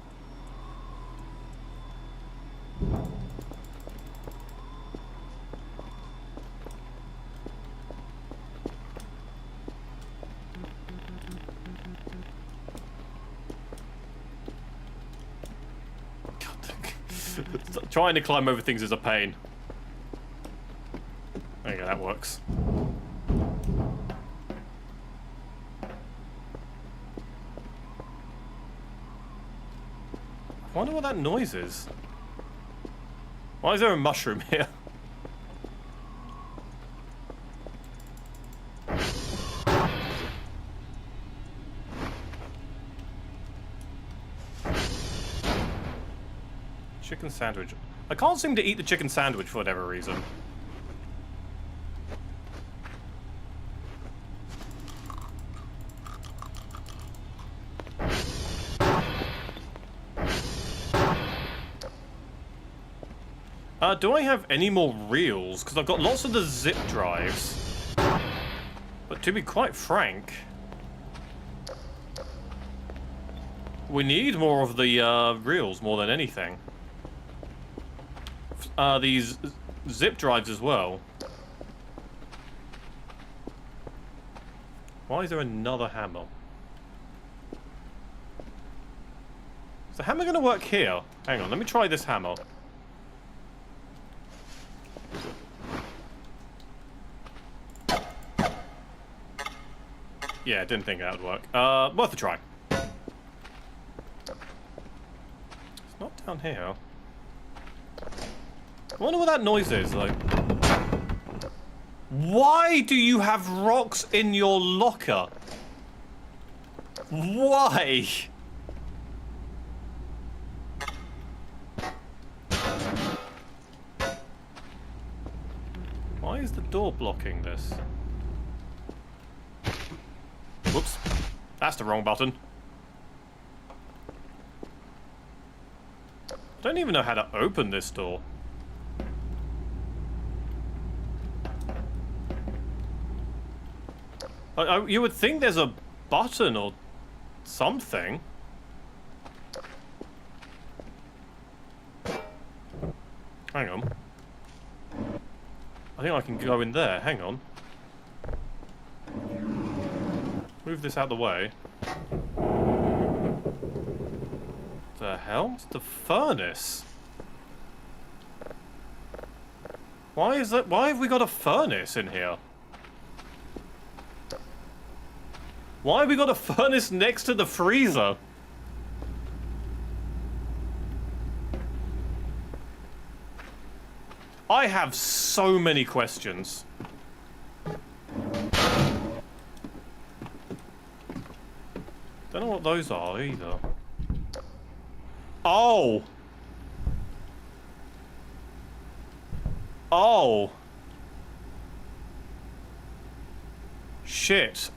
Trying to climb over things is a pain. There you go, that works. I wonder what that noise is. Why is there a mushroom here? Chicken sandwich. I can't seem to eat the chicken sandwich for whatever reason. Do I have any more reels? Because I've got lots of the zip drives. But to be quite frank, we need more of the reels more than anything. These zip drives as well. Why is there another hammer? Is the hammer going to work here? Hang on, let me try this hammer. Yeah, didn't think that would work. Worth a try. It's not down here. I wonder what that noise is, like. Why do you have rocks in your locker? Why? Why is the door blocking this? Whoops. That's the wrong button. I don't even know how to open this door. You would think there's a button or something. Hang on. I think I can go in there. Hang on. Move this out the way. The hell? It's the furnace. Why is that? Why have we got a furnace in here? Why have we got a furnace next to the freezer? I have so many questions. Don't know what those are either. Oh! Oh! Shit,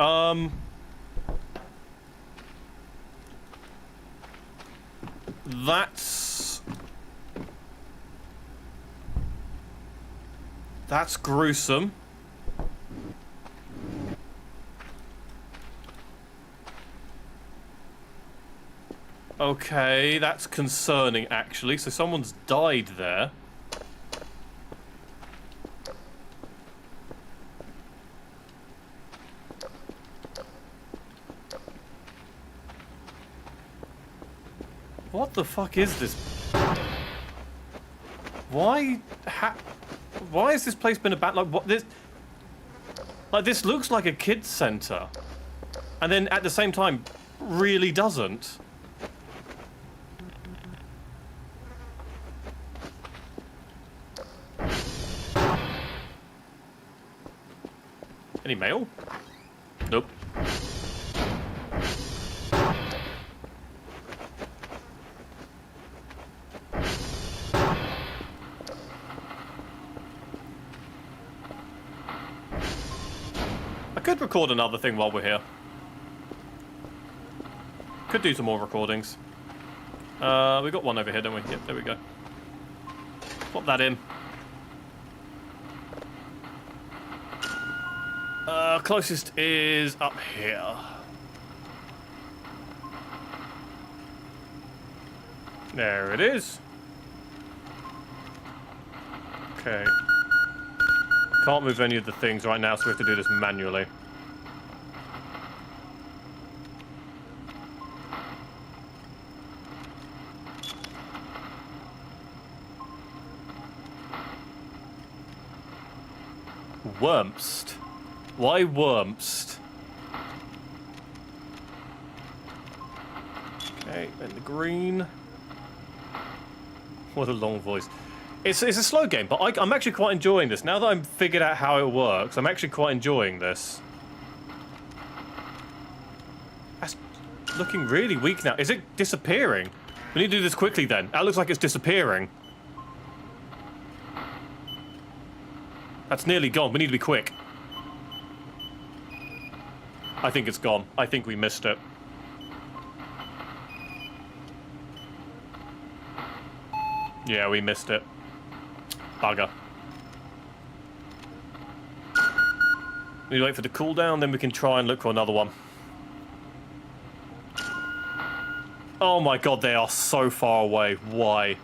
That's gruesome. Okay, that's concerning actually. So someone's died there. What the fuck is this? Why has this place been abandoned? Like what this? Like this looks like a kids center. and then at the same time really doesn't. Any mail? Nope. I could record another thing while we're here. Could do some more recordings. We got one over here, don't we? Yep, there we go. Pop that in. Closest is up here. There it is. Okay. Can't move any of the things right now, so we have to do this manually. Wormst. Why Wormst? Okay, in the green. What a long voice. It's a slow game, but I'm actually quite enjoying this. Now that I've figured out how it works, I'm actually quite enjoying this. That's looking really weak now. Is it disappearing? We need to do this quickly then. That looks like it's disappearing. That's nearly gone. We need to be quick. I think it's gone. I think we missed it. Yeah, we missed it. Bugger. We need to wait for the cooldown, then we can try and look for another one. Oh my god, they are so far away. Why?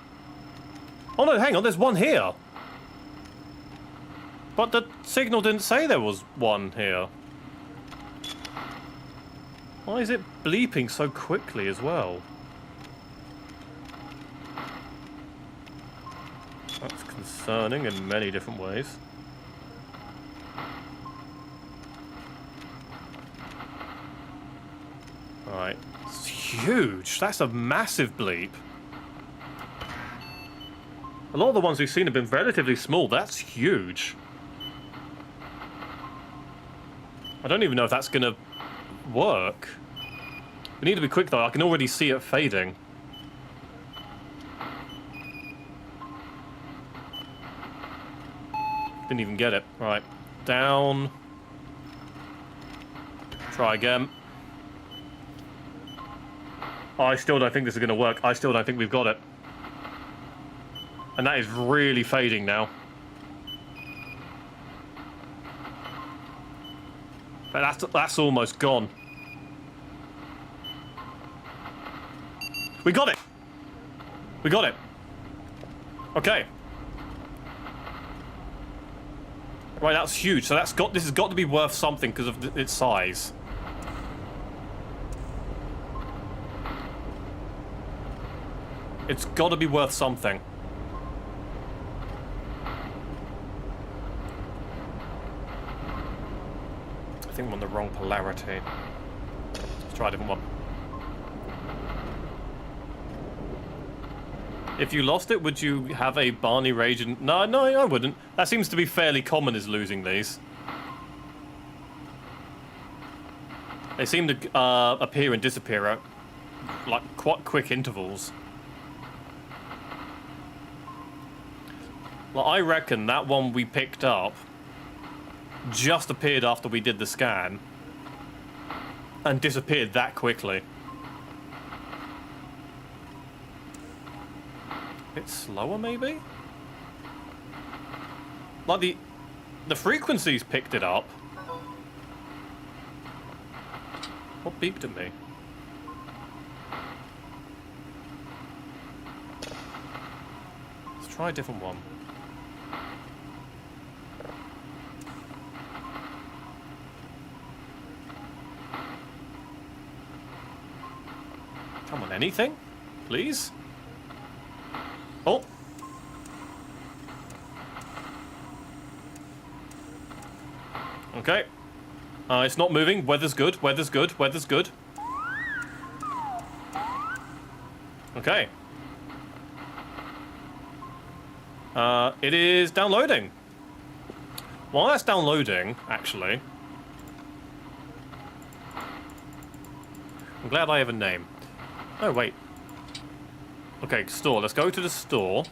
Oh no, hang on, there's one here. But the signal didn't say there was one here. Why is it bleeping so quickly as well? That's concerning in many different ways. Alright. It's huge. That's a massive bleep. A lot of the ones we've seen have been relatively small. That's huge. I don't even know if that's going to work. We need to be quick though. I can already see it fading. Didn't even get it. Right. Down. Try again. Oh, I still don't think this is going to work. I still don't think we've got it. And that is really fading now. But that's almost gone. We got it! We got it. Okay. Right, that's huge. So this has got to be worth something because of its size. It's got to be worth something. I think I'm on the wrong polarity. Let's try a different one. If you lost it, would you have a Barney Rage? No, I wouldn't. That seems to be fairly common, is losing these. They seem to appear and disappear at like quite quick intervals. Well, I reckon that one we picked up just appeared after we did the scan and disappeared that quickly. A bit slower, maybe? Like the frequencies picked it up. What beeped at me? Let's try a different one. Come on, anything? Please? Oh! Okay. It's not moving. Weather's good. Weather's good. Weather's good. Okay. It is downloading. While that's downloading, actually... I'm glad I have a name. Oh, wait. Okay, store. Let's go to the store.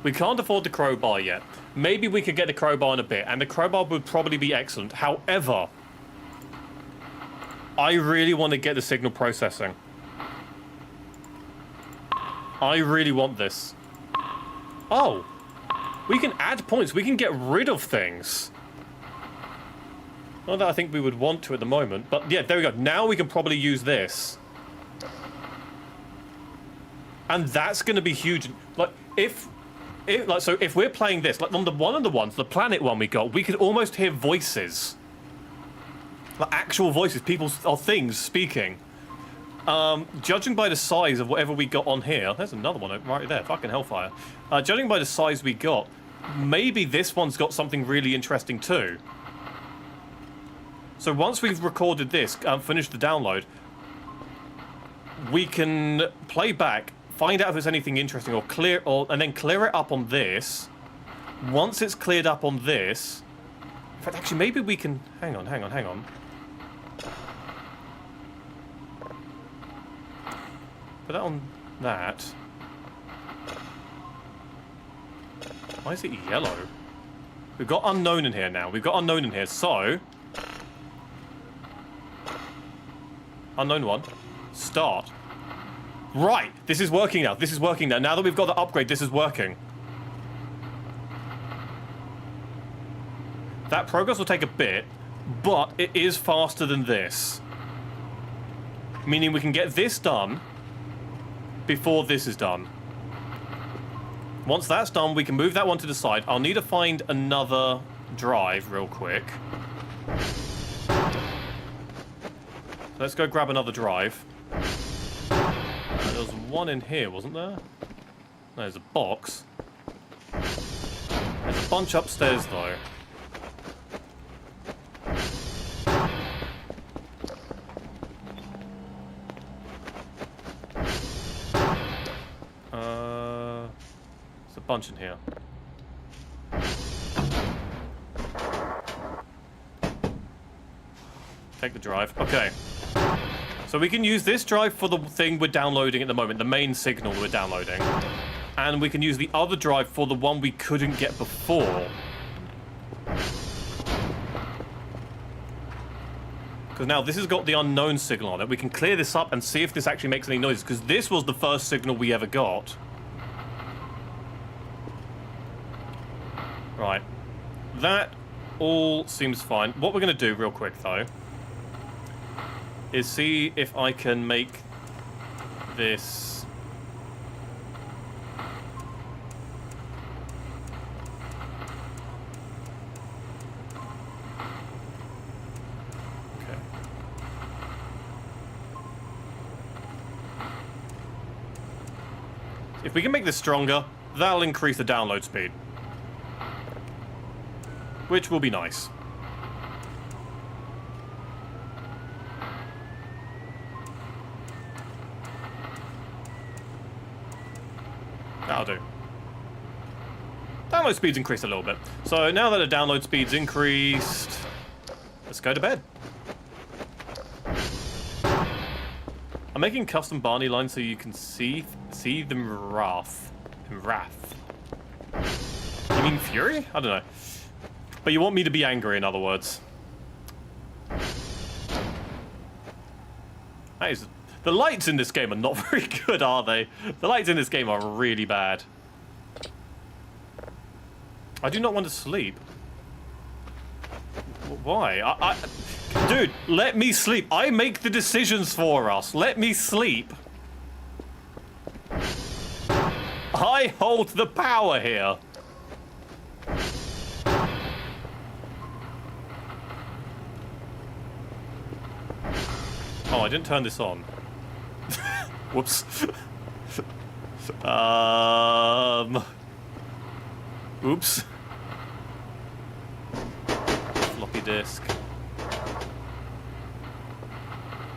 We can't afford the crowbar yet. Maybe we could get the crowbar in a bit, and the crowbar would probably be excellent. However, I really want to get the signal processing. I really want this. Oh. We can add points. We can get rid of things. Not that I think we would want to at the moment, but yeah, there we go. Now we can probably use this. And that's going to be huge. Like, if we're playing this, like on the planet one we got, we could almost hear voices. Like actual voices, people or things speaking. Judging by the size of whatever we got on here, there's another one right there, fucking hellfire. Judging by the size we got, maybe this one's got something really interesting too. So once we've recorded this, finished the download, we can play back, find out if there's anything interesting, and then clear it up on this. Once it's cleared up on this, in fact, actually, maybe we can. Hang on. Put that on that. Why is it yellow? We've got unknown in here now. We've got unknown in here, so... Unknown one. Start. Right! This is working now. This is working now. Now that we've got the upgrade, this is working. That progress will take a bit, but it is faster than this. Meaning we can get this done before this is done. Once that's done, we can move that one to the side. I'll need to find another drive real quick. Let's go grab another drive. There was one in here, wasn't there? No, there's a box. There's a bunch upstairs, though. There's a bunch in here. Take the drive. Okay. So we can use this drive for the thing we're downloading at the moment, the main signal we're downloading. And we can use the other drive for the one we couldn't get before. Because now this has got the unknown signal on it. We can clear this up and see if this actually makes any noise, because this was the first signal we ever got. Right. That all seems fine. What we're going to do real quick, though, is see if I can make this... Okay. If we can make this stronger, that'll increase the download speed. Which will be nice. That'll do. Download speed's increased a little bit. So now that the download speed's increased, let's go to bed. I'm making custom Barney lines so you can see them wrath. You mean fury? I don't know. But you want me to be angry, in other words. That is... The lights in this game are not very good, are they? The lights in this game are really bad. I do not want to sleep. Why? Dude, let me sleep. I make the decisions for us. Let me sleep. I hold the power here. Oh, I didn't turn this on. Whoops. Oops. Floppy disk.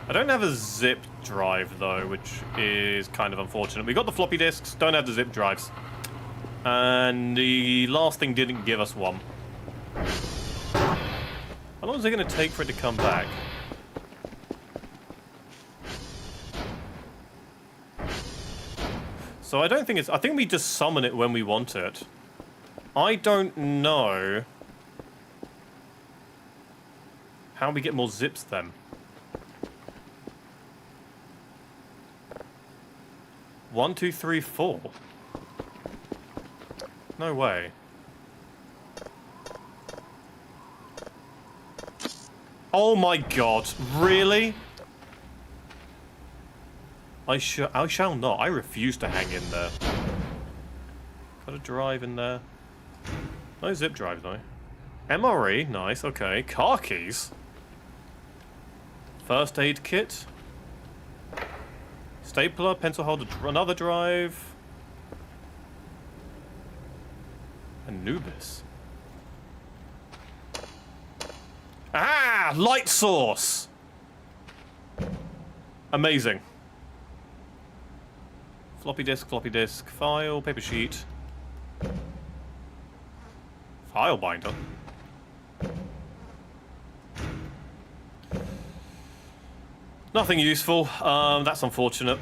I don't have a zip drive, though, which is kind of unfortunate. We got the floppy disks, don't have the zip drives. And the last thing didn't give us one. How long is it going to take for it to come back? So I don't think it's... I think we just summon it when we want it. I don't know how we get more zips then. 1, 2, 3, 4. No way. Oh my god, really? I shall not. I refuse to hang in there. Got a drive in there. No zip drive though. MRE, nice, okay. Car keys. First aid kit. Stapler, pencil holder, another drive. Anubis. Ah! Light source! Amazing. Floppy disk, file, paper sheet. File binder. Nothing useful. That's unfortunate.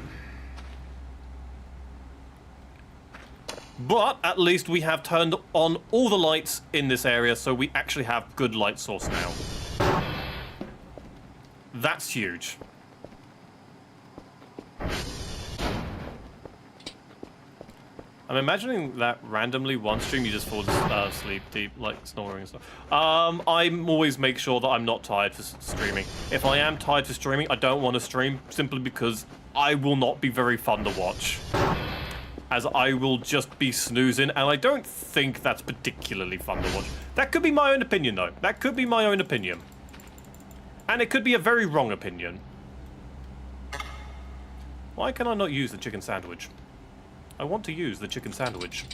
But at least we have turned on all the lights in this area, so we actually have good light source now. That's huge. I'm imagining that randomly one stream you just fall asleep deep, like snoring and stuff. I always make sure that I'm not tired for streaming. If I am tired for streaming, I don't want to stream simply because I will not be very fun to watch. As I will just be snoozing, and I don't think that's particularly fun to watch. That could be my own opinion, though. That could be my own opinion. And it could be a very wrong opinion. Why can I not use the chicken sandwich? I want to use the chicken sandwich.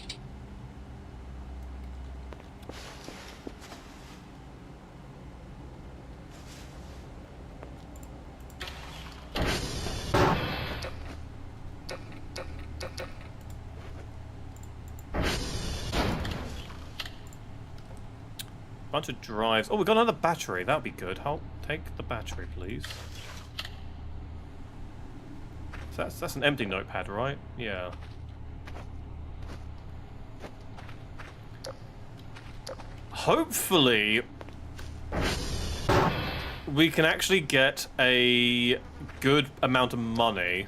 Bunch of drives. Oh, we got another battery. That'd be good. I'll take the battery, please. So that's an empty notepad, right? Yeah. Hopefully, we can actually get a good amount of money.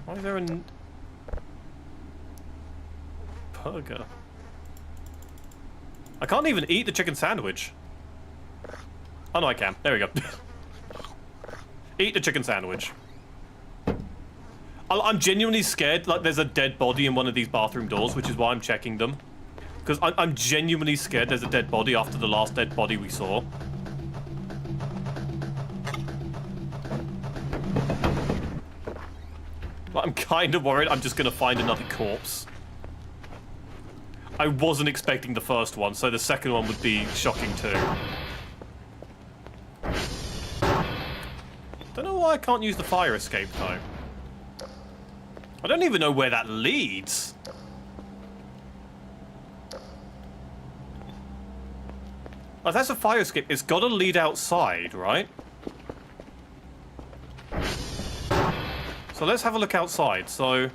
Why is there a burger? I can't even eat the chicken sandwich. Oh no, I can. There we go. Eat the chicken sandwich. I'm genuinely scared, like there's a dead body in one of these bathroom doors, which is why I'm checking them. Because I'm genuinely scared there's a dead body after the last dead body we saw. But I'm kind of worried I'm just going to find another corpse. I wasn't expecting the first one, so the second one would be shocking too. Don't know why I can't use the fire escape though. I don't even know where that leads. Oh, that's a fire escape. It's got to lead outside, right? So let's have a look outside. So...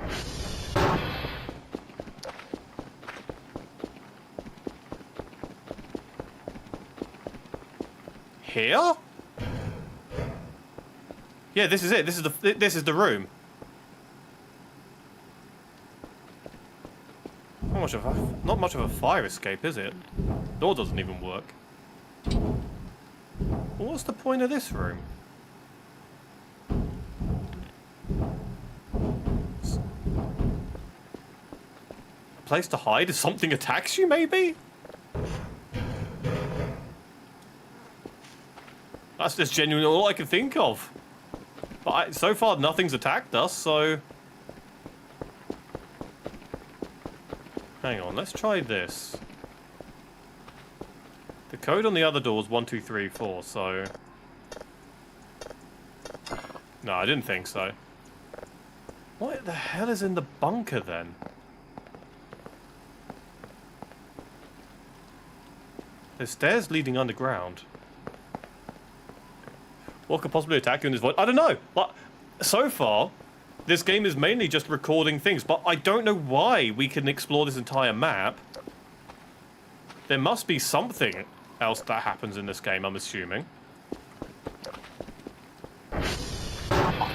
here? Yeah, this is it. This is the room. Not much of a fire escape, is it? Door doesn't even work. What's the point of this room? A place to hide if something attacks you, maybe? That's just genuinely all I can think of. But so far, nothing's attacked us, so... Hang on, let's try this. The code on the other door was 1, 2, 3, 4, so... No, I didn't think so. What the hell is in the bunker, then? There's stairs leading underground. What could possibly attack you in this void? I don't know! But so far, this game is mainly just recording things, but I don't know why we can explore this entire map. There must be something else that happens in this game, I'm assuming.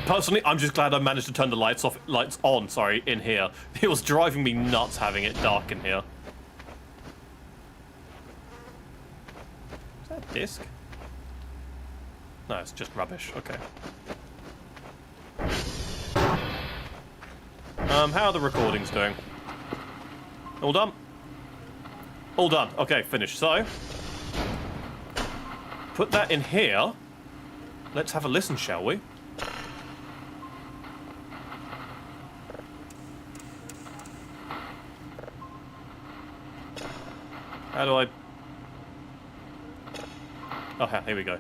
Personally, I'm just glad I managed to turn the lights on, sorry, in here. It was driving me nuts having it dark in here. Is that a disc? No, it's just rubbish. Okay. How are the recordings doing? All done? All done. Okay, finished. So, put that in here. Let's have a listen, shall we? How do I... Oh, here we go.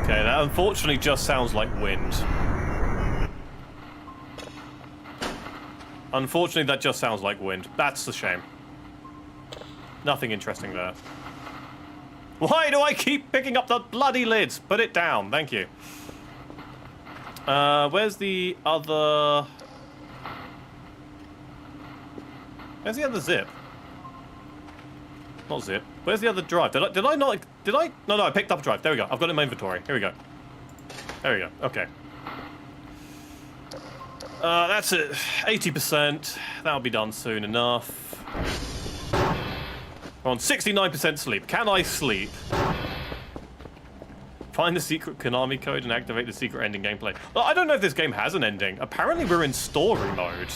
Okay, that unfortunately just sounds like wind. Unfortunately, that just sounds like wind. That's a shame. Nothing interesting there. Why do I keep picking up the bloody lids? Put it down, thank you. Where's the other... Where's the other zip? Not zip. Where's the other drive? Did I not... Did I? No, I picked up a drive. There we go. I've got it in my inventory. Here we go. There we go. Okay. That's it. 80%. That'll be done soon enough. We're on 69% sleep. Can I sleep? Find the secret Konami code and activate the secret ending gameplay. Well, I don't know if this game has an ending. Apparently we're in story mode.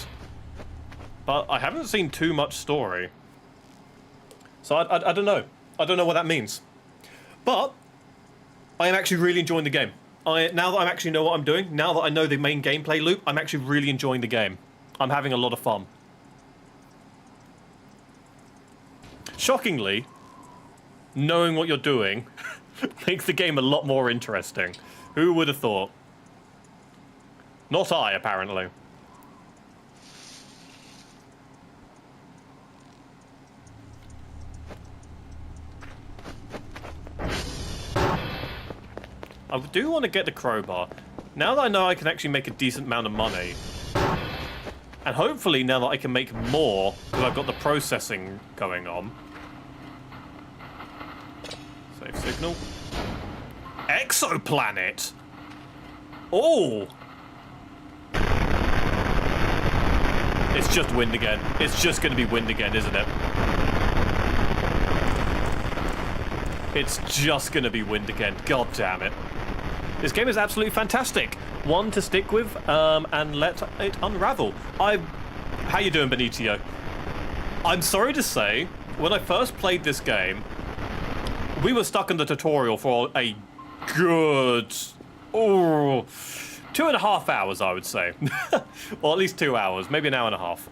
But I haven't seen too much story. So I don't know. I don't know what that means. But I am actually really enjoying the game. Now that I actually know what I'm doing, now that I know the main gameplay loop, I'm actually really enjoying the game. I'm having a lot of fun. Shockingly, knowing what you're doing makes the game a lot more interesting. Who would have thought? Not I, apparently. I do want to get the crowbar. Now that I know I can actually make a decent amount of money, and hopefully now that I can make more, because I've got the processing going on. Save signal. Exoplanet! Oh! It's just wind again. It's just going to be wind again, isn't it? It's just going to be wind again. God damn it. This game is absolutely fantastic. One to stick with, and let it unravel. How you doing, Benitio? I'm sorry to say, when I first played this game, we were stuck in the tutorial for a good... 2.5 hours, I would say. Or at least 2 hours, maybe an hour and a half.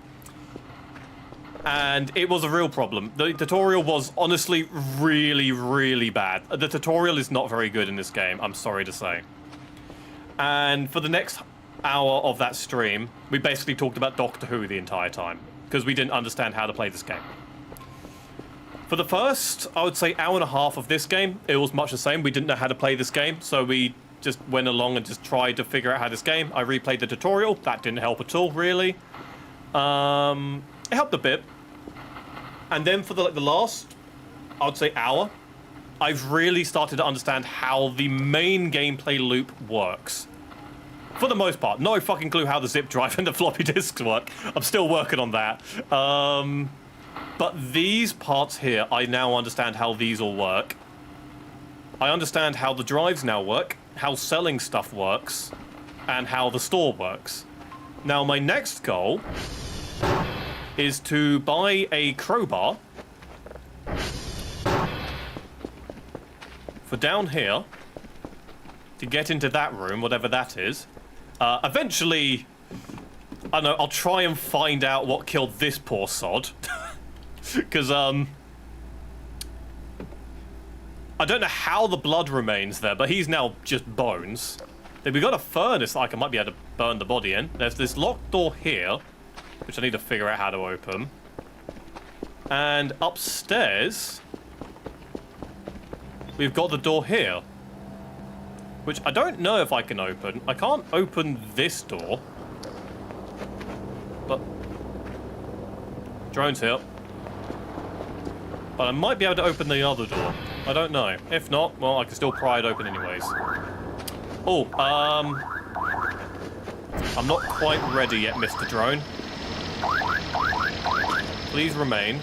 And it was a real problem. The tutorial was honestly really, really bad. The tutorial is not very good in this game, I'm sorry to say. And for the next hour of that stream, we basically talked about Doctor Who the entire time, because we didn't understand how to play this game. For the first, I would say, hour and a half of this game, it was much the same. We didn't know how to play this game, so we just went along and just tried to figure out how this game. I replayed the tutorial. That didn't help at all, really. It helped a bit. And then for the last, I would say, hour, I've really started to understand how the main gameplay loop works. For the most part. No fucking clue how the zip drive and the floppy disks work. I'm still working on that. But these parts here, I now understand how these all work. I understand how the drives now work, how selling stuff works, and how the store works. Now, my next goal is to buy a crowbar for down here to get into that room, whatever that is. Eventually, I don't know, I'll try and find out what killed this poor sod. Because, I don't know how the blood remains there, but he's now just bones. Then we got a furnace that I might be able to burn the body in. There's this locked door here, which I need to figure out how to open. And upstairs, we've got the door here, which I don't know if I can open. I can't open this door. But drone's here. But I might be able to open the other door. I don't know. If not, well, I can still pry it open anyways. Oh, I'm not quite ready yet, Mr. Drone. Please remain.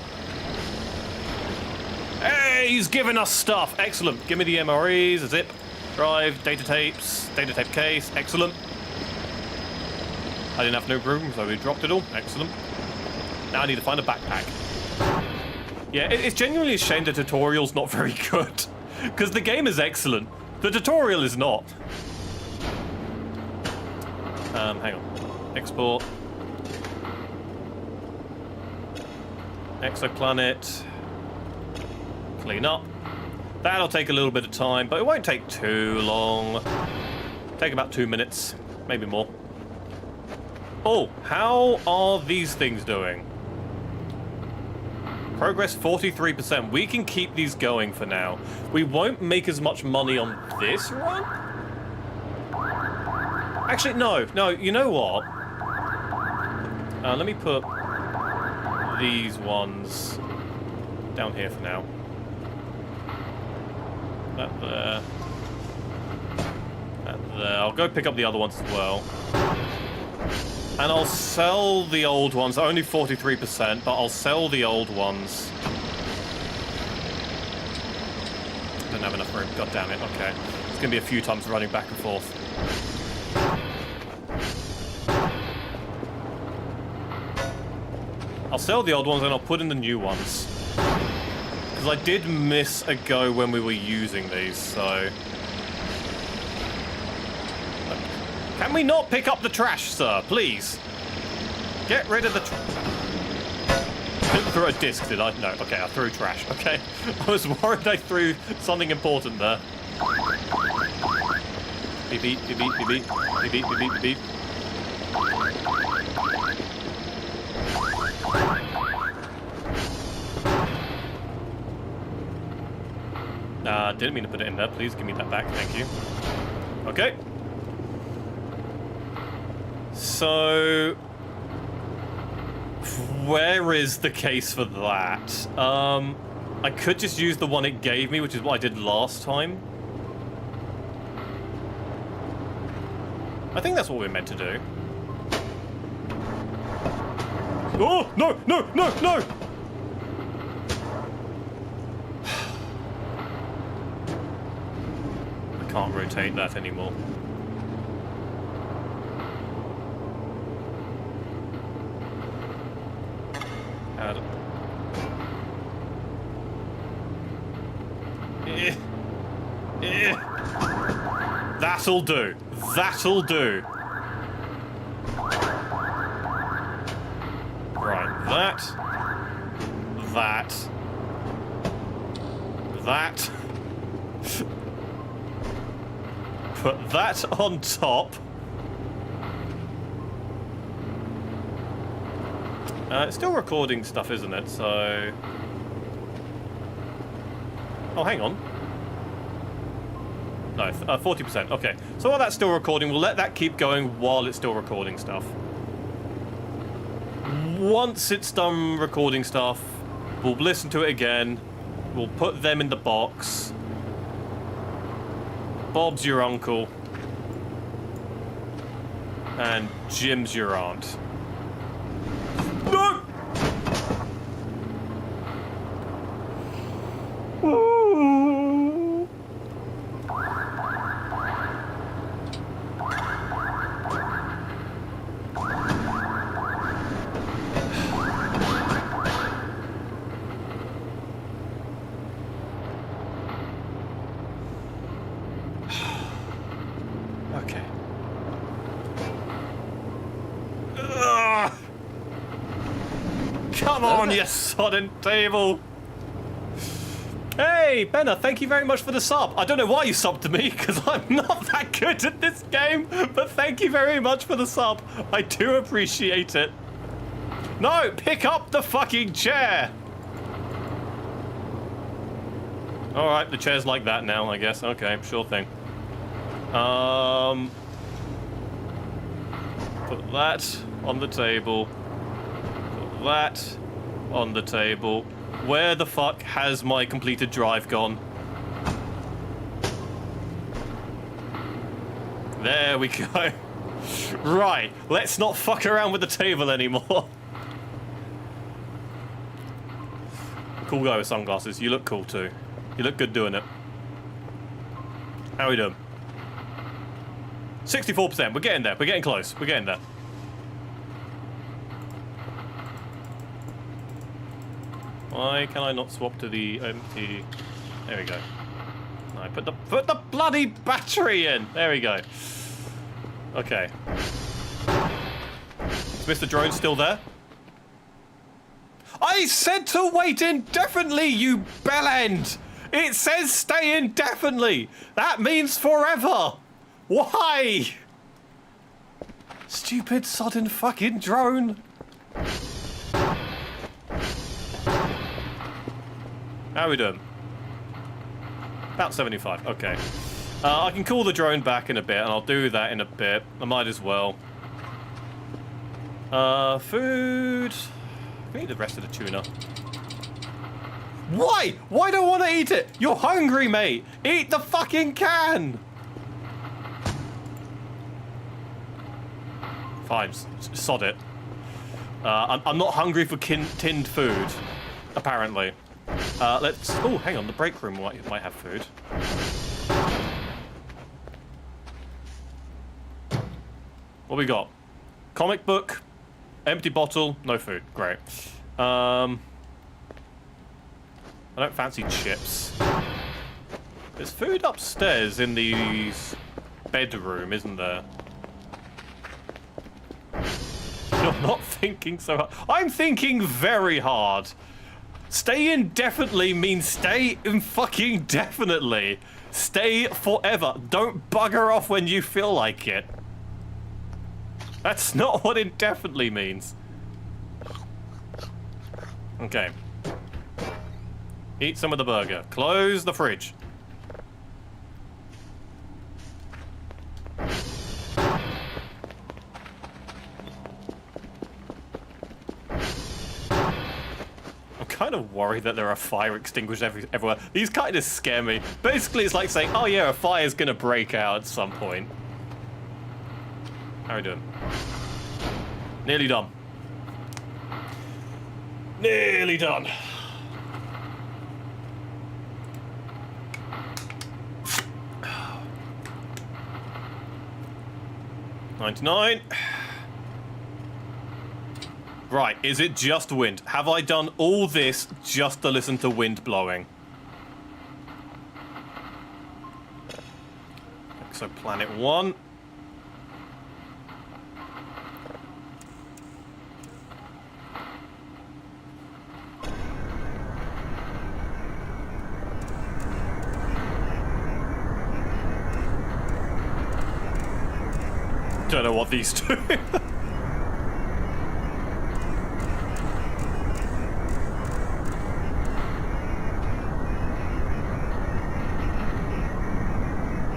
Hey, he's giving us stuff. Excellent. Give me the MREs, a zip, drive, data tapes, data tape case. Excellent. I didn't have no room, so we dropped it all. Excellent. Now I need to find a backpack. Yeah, it's genuinely a shame the tutorial's not very good. Because the game is excellent. The tutorial is not. Hang on. Export. Exoplanet. Clean up. That'll take a little bit of time, but it won't take too long. Take about 2 minutes, maybe more. Oh, how are these things doing? Progress 43%. We can keep these going for now. We won't make as much money on this run. Actually, no, you know what? Let me put these ones down here for now. That there. That there. I'll go pick up the other ones as well. And I'll sell the old ones, only 43%, but I'll sell the old ones. Don't have enough room, god damn it, okay. It's gonna be a few times running back and forth. I'll sell the old ones and I'll put in the new ones. Because I did miss a go when we were using these, so... Can we not pick up the trash, sir? Please. Get rid of the trash. I didn't throw a disc, did I? No. Okay, I threw trash. Okay. I was worried I threw something important there. Beep, beep, beep, beep, beep, beep, beep, beep, beep, beep, beep. Didn't mean to put it in there. Please give me that back. Thank you. Okay. So, where is the case for that? I could just use the one it gave me, which is what I did last time. I think that's what we're meant to do. Oh, no, no, no, no! I can't rotate that anymore. That'll do. That'll do. Right, that. Put that on top. It's still recording stuff, isn't it? So... Oh, hang on. No, 40%. Okay. So while that's still recording, we'll let that keep going while it's still recording stuff. Once it's done recording stuff, we'll listen to it again. We'll put them in the box. Bob's your uncle. And Jim's your aunt. No! Come on, you sodden table. Hey, Benna, thank you very much for the sub. I don't know why you subbed to me, because I'm not that good at this game, but thank you very much for the sub. I do appreciate it. No, pick up the fucking chair. All right, the chair's like that now, I guess. Okay, sure thing. Put that on the table. Put that on the table. Where the fuck has my completed drive gone? There we go. Right, let's not fuck around with the table anymore. Cool guy with sunglasses. You look cool too. You look good doing it. How are we doing? 64%. We're getting there. We're getting close. We're getting there. Why can I not swap to the empty? There we go. No, put the bloody battery in. There we go. Okay. Is Mr. Drone still there? I said to wait indefinitely, you bellend! It says stay indefinitely! That means forever! Why? Stupid sodden fucking drone! How are we doing? About 75, okay. I can call the drone back in a bit, and I'll do that in a bit. I might as well. Food... We need the rest of the tuna. Why? Why don't I want to eat it? You're hungry, mate. Eat the fucking can. Fine, sod it. I'm not hungry for tinned food, apparently. Let's... Oh, hang on. The break room might have food. What we got? Comic book. Empty bottle, no food. Great. I don't fancy chips. There's food upstairs in the bedroom, isn't there? You're not thinking so hard. I'm thinking very hard. Stay indefinitely means stay in fucking definitely. Stay forever. Don't bugger off when you feel like it. That's not what indefinitely means. Okay. Eat some of the burger. Close the fridge. I'm kind of worried that there are fire extinguishers everywhere. These kind of scare me. Basically, it's like saying, oh yeah, a fire's gonna break out at some point. How are we doing? Nearly done. Nearly done. $99. Right, is it just wind? Have I done all this just to listen to wind blowing? Exoplanet 1. Don't know what these do.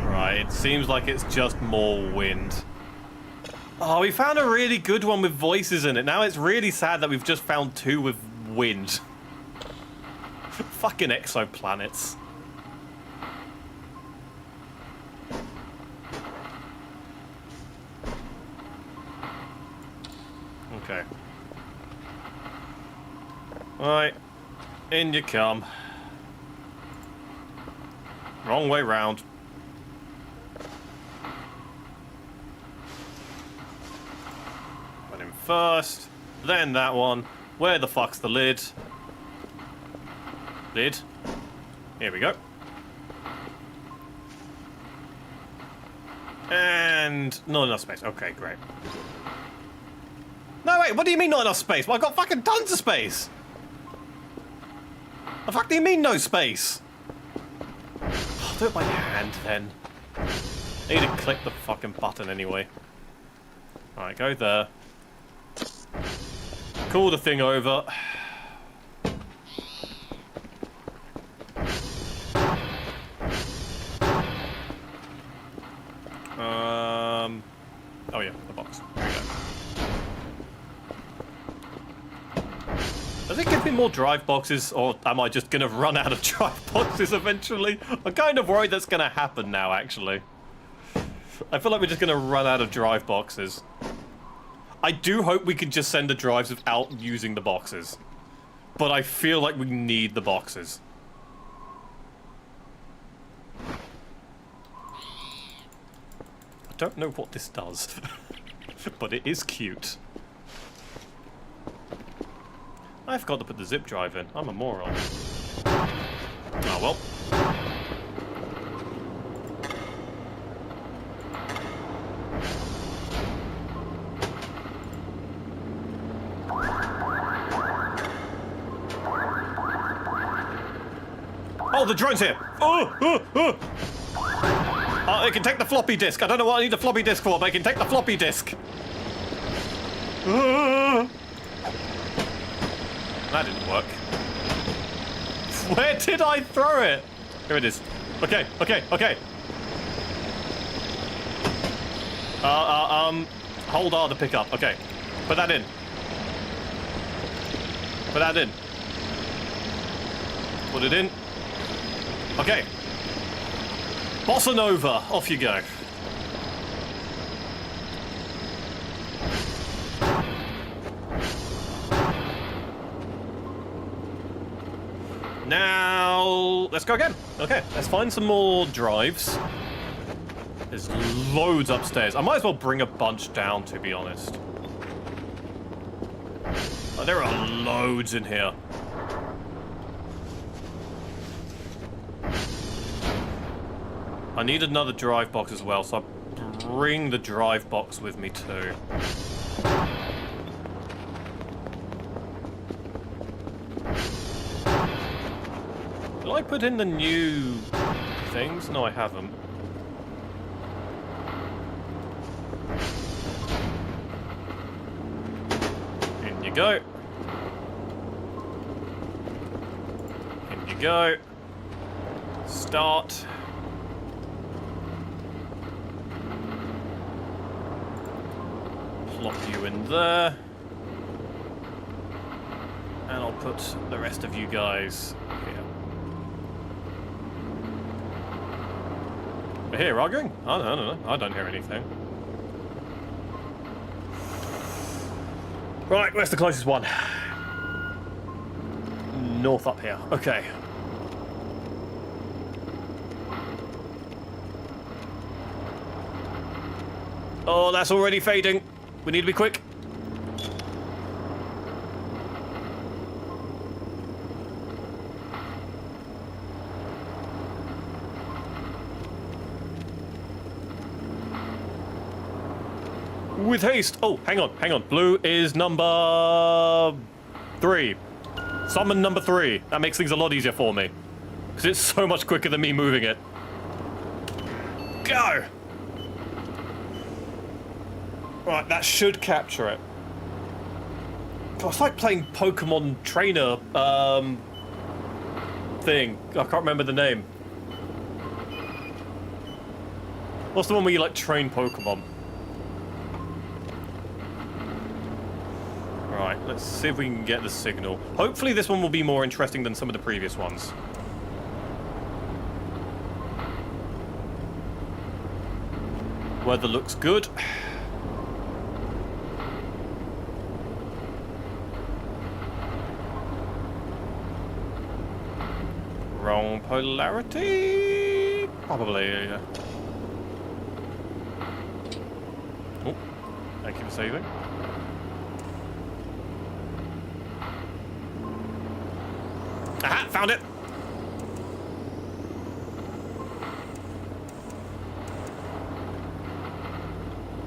Right, it seems like it's just more wind. Oh, we found a really good one with voices in it. Now it's really sad that we've just found two with wind. Fucking exoplanets. Okay. Right. In you come. Wrong way round. Went in first, then that one. Where the fuck's the lid? Lid. Here we go. And not enough space. Okay, great. No, wait, what do you mean not enough space? Well, I've got fucking tons of space! The fuck do you mean no space? I'll do it by hand then. I need to click the fucking button anyway. Alright, go there. Call the thing over. Oh yeah, the box. There we go. Does it give me more drive boxes, or am I just gonna run out of drive boxes eventually? I'm kind of worried that's gonna happen now, actually. I feel like we're just gonna run out of drive boxes. I do hope we can just send the drives without using the boxes. But I feel like we need the boxes. I don't know what this does, but it is cute. I forgot to put the zip drive in. I'm a moron. Oh well. Oh, the drone's here! Oh, it can take the floppy disk. I don't know what I need the floppy disk for, but it can take the floppy disk. That didn't work. Where did I throw it? Here it is. Okay, okay, okay. Hold R to pick up. Okay. Put that in. Put that in. Put it in. Okay. Bossa Nova, off you go. Now, let's go again. Okay, let's find some more drives. There's loads upstairs. I might as well bring a bunch down, to be honest. Oh, there are loads in here. I need another drive box as well, so I'll bring the drive box with me too. Did I put in the new things? No, I haven't. In you go. In you go. Start. Plop you in there. And I'll put the rest of you guys here. We're here arguing? I don't know. I don't hear anything. Right, where's the closest one? North up here. Okay. Oh, that's already fading. We need to be quick. With haste. Oh, hang on, hang on. Blue is number 3. Summon number 3. That makes things a lot easier for me. Because it's so much quicker than me moving it. Go! Right, that should capture it. God, it's like playing Pokemon Trainer, thing. I can't remember the name. What's the one where you, like, train Pokemon? Right, let's see if we can get the signal. Hopefully this one will be more interesting than some of the previous ones. Weather looks good. Wrong polarity? Probably, yeah. Oh, thank you for saving. Aha, found it!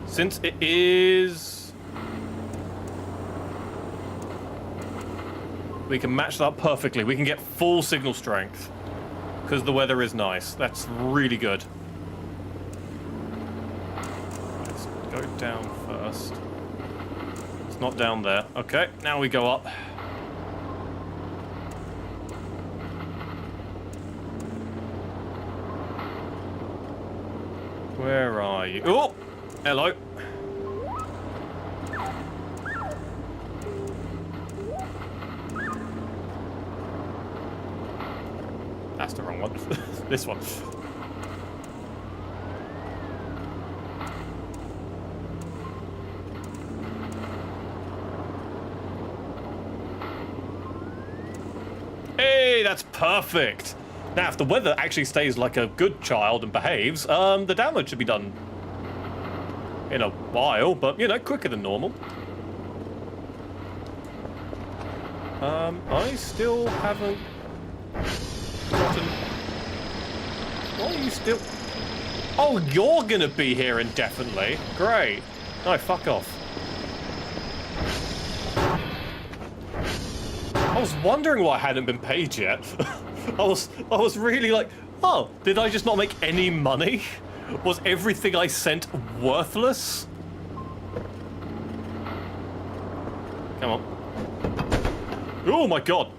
Since it is We can match that perfectly. We can get full signal strength. Because the weather is nice. That's really good. Let's go down first. It's not down there. Okay, now we go up. Where are you? Oh! Hello. That's the wrong one. This one. Hey, that's perfect. Now, if the weather actually stays like a good child and behaves, the download should be done in a while, but, you know, quicker than normal. I still haven't gotten... Why are you still... Oh, you're gonna be here indefinitely. Great. No, fuck off. I was wondering why I hadn't been paid yet. I was really like, oh, did I just not make any money? Was everything I sent worthless? Come on. Oh my god.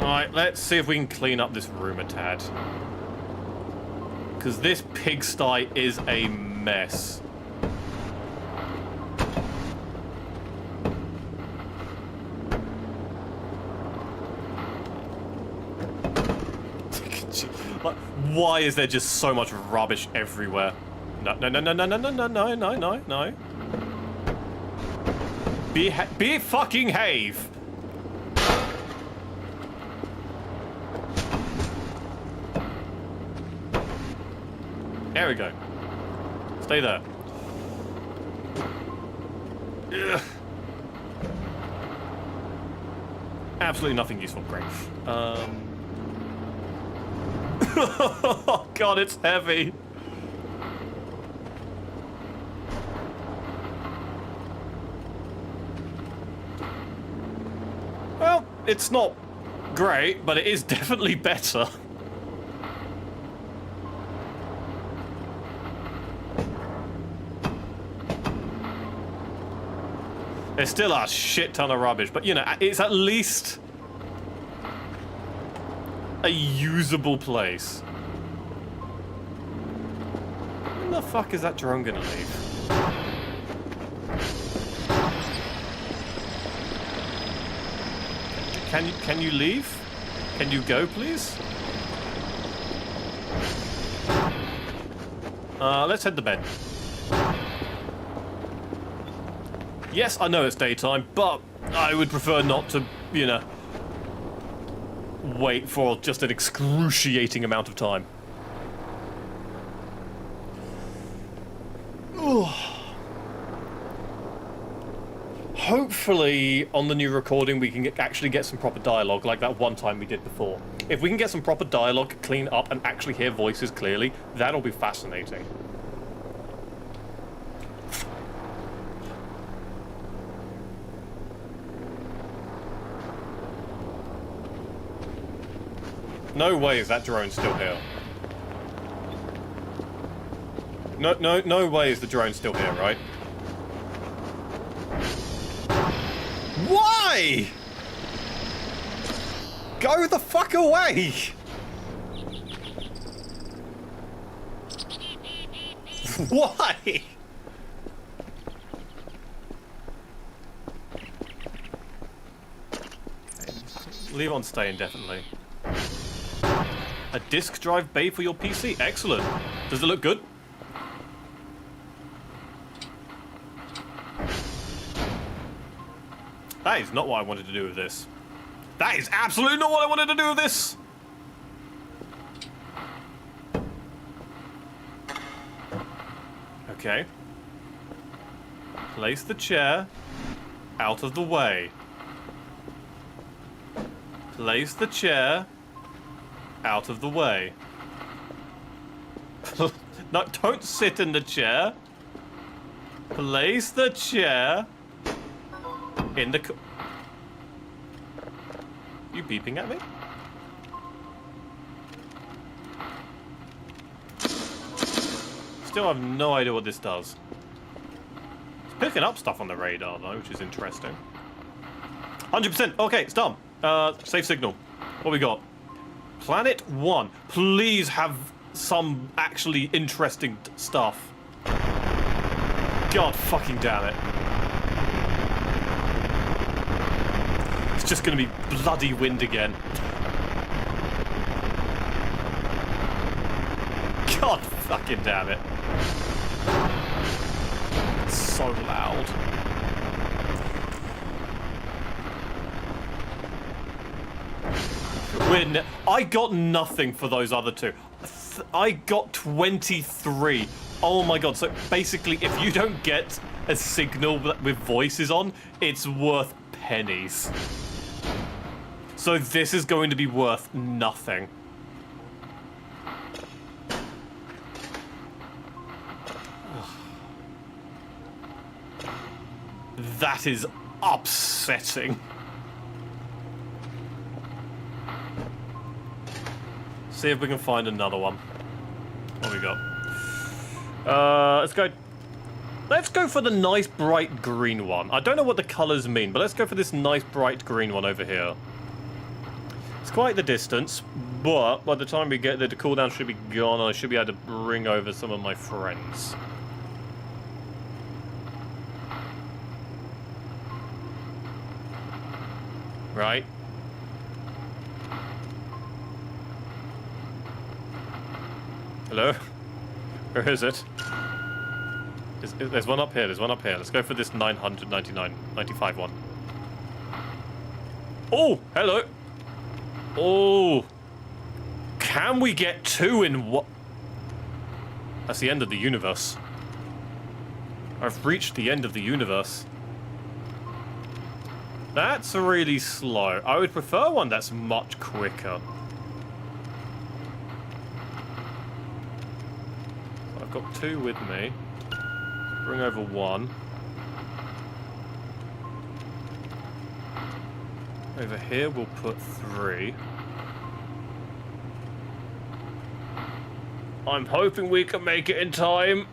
Alright, let's see if we can clean up this room a tad. Because this pigsty is a mess. Like, why is there just so much rubbish everywhere? No, no, no, no, no, no, no, no, no, no, no, no. Be fucking have. There we go. Stay there. Ugh. Absolutely nothing useful. Great. Oh god, it's heavy. Well, it's not great, but it is definitely better. There's still a shit ton of rubbish, but you know, it's at least a usable place. When the fuck is that drone gonna leave? Can you leave? Can you go, please? Let's head to bed. Yes, I know it's daytime, but I would prefer not to, you know, wait for just an excruciating amount of time. Ooh. Hopefully, on the new recording, we can actually get some proper dialogue, like that one time we did before. If we can get some proper dialogue, clean up, and actually hear voices clearly, that'll be fascinating. No way is that drone still here. No way is the drone still here, right? Why? Go the fuck away! Why? Leave on stay indefinitely. A disk drive bay for your PC. Excellent. Does it look good? That is not what I wanted to do with this. That is absolutely not what I wanted to do with this! Okay. Place the chair out of the way. Place the chair out of the way. No, don't sit in the chair. Place the chair in the... You beeping at me? Still have no idea what this does. It's picking up stuff on the radar though, which is interesting. 100%. Okay, it's done. Safe signal. What we got? Planet 1. Please have some actually interesting stuff. God fucking damn it. It's just gonna be bloody wind again. God fucking damn it. It's so loud. I got nothing for those other two. I got 23. Oh my god, so basically if you don't get a signal with voices on, it's worth pennies. So this is going to be worth nothing. That is upsetting. See if we can find another one. What we got? Let's go for the nice bright green one. I don't know what the colors mean, but let's go for this nice bright green one over here. It's quite the distance, but by the time we get there, the cooldown should be gone, and I should be able to bring over some of my friends. Right. Hello? Where is it? There's one up here, there's one up here. Let's go for this 995 one. Oh, hello. Oh. Can we get two in what? That's the end of the universe. I've reached the end of the universe. That's really slow. I would prefer one that's much quicker. So I've got two with me. Bring over one. Over here we'll put three. I'm hoping we can make it in time.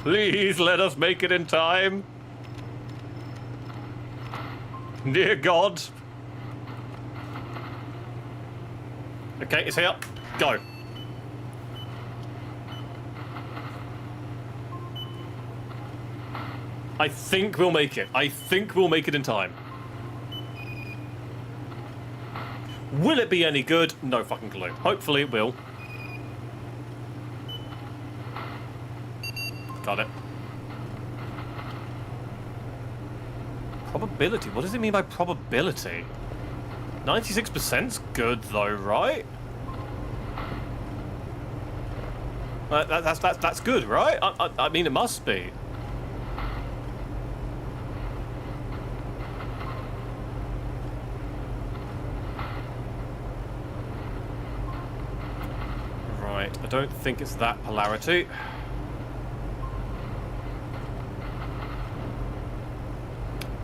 Please let us make it in time. Dear God. Okay, it's here. Go. I think we'll make it. I think we'll make it in time. Will it be any good? No fucking clue. Hopefully it will. Got it. Probability. What does it mean by probability? 96%'s good though, right? That's good, right? I mean, it must be. Right. I don't think it's that polarity.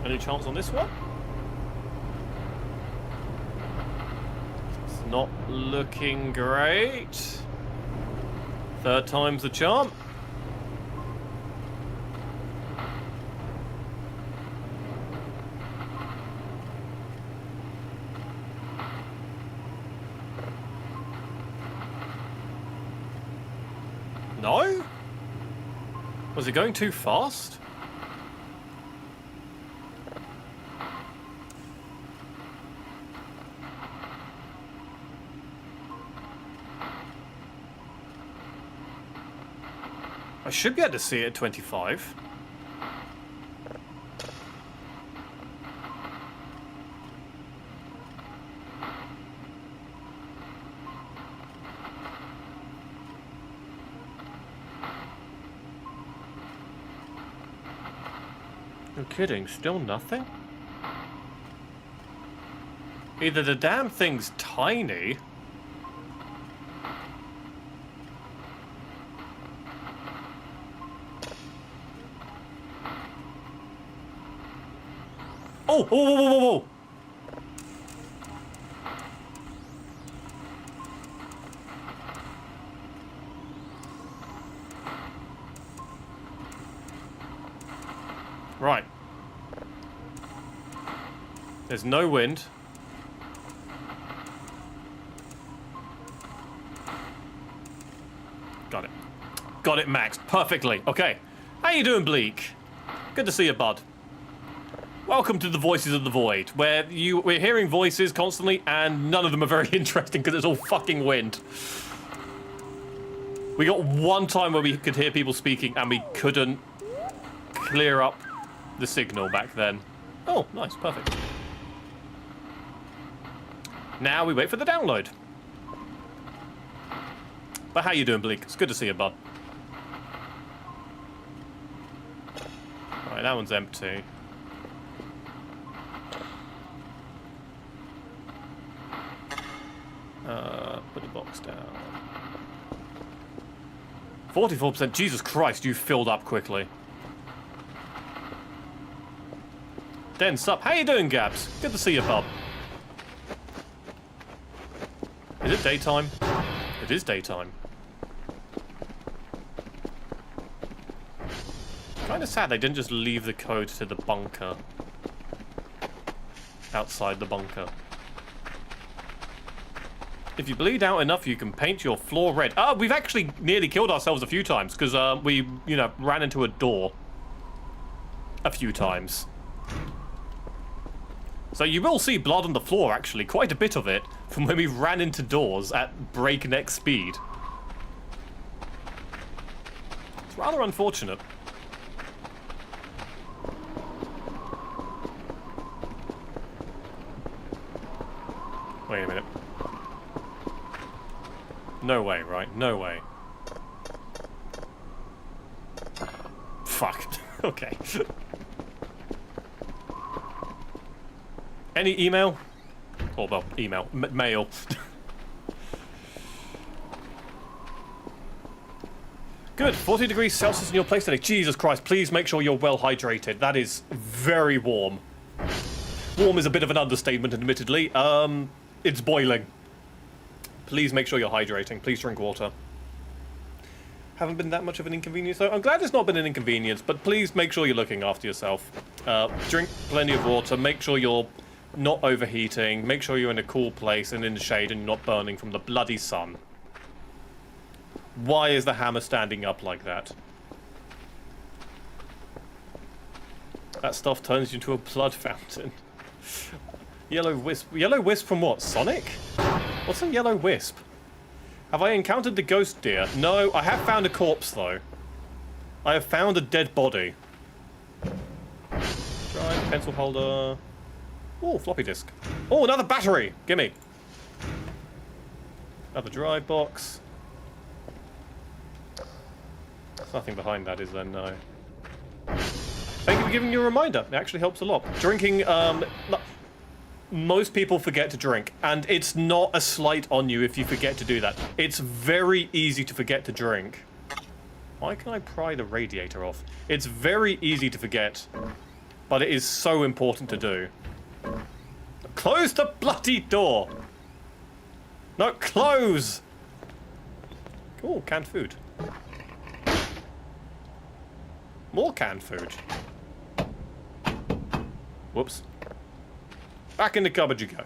Any chance on this one? It's not looking great. Third time's the charm. No? Was it going too fast? I should be able to see it at 25. No kidding, still nothing? Either the damn thing's tiny, Oh, whoa, whoa, whoa, whoa, whoa. Right. There's no wind. Got it. Got it maxed perfectly. Okay. How you doing, Bleak? Good to see you, bud. Welcome to the Voices of the Void, where we're hearing voices constantly, and none of them are very interesting because it's all fucking wind. We got one time where we could hear people speaking, and we couldn't clear up the signal back then. Oh, nice, perfect. Now we wait for the download. But how you doing, Bleak? It's good to see you, bud. Alright, that one's empty. Put the box down. 44%. Jesus Christ, you filled up quickly. Den sup. How you doing, Gabs? Good to see you, bub. Is it daytime? It is daytime. Kind of sad they didn't just leave the code to the bunker. Outside the bunker. If you bleed out enough, you can paint your floor red. Ah, we've actually nearly killed ourselves a few times because we, you know, ran into a door a few times. So you will see blood on the floor, actually, quite a bit of it, from when we ran into doors at breakneck speed. It's rather unfortunate. Wait a minute. No way, right? No way. Fuck. Okay. Any email? Or, well, email. Mail. Good. 40 degrees Celsius in your place today. Jesus Christ, please make sure you're well hydrated. That is very warm. Warm is a bit of an understatement, admittedly. It's boiling. Please make sure you're hydrating. Please drink water. Haven't been that much of an inconvenience, though. I'm glad it's not been an inconvenience, but please make sure you're looking after yourself. Drink plenty of water. Make sure you're not overheating. Make sure you're in a cool place and in the shade and you're not burning from the bloody sun. Why is the hammer standing up like that? That stuff turns you into a blood fountain. Yellow wisp. Yellow wisp from what? Sonic? What's a yellow wisp? Have I encountered the ghost deer? No, I have found a corpse, though. I have found a dead body. Drive, pencil holder. Oh, floppy disk. Oh, another battery! Gimme. Another drive box. There's nothing behind that, is there? No. Thank you for giving me a reminder. It actually helps a lot. Drinking, most people forget to drink, and it's not a slight on you if you forget to do that. It's very easy to forget to drink. Why can I pry the radiator off? It's very easy to forget, but it is so important to do. Close the bloody door! No, close! Cool, canned food. More canned food. Whoops. Back in the cupboard you go.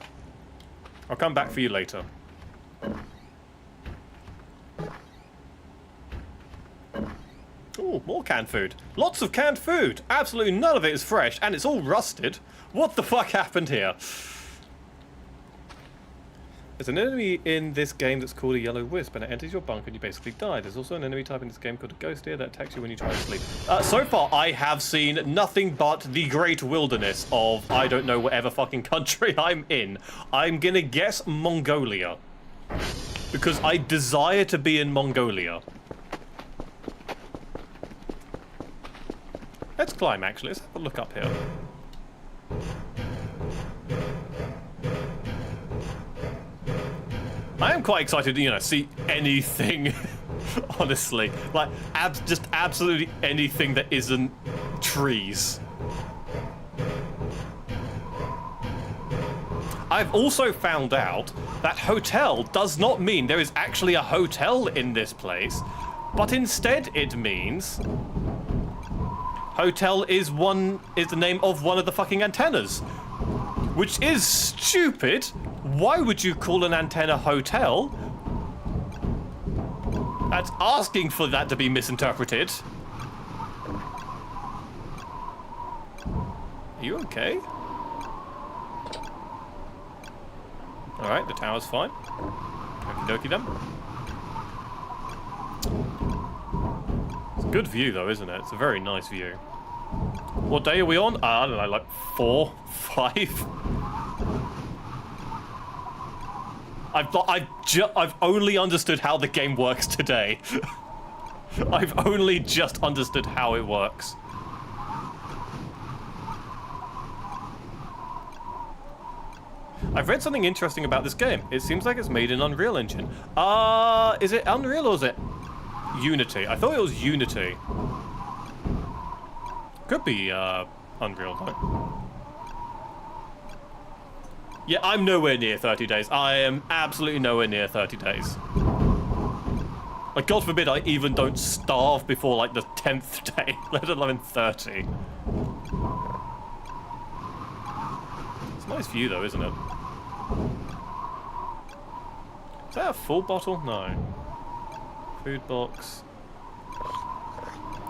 I'll come back for you later. Ooh, more canned food. Lots of canned food. Absolutely none of it is fresh, and it's all rusted. What the fuck happened here? There's an enemy in this game that's called a yellow wisp, and it enters your bunker and you basically die. There's also an enemy type in this game called a ghost deer that attacks you when you try to sleep. So far, I have seen nothing but the great wilderness of I don't know whatever fucking country I'm in. I'm gonna guess Mongolia. Because I desire to be in Mongolia. Let's climb, actually. Let's have a look up here. I am quite excited to, you know, see anything, honestly. Like, just absolutely anything that isn't trees. I've also found out that hotel does not mean there is actually a hotel in this place, but instead it means hotel is the name of one of the fucking antennas, which is stupid. Why would you call an antenna hotel? That's asking for that to be misinterpreted. Are you okay? Alright, the tower's fine. Okie dokie then. It's a good view though, isn't it? It's a very nice view. What day are we on? I don't know, like 4, 5? I've only understood how the game works today. I've only just understood how it works. I've read something interesting about this game. It seems like it's made in Unreal Engine. Is it Unreal or is it Unity? I thought it was Unity. Could be Unreal though. Yeah, I'm nowhere near 30 days. I am absolutely nowhere near 30 days. Like, God forbid I even don't starve before, like, the 10th day, let alone 30. It's a nice view, though, isn't it? Is that a full bottle? No. Food box.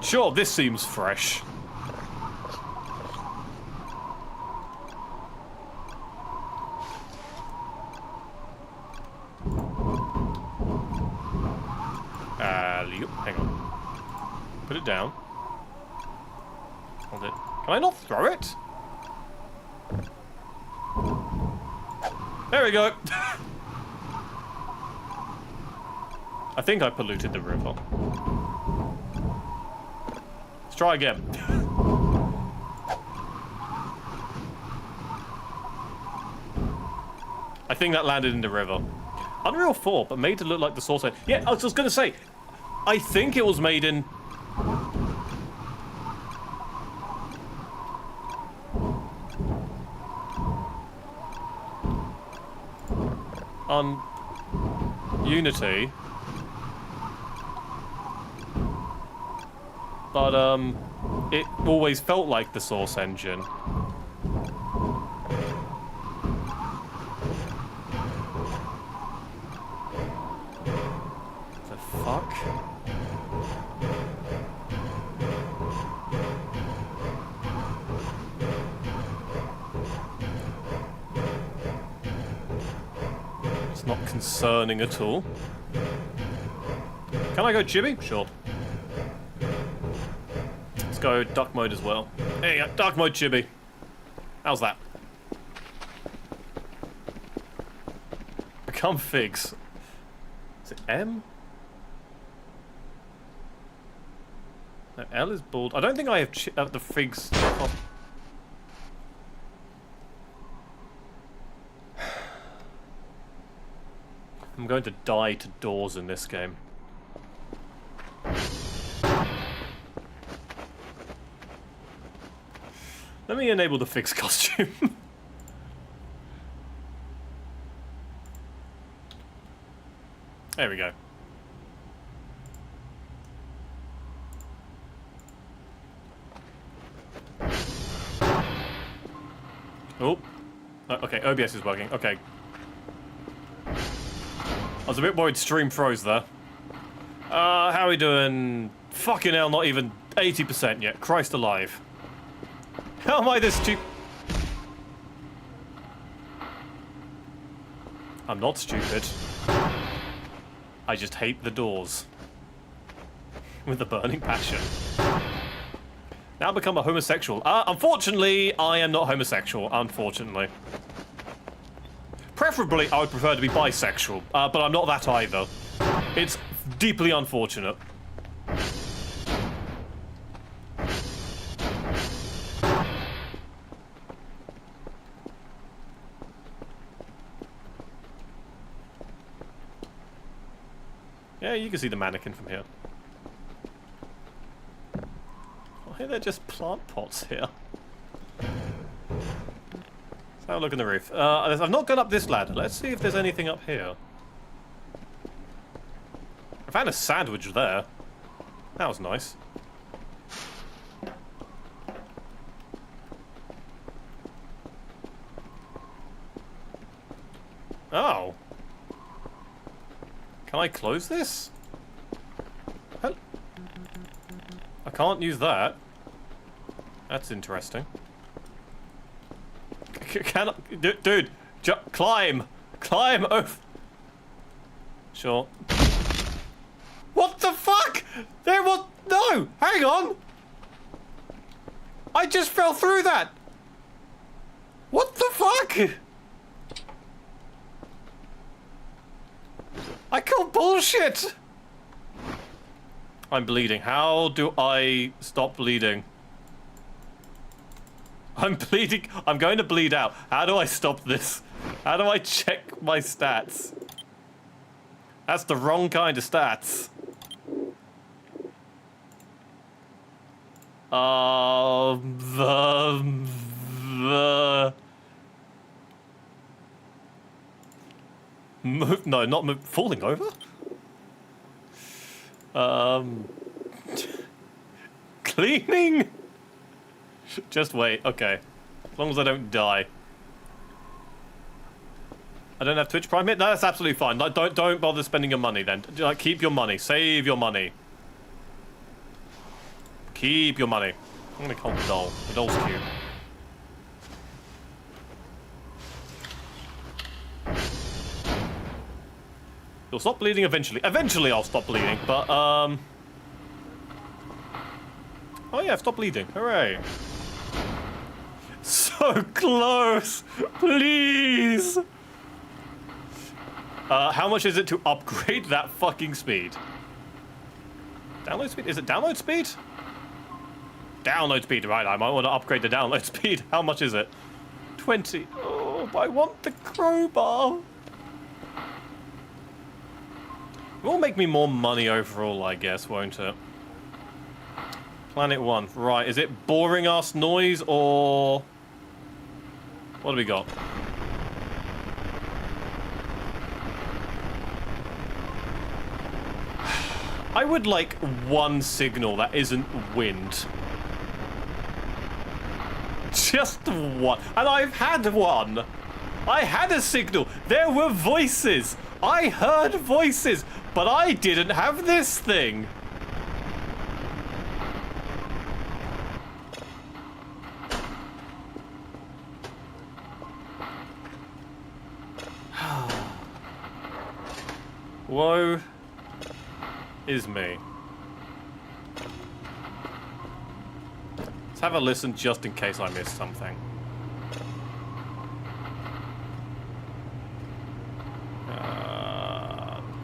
Sure, this seems fresh. Hang on. Put it down. Hold it. Can I not throw it? There we go. I think I polluted the river. Let's try again. I think that landed in the river. Unreal 4, but made to look like the source. Yeah, I was just gonna say, I think it was made in... on Unity. But, it always felt like the source engine. The fuck? It's not concerning at all. Can I go chibi? Sure. Let's go duck mode as well. There you go, dark mode chibi. How's that? Become figs. Is it M? No, L is bald. I don't think I have the figs. I'm going to die to doors in this game. Let me enable the fixed costume. There we go. Oh. Okay, OBS is working. Okay. I was a bit worried stream froze there. How are we doing? Fucking hell, not even 80% yet. Christ alive. How am I this stupid? I'm not stupid. I just hate the doors. With a burning passion. Now become a homosexual. Unfortunately, I am not homosexual. Unfortunately. Preferably, I would prefer to be bisexual. But I'm not that either. It's deeply unfortunate. Yeah, you can see the mannequin from here. Why are there just plant pots here? Is have a look in the roof. I've not gone up this ladder. Let's see if there's anything up here. I found a sandwich there. That was nice. Oh. Can I close this? Hell. I can't use that. That's interesting. Can I, dude, climb! Climb over! Sure. What the fuck? There was, no, hang on! I just fell through that! What the fuck? I call bullshit! I'm bleeding. How do I stop bleeding? I'm bleeding. I'm going to bleed out. How do I stop this? How do I check my stats? That's the wrong kind of stats. Move, no, not move, falling over? Cleaning? Just wait, okay. As long as I don't die. I don't have Twitch Prime yet? No, that's absolutely fine. No, don't bother spending your money then. Like, keep your money. Save your money. Keep your money. I'm gonna call the doll. The doll's cute. You'll stop bleeding eventually. Eventually I'll stop bleeding, but, oh yeah, I've stopped bleeding. Hooray. So close! Please! How much is it to upgrade that fucking speed? Download speed? Is it download speed? Download speed, right, I might want to upgrade the download speed. How much is it? 20. Oh, but I want the crowbar. It will make me more money overall, I guess, won't it? Planet 1. Right, is it boring ass noise or... What do we got? I would like one signal that isn't wind. Just one. And I've had one. I had a signal. There were voices. I heard voices, but I didn't have this thing. Woe is me. Let's have a listen just in case I missed something.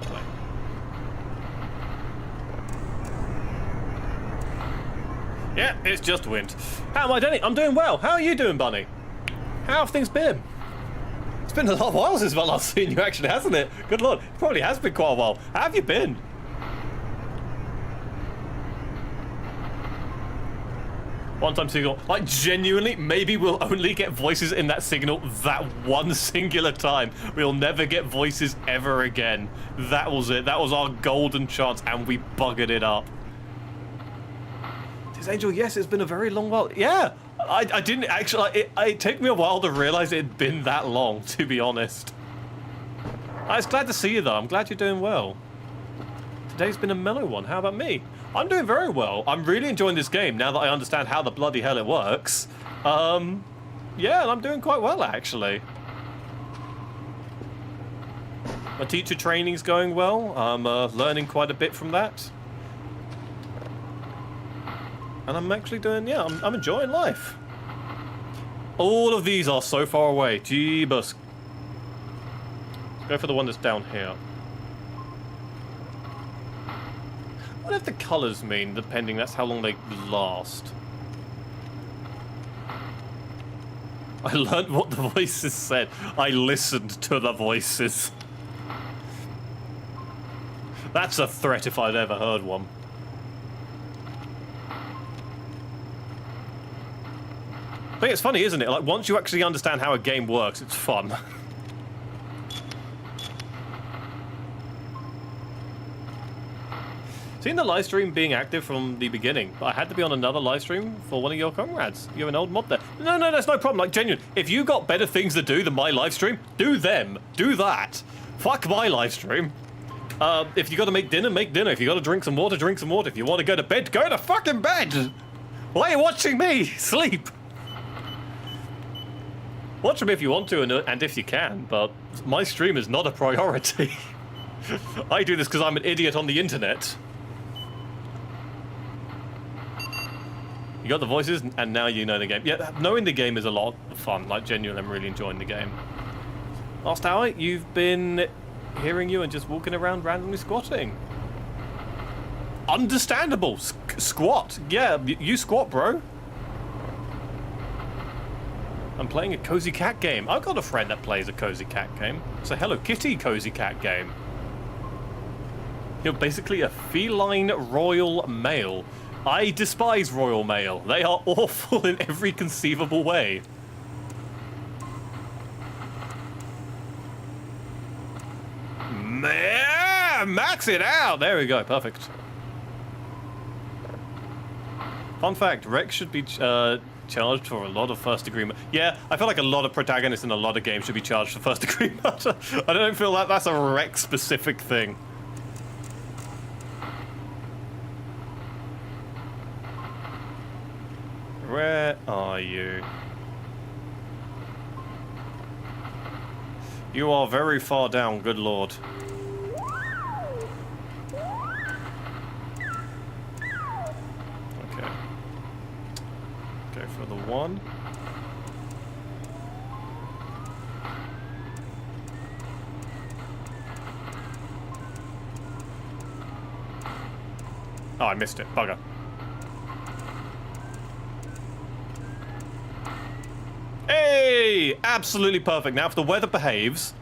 Play. Yeah, it's just wind. How am I doing? I'm doing well. How are you doing, Bunny? How have things been? It's been a lot of while since I last seen you, actually, hasn't it? Good lord, it probably has been quite a while. How have you been? One-time signal. Like, genuinely, maybe we'll only get voices in that signal that one singular time. We'll never get voices ever again. That was it. That was our golden chance, and we buggered it up. This Angel, yes, it's been a very long while. Yeah, I didn't actually... It took me a while to realize it had been that long, to be honest. I was glad to see you, though. I'm glad you're doing well. Today's been a mellow one. How about me? I'm doing very well. I'm really enjoying this game now that I understand how the bloody hell it works. Yeah, I'm doing quite well, actually. My teacher training's going well. I'm learning quite a bit from that. And I'm actually doing, yeah, I'm enjoying life. All of these are so far away. Jeebus. Let's go for the one that's down here. What if the colours mean, depending, that's how long they last? I learned what the voices said. I listened to the voices. That's a threat if I'd ever heard one. But it's funny, isn't it? Like, once you actually understand how a game works, it's fun. Seen the live stream being active from the beginning, but I had to be on another live stream for one of your comrades. You're an old mod there. No, that's no problem. Like, genuine. If you got better things to do than my live stream, do them. Do that. Fuck my live stream. If you got to make dinner, make dinner. If you got to drink some water, drink some water. If you want to go to bed, go to fucking bed. Why are you watching me? Sleep. Watch them if you want to and if you can, but my stream is not a priority. I do this because I'm an idiot on the internet. You got the voices, and now you know the game. Yeah, knowing the game is a lot of fun. Like, genuinely, I'm really enjoying the game. Last hour, you've been hearing you and just walking around randomly squatting. Understandable. Squat. Yeah, you squat, bro. I'm playing a Cozy Cat game. I've got a friend that plays a Cozy Cat game. It's a Hello Kitty Cozy Cat game. You're basically a feline royal male. I despise royal mail. They are awful in every conceivable way. Man, max it out. There we go. Perfect. Fun fact, Rex should be charged for a lot of first degree murder. Yeah, I feel like a lot of protagonists in a lot of games should be charged for first degree murder. I don't feel like that's a Rex specific thing. Where are you? You are very far down, good lord. Okay. Go for the one. Oh, I missed it. Bugger. Hey! Absolutely perfect. Now, if the weather behaves,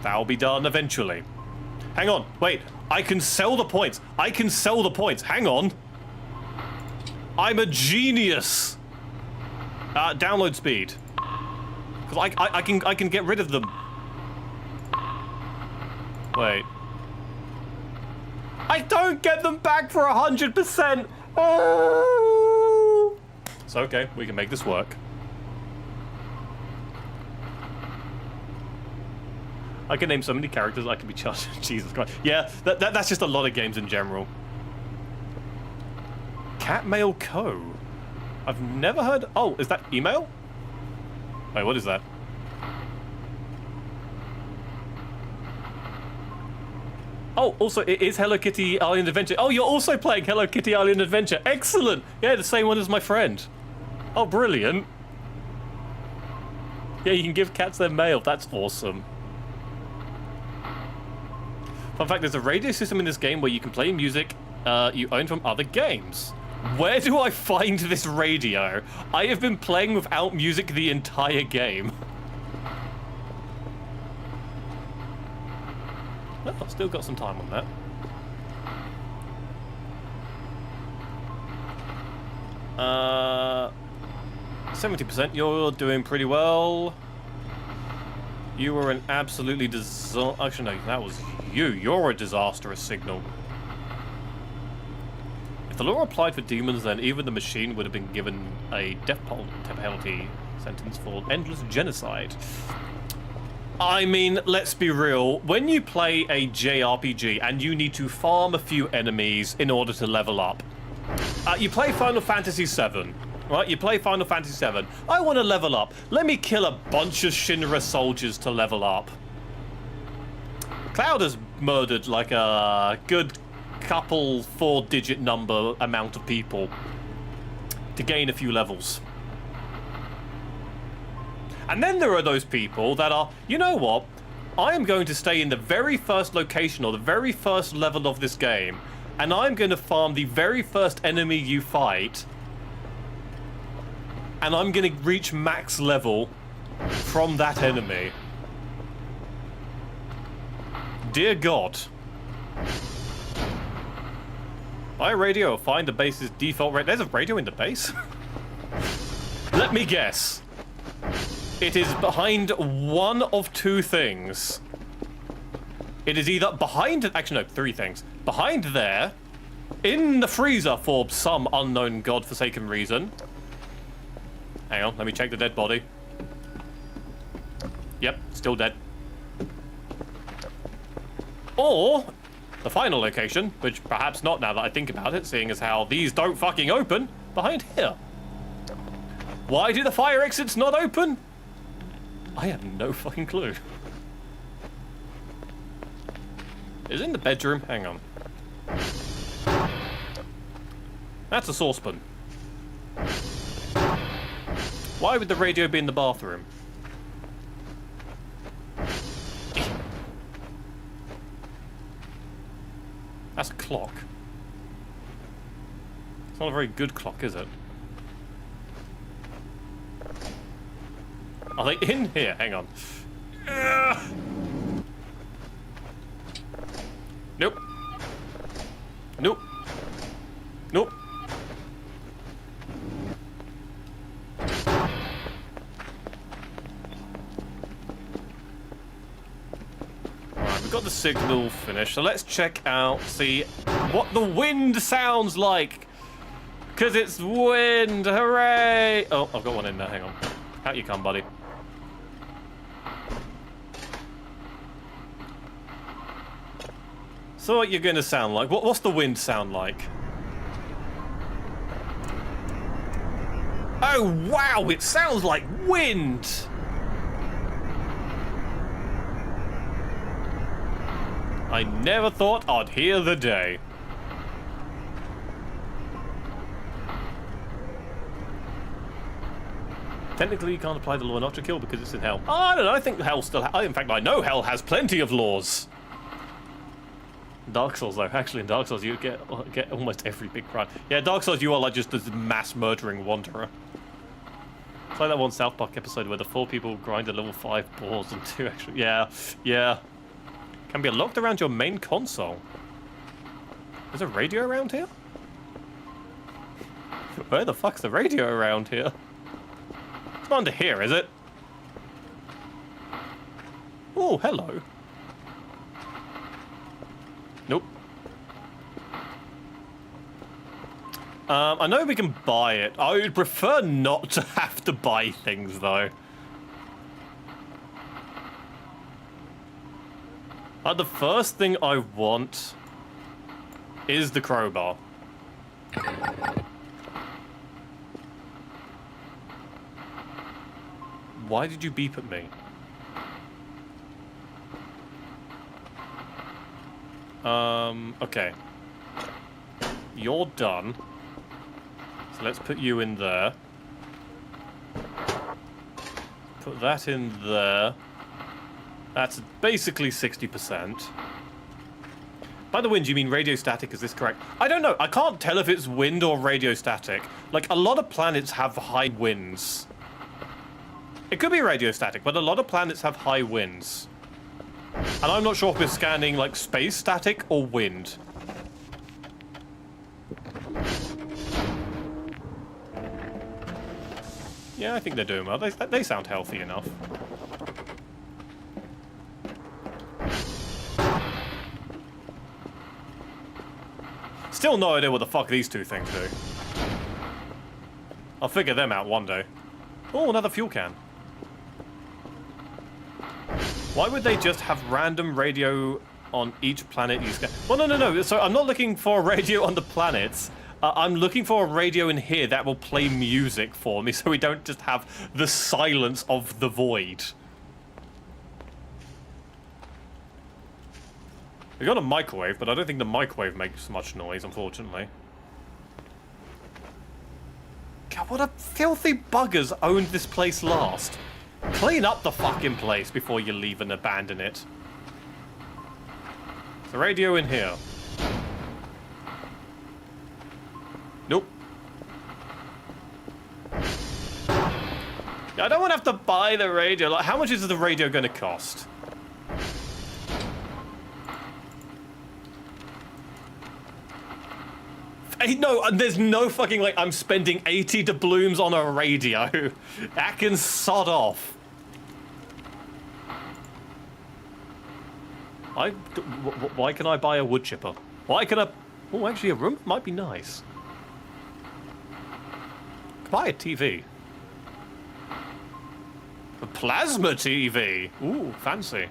that'll be done eventually. Hang on. Wait. I can sell the points. I can sell the points. Hang on. I'm a genius. Download speed. Because I can get rid of them. Wait. I don't get them back for 100%. Oh! It's okay. We can make this work. I can name so many characters I can be charged. Jesus Christ. Yeah, that's just a lot of games in general. Catmail Co. I've never heard... Oh, is that email? Wait, what is that? Oh, also, it is Hello Kitty Island Adventure. Oh, you're also playing Hello Kitty Island Adventure. Excellent. Yeah, the same one as my friend. Oh, brilliant. Yeah, you can give cats their mail. That's awesome. Fun fact, there's a radio system in this game where you can play music you own from other games. Where do I find this radio? I have been playing without music the entire game. Well, I've still got some time on that. 70%, you're doing pretty well. You were an absolutely actually, no, that was you. You're a disastrous signal. If the law applied for demons, then even the machine would have been given a death penalty sentence for endless genocide. I mean, let's be real. When you play a JRPG and you need to farm a few enemies in order to level up, you play Final Fantasy VII. Right, you play Final Fantasy VII. I want to level up. Let me kill a bunch of Shinra soldiers to level up. Cloud has murdered like a good couple 4-digit number amount of people to gain a few levels. And then there are those people that are, you know what? I am going to stay in the very first location or the very first level of this game, and I'm going to farm the very first enemy you fight, and I'm going to reach max level from that enemy. Dear God. Buy a radio or find the base's default rate. There's a radio in the base? Let me guess. It is behind one of two things. It is either behind... Actually, no, three things. Behind there, in the freezer for some unknown godforsaken reason. Hang on, let me check the dead body. Yep, still dead. Or the final location, which perhaps not now that I think about it, seeing as how these don't fucking open, behind here. Why do the fire exits not open? I have no fucking clue. Is it in the bedroom? Hang on. That's a saucepan. Why would the radio be in the bathroom? That's a clock. It's not a very good clock, is it? Are they in here? Hang on. Nope. Nope. Nope. Alright, we've got the signal finished, so let's check out, see what the wind sounds like. Because it's wind, hooray! Oh, I've got one in there, hang on. Out you come, buddy. So what you're going to sound like? What's the wind sound like? Oh, wow, it sounds like wind! I never thought I'd hear the day. Technically, you can't apply the law not to kill because it's in hell. Oh, I don't know, I think hell still... in fact, I know hell has plenty of laws. Dark Souls, though. Actually, in Dark Souls, you get almost every big crime. Yeah, Dark Souls, you are like just this mass murdering wanderer. It's like that one South Park episode where the 4 people grind a level 5 boss and 2 actually. Yeah, yeah. Can be locked around your main console. There's a radio around here? Where the fuck's the radio around here? It's not under here, is it? Oh, hello. Nope. I know we can buy it. I would prefer not to have to buy things, though. The first thing I want is the crowbar. Why did you beep at me? Okay. You're done. So let's put you in there. Put that in there. That's basically 60%. By the wind, you mean radio static, is this correct? I don't know. I can't tell if it's wind or radio static. Like, a lot of planets have high winds. It could be radio static, but a lot of planets have high winds. And I'm not sure if we're scanning, like, space static or wind. Yeah, I think they're doing well. They sound healthy enough. Still no idea what the fuck these two things do. I'll figure them out one day. Oh, another fuel can. Why would they just have random radio on each planet you scan? Well, no. So I'm not looking for a radio on the planets. I'm looking for a radio in here that will play music for me so we don't just have the silence of the void. We got a microwave, but I don't think the microwave makes much noise, unfortunately. God, what a filthy buggers owned this place last. Clean up the fucking place before you leave and abandon it. The radio in here. Nope. Yeah, I don't want to have to buy the radio. Like, how much is the radio going to cost? Hey, no, there's no fucking, like, I'm spending 80 doubloons on a radio. That can sod off. Why can I buy a wood chipper? Why can I... Oh, actually, a room might be nice. Buy a TV. A plasma TV. Ooh, fancy.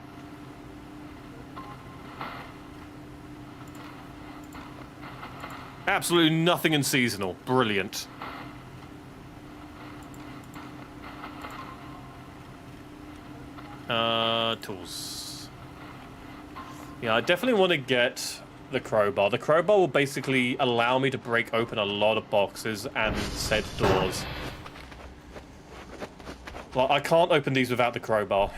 Absolutely nothing in seasonal. Brilliant. Tools. Yeah, I definitely want to get the crowbar. The crowbar will basically allow me to break open a lot of boxes and said doors. Well, I can't open these without the crowbar.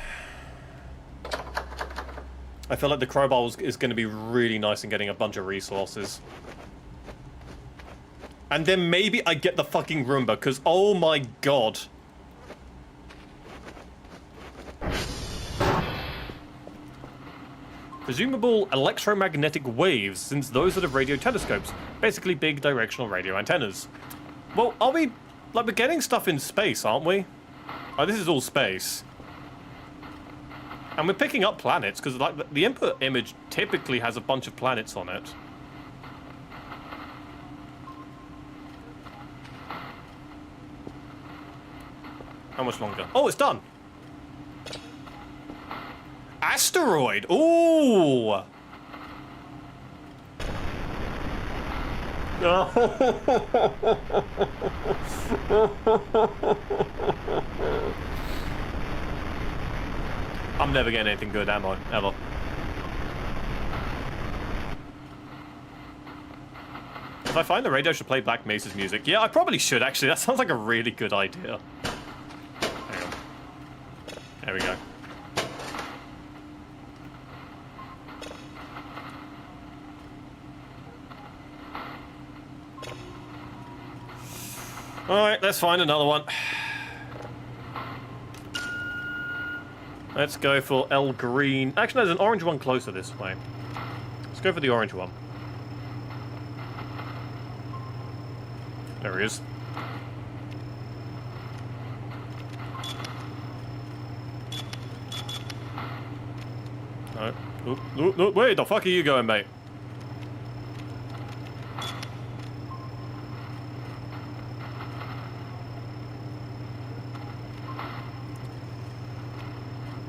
I feel like the crowbar is going to be really nice in getting a bunch of resources. And then maybe I get the fucking Roomba, because oh my god. Presumable electromagnetic waves, since those are the radio telescopes. Basically big directional radio antennas. Well, are we... like, we're getting stuff in space, aren't we? Oh, this is all space. And we're picking up planets, because like the input image typically has a bunch of planets on it. How much longer? Oh, it's done! Asteroid! Ooh! I'm never getting anything good, am I? Ever. If I find the radio, I should play Black Mesa's music. Yeah, I probably should, actually. That sounds like a really good idea. Hang on. There we go. Alright, let's find another one. Let's go for El Green. Actually, there's an orange one closer this way. Let's go for the orange one. There he is. No, where the fuck are you going, mate?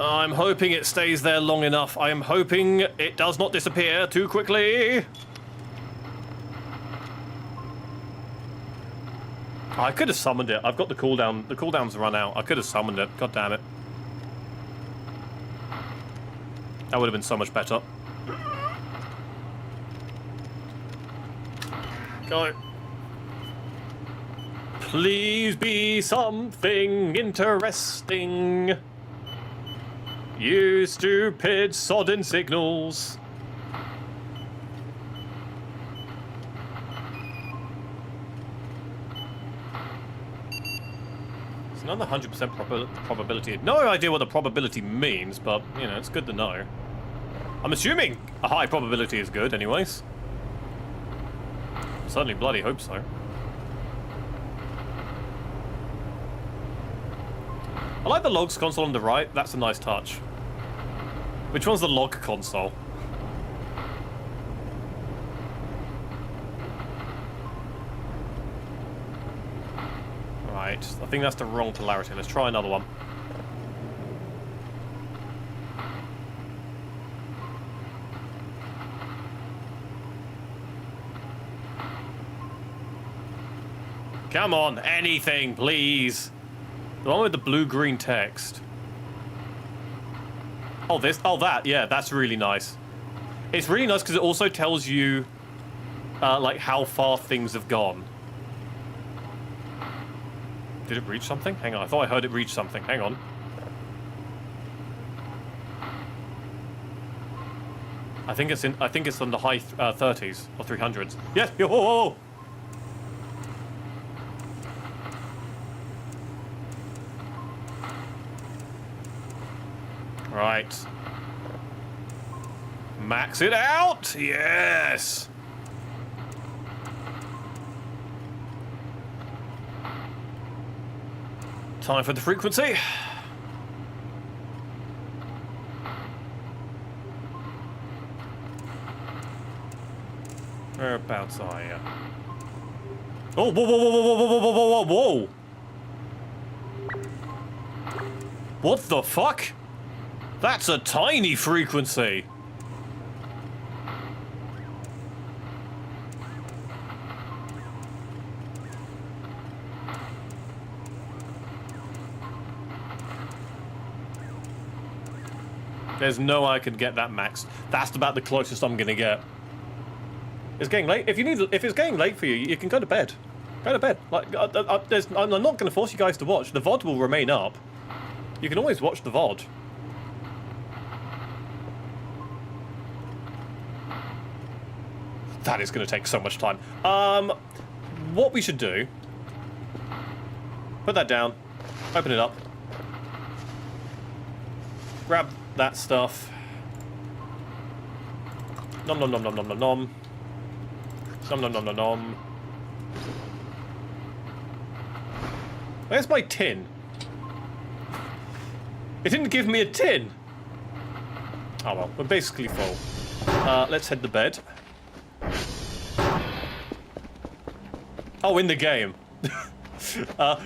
I'm hoping it stays there long enough. I am hoping it does not disappear too quickly. I could have summoned it. I've got the cooldown. The cooldown's run out. I could have summoned it. God damn it. That would have been so much better. Go. Please be something interesting. You stupid sodden signals. It's another 100% probability. No idea what the probability means, but, you know, it's good to know. I'm assuming a high probability is good, anyways. Certainly bloody hope so. I like the logs console on the right. That's a nice touch. Which one's the log console? Right, I think that's the wrong polarity. Let's try another one. Come on, anything, please. The one with the blue-green text. Oh, this. Oh, that. Yeah, that's really nice. It's really nice because it also tells you, like, how far things have gone. Did it reach something? Hang on, I thought I heard it reach something. Hang on. I think it's in the high 30s or 300s. Yes. Oh. Right. Max it out! Yes! Time for the frequency. Whereabouts are you? Oh, whoa, whoa, whoa, whoa, whoa, whoa, whoa, whoa, whoa! What the fuck? That's a tiny frequency. There's no way I could get that maxed. That's about the closest I'm gonna get. It's getting late. If it's getting late for you, you can go to bed. Go to bed. Like, I'm not gonna force you guys to watch. The VOD will remain up. You can always watch the VOD. That is gonna take so much time. What we should do... Put that down. Open it up. Grab that stuff. Nom nom nom nom nom nom nom. Nom nom nom nom nom. Where's my tin? It didn't give me a tin. Oh well, we're basically full. Let's head to bed. Oh, in the game.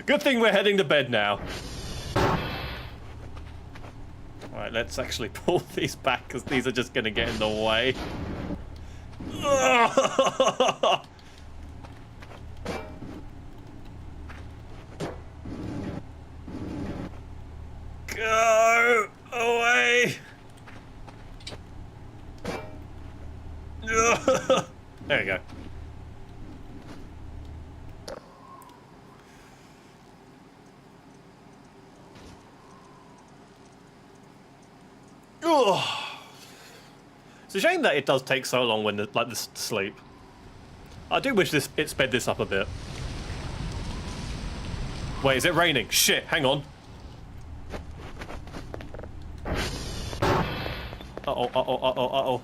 Good thing we're heading to bed now. Alright, let's actually pull these back, because these are just going to get in the way. Go away! There you go. It's a shame that it does take so long when like this sleep. I do wish it sped this up a bit. Wait, is it raining? Shit, hang on. Uh-oh, uh-oh, uh-oh, uh-oh.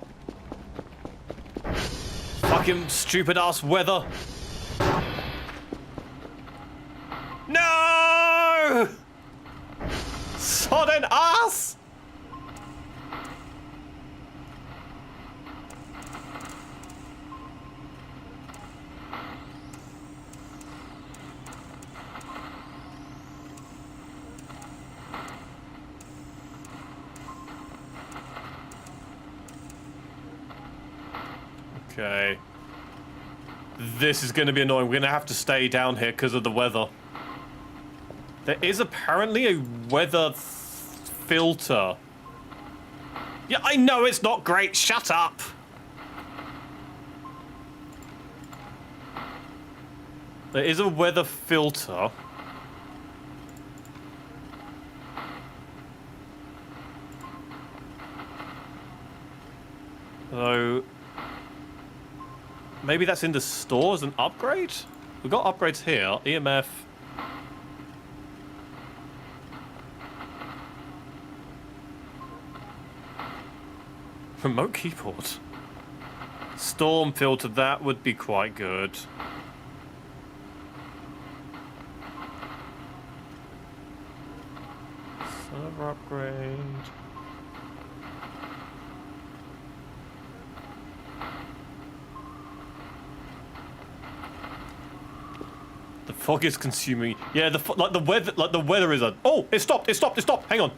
Fucking stupid ass weather. No! Sodden ass! Okay. This is going to be annoying. We're going to have to stay down here because of the weather. There is apparently a weather filter. Yeah, I know it's not great. Shut up. There is a weather filter. So... maybe that's in the store as an upgrade? We've got upgrades here. EMF. Remote keyboard. Storm filter, that would be quite good. Server upgrade. The fog is consuming. Yeah, the weather is a. Oh, it stopped! It stopped! It stopped! Hang on.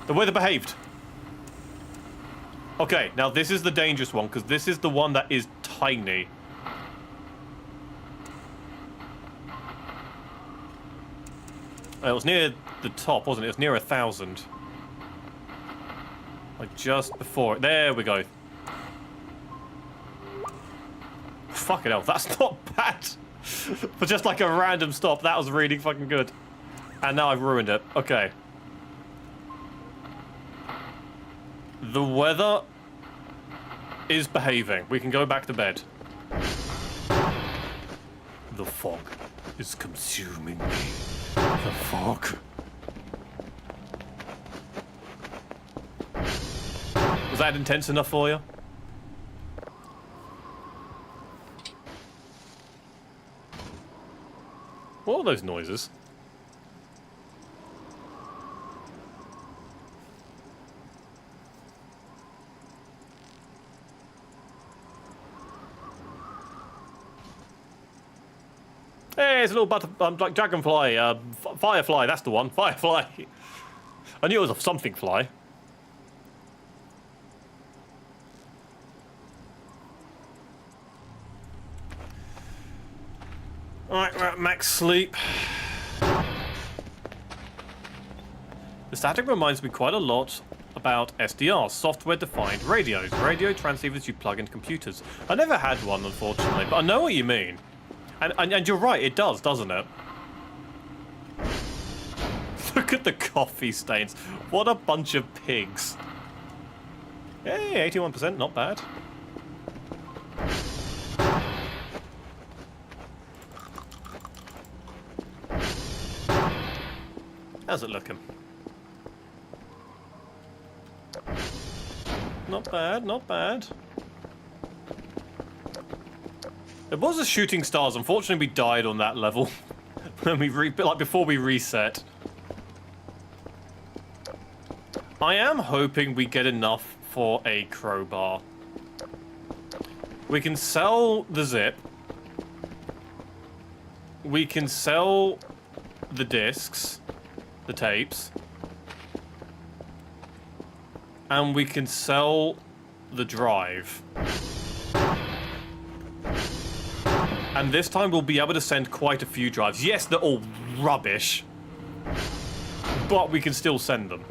The weather behaved. Okay, now this is the dangerous one because this is the one that is tiny. It was near the top, wasn't it? It was near 1,000. Like just before it. There we go. Fucking hell, that's not bad. For just like a random stop, that was really fucking good. And now I've ruined it. Okay. The weather is behaving. We can go back to bed. The fog is consuming me. The fog. Was that intense enough for you? What are those noises? Hey, it's a little like dragonfly, firefly, that's the one, firefly. I knew it was a something fly. Alright, we're at max sleep. The static reminds me quite a lot about SDRs, software-defined radios. Radio transceivers you plug into computers. I never had one, unfortunately, but I know what you mean. And you're right, it does, doesn't it? Look at the coffee stains. What a bunch of pigs. Hey, 81%, not bad. How's it looking? Not bad, not bad. There was a shooting stars. Unfortunately, we died on that level when we before we reset. I am hoping we get enough for a crowbar. We can sell the zip. We can sell the discs, the tapes. And we can sell the drive. And this time we'll be able to send quite a few drives. Yes, they're all rubbish. But we can still send them.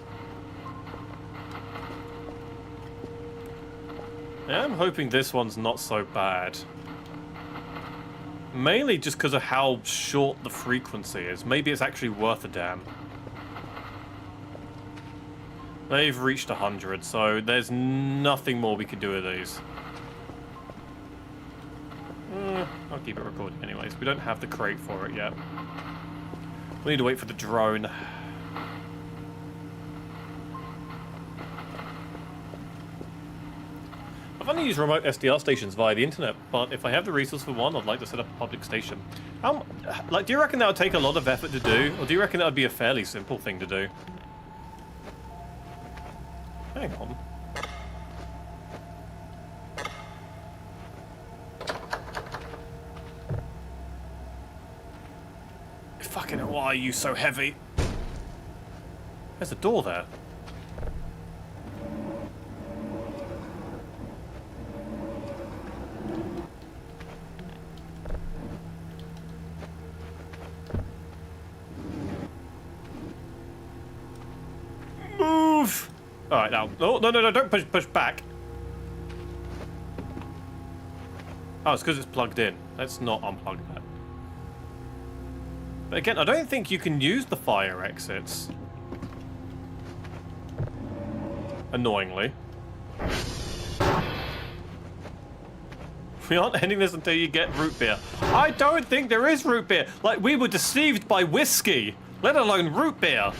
Yeah, I'm hoping this one's not so bad. Mainly just because of how short the frequency is. Maybe it's actually worth a damn. They've reached 100, so there's nothing more we can do with these. I'll keep it recording anyways. We don't have the crate for it yet. We need to wait for the drone. I've only used remote SDR stations via the internet, but if I have the resource for one, I'd like to set up a public station. Do you reckon that would take a lot of effort to do, or do you reckon that would be a fairly simple thing to do? Hang on. Fucking hell, why are you so heavy? There's a door there. Move! Alright, now. Oh, no, don't push back. Oh, it's because it's plugged in. Let's not unplug that. But again, I don't think you can use the fire exits. Annoyingly. We aren't ending this until you get root beer. I don't think there is root beer. Like, we were deceived by whiskey, let alone root beer.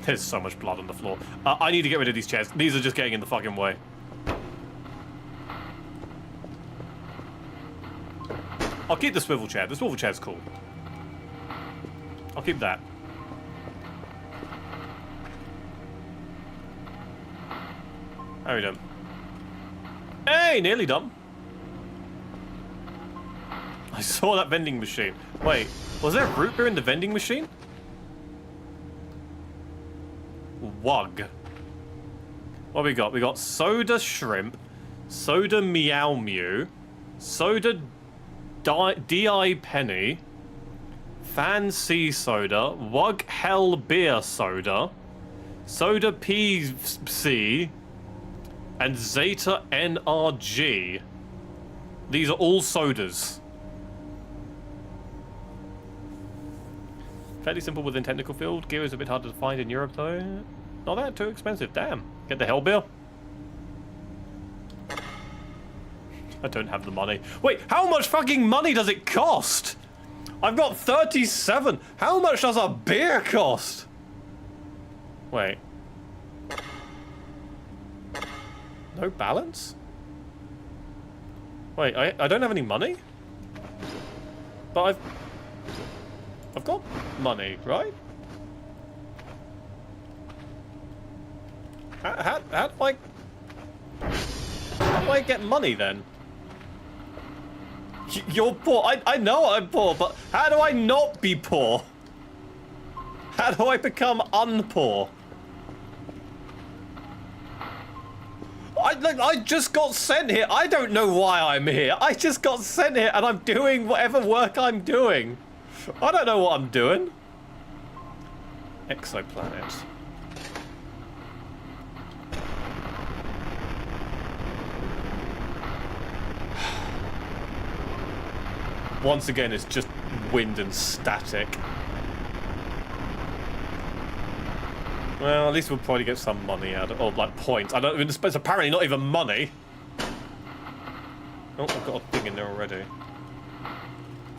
There's so much blood on the floor. I need to get rid of these chairs. These are just getting in the fucking way. I'll keep the swivel chair. The swivel chair's cool. I'll keep that. How are we done? Hey, nearly done. I saw that vending machine. Wait, was there root beer in the vending machine? Wug. What we got? We got soda shrimp, soda meow mew, soda di penny, fancy soda, wug hell beer soda, soda pc, and zeta nrg. These are all sodas. Fairly simple within technical field. Gear is a bit harder to find in Europe though. Not that too expensive, damn. Get the hell beer. I don't have the money. Wait, how much fucking money does it cost? I've got 37. How much does a beer cost? Wait. No balance? Wait, I don't have any money? But I've got money, right? How do I get money then? You're poor. I know I'm poor, but how do I not be poor? How do I become unpoor? I just got sent here. I don't know why I'm here. I just got sent here and I'm doing whatever work I'm doing. I don't know what I'm doing. Exoplanet. Once again, it's just wind and static. Well, at least we'll probably get some money out of it, or like points. I don't even. It's apparently not even money. Oh, I've got a thing in there already.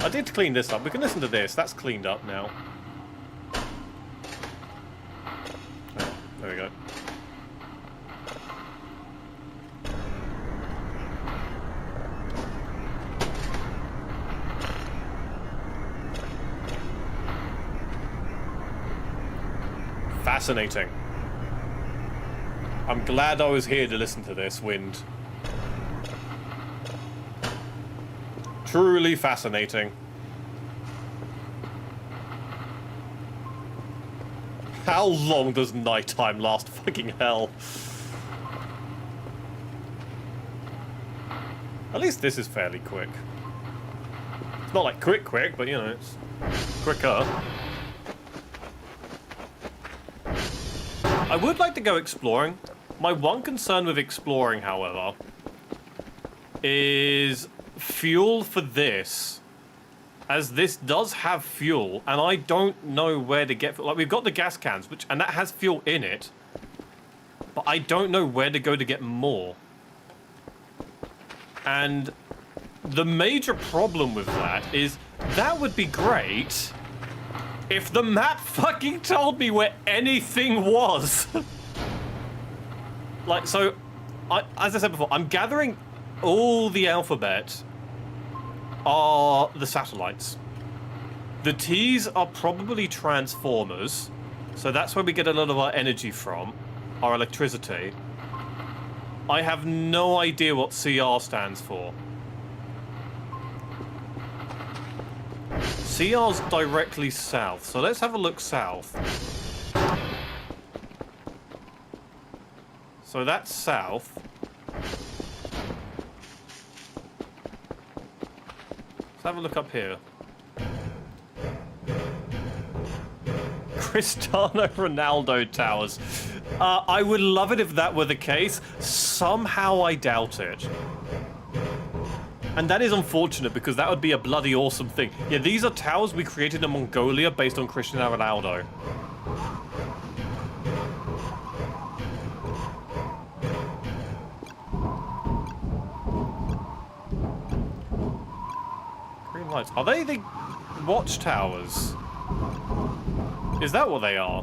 I did clean this up. We can listen to this. That's cleaned up now. Oh, there we go. Fascinating. I'm glad I was here to listen to this, wind. Truly fascinating. How long does nighttime last? Fucking hell. At least this is fairly quick. It's not like quick, but you know, it's quicker. I would like to go exploring. My one concern with exploring, however, is fuel for this. As this does have fuel, and I don't know where to get... Like, we've got the gas cans, and that has fuel in it. But I don't know where to go to get more. And the major problem with that is that would be great... if the map fucking told me where anything was. Like, so, as I said before, I'm gathering all the alphabet are the satellites. The T's are probably transformers, so that's where we get a lot of our energy from, our electricity. I have no idea what CR stands for. CR's directly south, so let's have a look south. So that's south. Let's have a look up here. Cristiano Ronaldo towers. I would love it if that were the case. Somehow I doubt it. And that is unfortunate because that would be a bloody awesome thing. Yeah, these are towers we created in Mongolia based on Cristiano Ronaldo. Green lights. Are they the watchtowers? Is that what they are?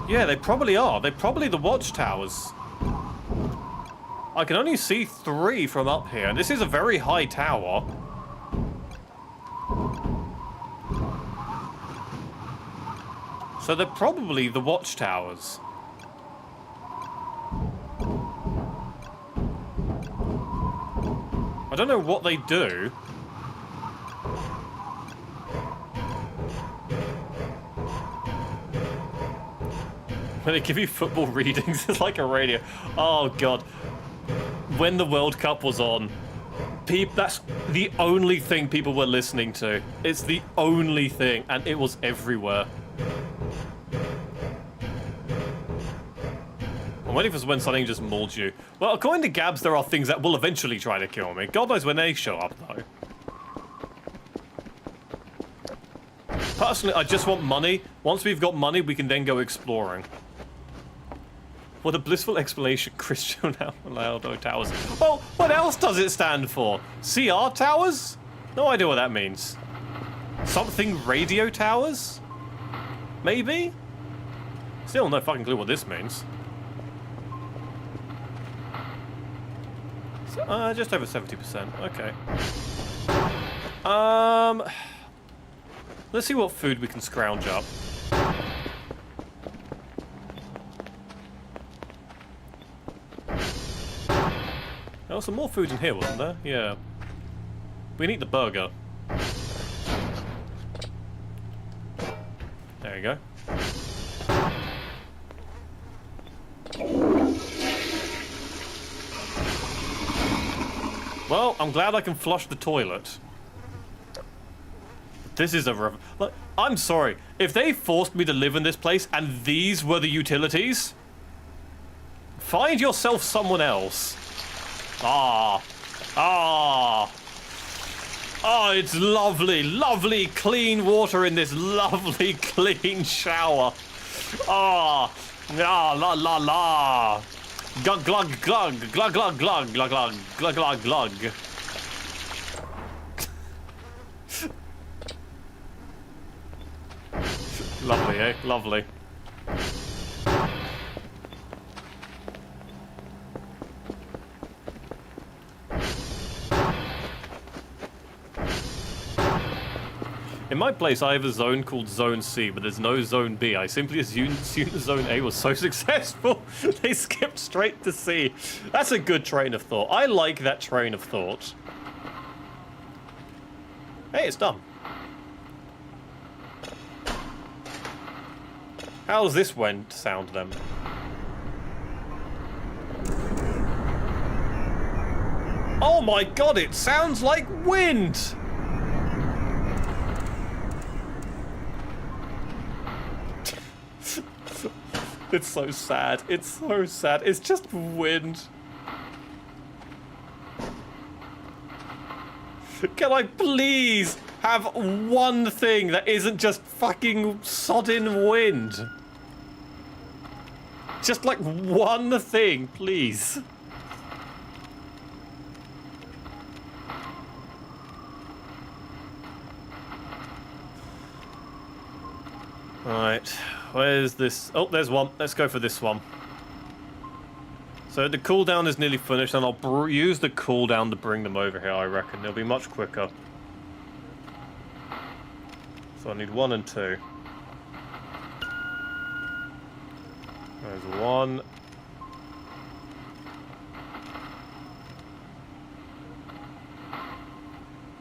Yeah, they probably are. They're probably the watchtowers. I can only see 3 from up here, and this is a very high tower. So they're probably the watchtowers. I don't know what they do. When they give you football readings, it's like a radio. Oh god. When the World Cup was on, that's the only thing people were listening to. It's the only thing, and it was everywhere. I'm waiting for when something just molds you. Well, according to Gabs, there are things that will eventually try to kill me. God knows when they show up, though. Personally, I just want money. Once we've got money, we can then go exploring. What a blissful explanation, Cristiano Ronaldo towers. Well, what else does it stand for? CR towers? No idea what that means. Something radio towers? Maybe? Still no fucking clue what this means. So, just over 70%. Okay. Let's see what food we can scrounge up. There was some more food in here, wasn't there? Yeah. We need the burger. There you go. Well, I'm glad I can flush the toilet. This is a... Look, I'm sorry. If they forced me to live in this place and these were the utilities, find yourself someone else. Ah. Ah. Oh, it's lovely, lovely clean water in this lovely clean shower. Ah. Ah, la la la. Glug glug glug glug glug glug glug glug glug glug glug. Lovely, eh? Lovely. In my place, I have a zone called Zone C, but there's no Zone B. I simply assumed Zone A was so successful, they skipped straight to C. That's a good train of thought. I like that train of thought. Hey, it's done. How's this went sound then? Oh my god, it sounds like wind! It's so sad. It's so sad. It's just wind. Can I please have one thing that isn't just fucking sodden wind? Just like one thing, please. Alright, where's this? Oh, there's one. Let's go for this one. So the cooldown is nearly finished, and I'll use the cooldown to bring them over here, I reckon. It'll be much quicker. So I need 1 and 2. There's 1.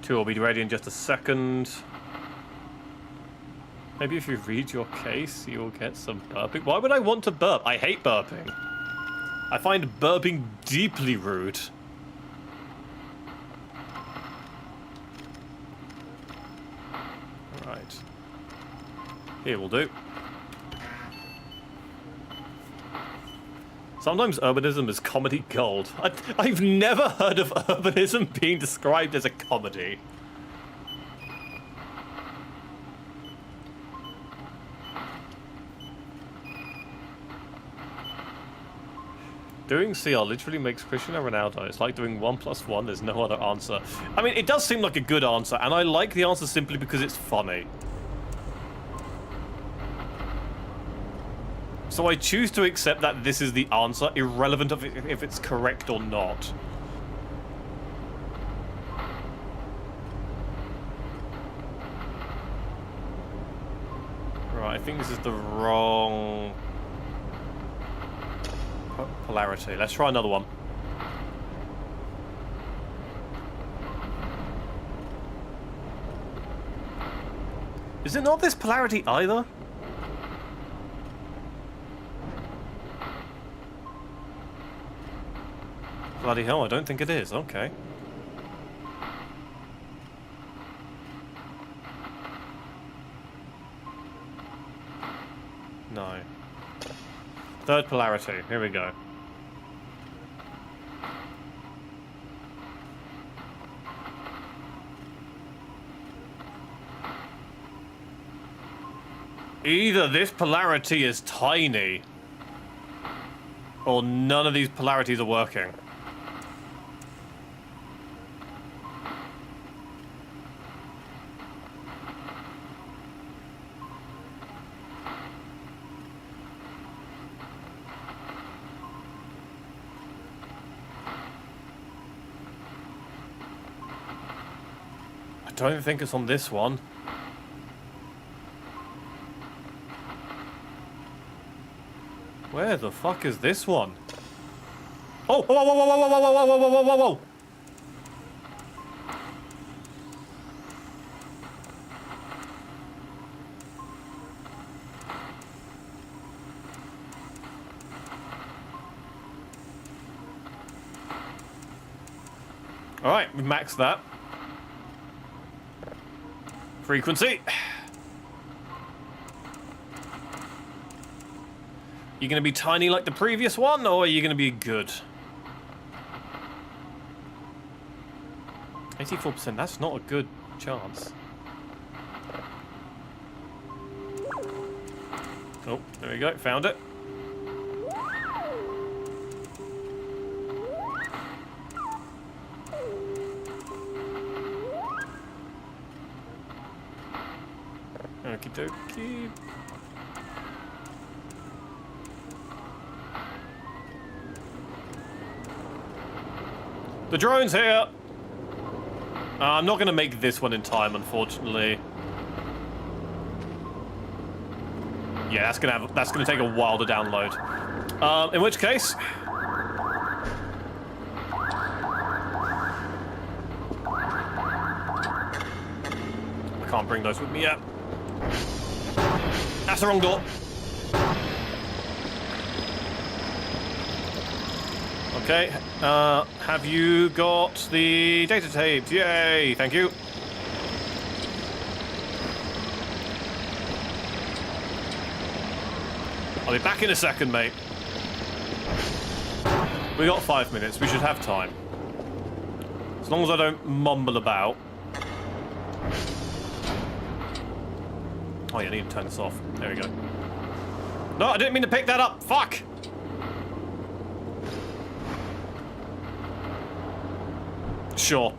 Two will be ready in just a second. Maybe if you read your case, you'll get some burping. Why would I want to burp? I hate burping. I find burping deeply rude. Right. Here will do. Sometimes urbanism is comedy gold. I've never heard of urbanism being described as a comedy. Doing CR literally makes Cristiano Ronaldo. It's like doing 1 + 1, there's no other answer. I mean, it does seem like a good answer, and I like the answer simply because it's funny. So I choose to accept that this is the answer, irrelevant of if it's correct or not. Right, I think this is the wrong polarity. Let's try another one. Is it not this polarity either? Bloody hell, I don't think it is. Okay. No. Third polarity. Here we go. Either this polarity is tiny, or none of these polarities are working. I don't think it's on this one. Where the fuck is this one? Oh, whoa, whoa, whoa, whoa, whoa, whoa, whoa, whoa, whoa, whoa, whoa. All right, we've maxed that. Frequency. You gonna be tiny like the previous one, or are you gonna be good? 84%, that's not a good chance. Oh, there we go, found it. Okie dokie. The drone's here! I'm not going to make this one in time, unfortunately. Yeah, that's gonna take a while to download. In which case, I can't bring those with me yet. That's the wrong door. Okay, have you got the data tapes? Yay, thank you. I'll be back in a second, mate. We got 5 minutes, we should have time. As long as I don't mumble about. Oh, yeah, I need to turn this off. There we go. No, I didn't mean to pick that up. Fuck! Sure.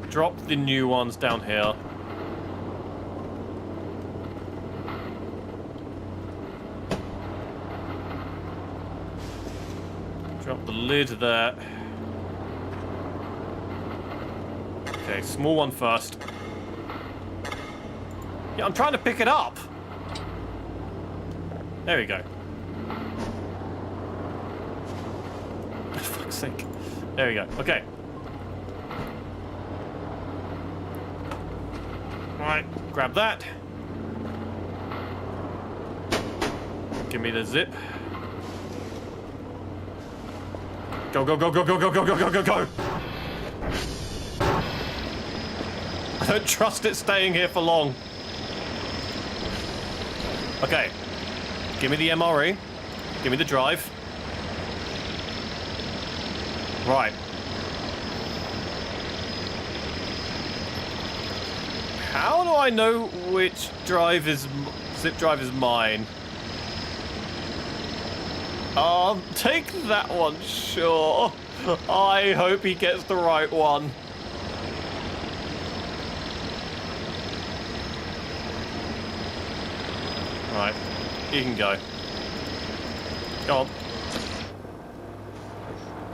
Drop the new ones down here. Drop the lid there. Okay, small one first. Yeah, I'm trying to pick it up. There we go. For fuck's sake. There we go. Okay. Alright, grab that. Give me the zip. Go, go, go, go, go, go, go, go, go, go, go! I don't trust it staying here for long. Okay. Give me the MRE. Give me the drive. Right. How do I know which drive is... zip drive is mine? Take that one, sure. I hope he gets the right one. Right, you can go. Go on.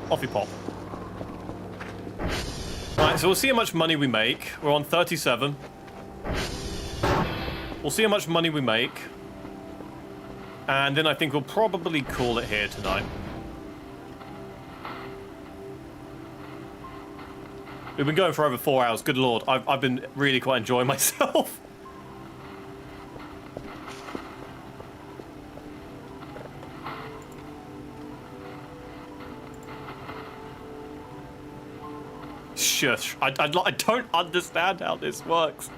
Off you pop. Right, so we'll see how much money we make. We're on 37. We'll see how much money we make. And then I think we'll probably call it here tonight. We've been going for over 4 hours. Good lord, I've been really quite enjoying myself. Shush. I don't understand how this works.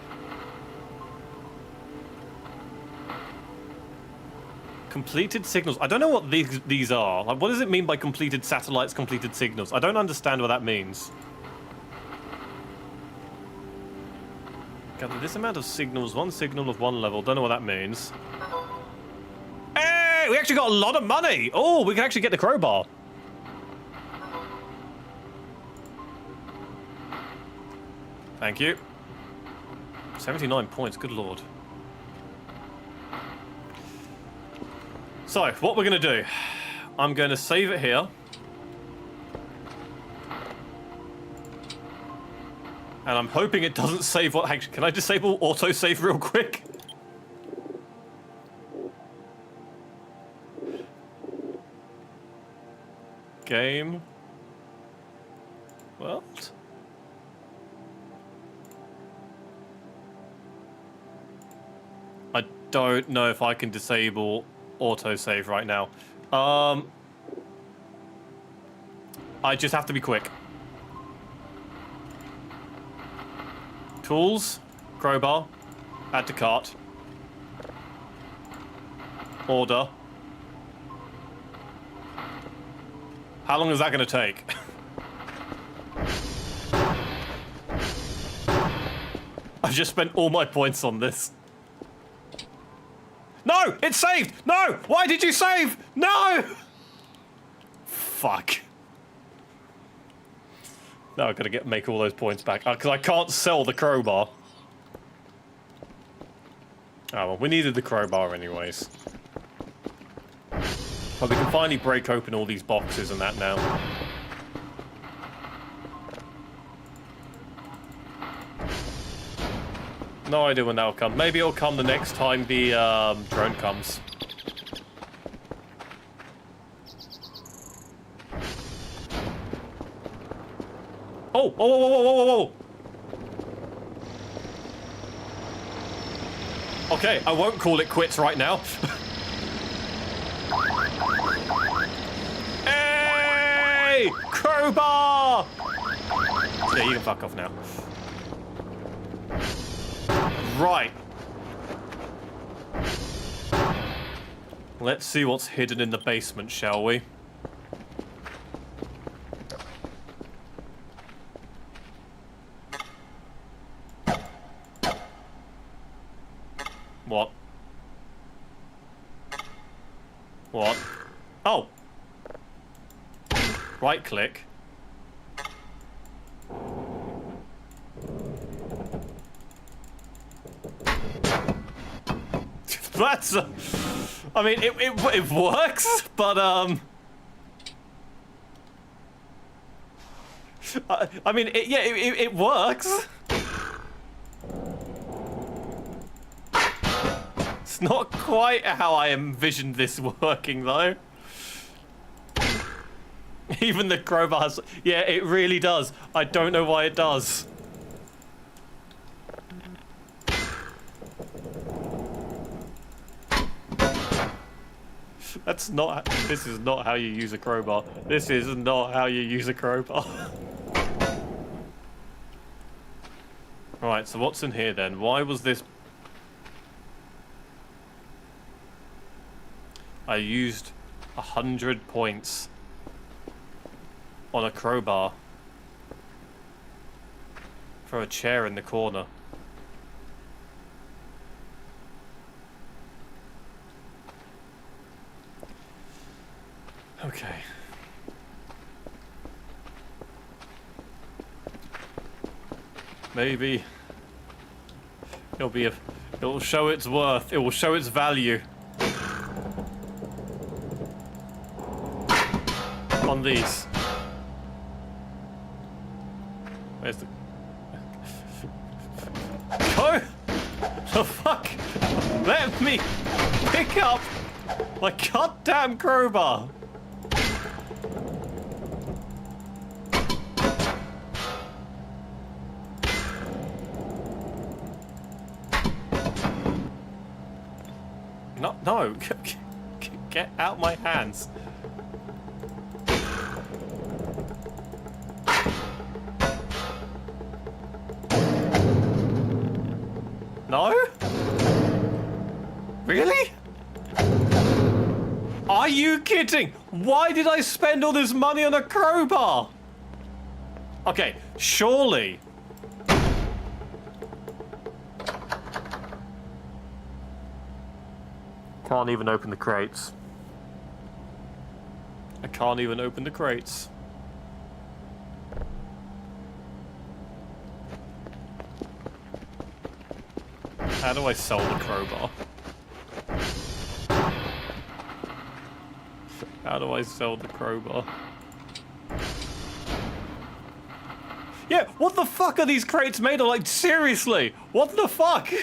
Completed signals. I don't know what these are. Like, what does it mean by completed satellites, completed signals? I don't understand what that means. Gather this amount of signals, one signal of one level. Don't know what that means. Hey, we actually got a lot of money. Oh, we can actually get the crowbar. Thank you. 79 points, good lord. So, what we're going to do, I'm going to save it here. And I'm hoping it doesn't save what... Actually, can I disable autosave real quick? game world? I don't know if I can disable autosave right now. I just have to be quick. Tools, crowbar, add to cart. Order. How long is that going to take? I've just spent all my points on this. No! It's saved! No! Why did you save? No! Fuck. Now I've got to make all those points back. Because I can't sell the crowbar. Oh, well, we needed the crowbar anyways. But we can finally break open all these boxes and that now. No idea when that'll come. Maybe it'll come the next time the drone comes. Oh! Whoa, whoa, whoa, whoa, whoa, whoa! Okay, I won't call it quits right now. Hey! Crowbar! Yeah, you can fuck off now. Right. Let's see what's hidden in the basement, shall we? What? What? Oh! Right click. That's I mean, it works, but I mean, it works. It's not quite how I envisioned this working, though. Even the crowbars, yeah, it really does. I don't know why it does. That's not. This is not how you use a crowbar. This is not how you use a crowbar. Alright, so what's in here then? Why was this... I used 100 points on a crowbar for a chair in the corner. Okay. Maybe it'll show its worth. It will show its value on these. Where's the... Go! The fuck? Let me pick up my goddamn crowbar. No, get out my hands. No? Really? Are you kidding? Why did I spend all this money on a crowbar? Okay, surely. Can't even open the crates. I can't even open the crates. How do I sell the crowbar? How do I sell the crowbar? Yeah, what the fuck are these crates made of? Like, seriously? What the fuck?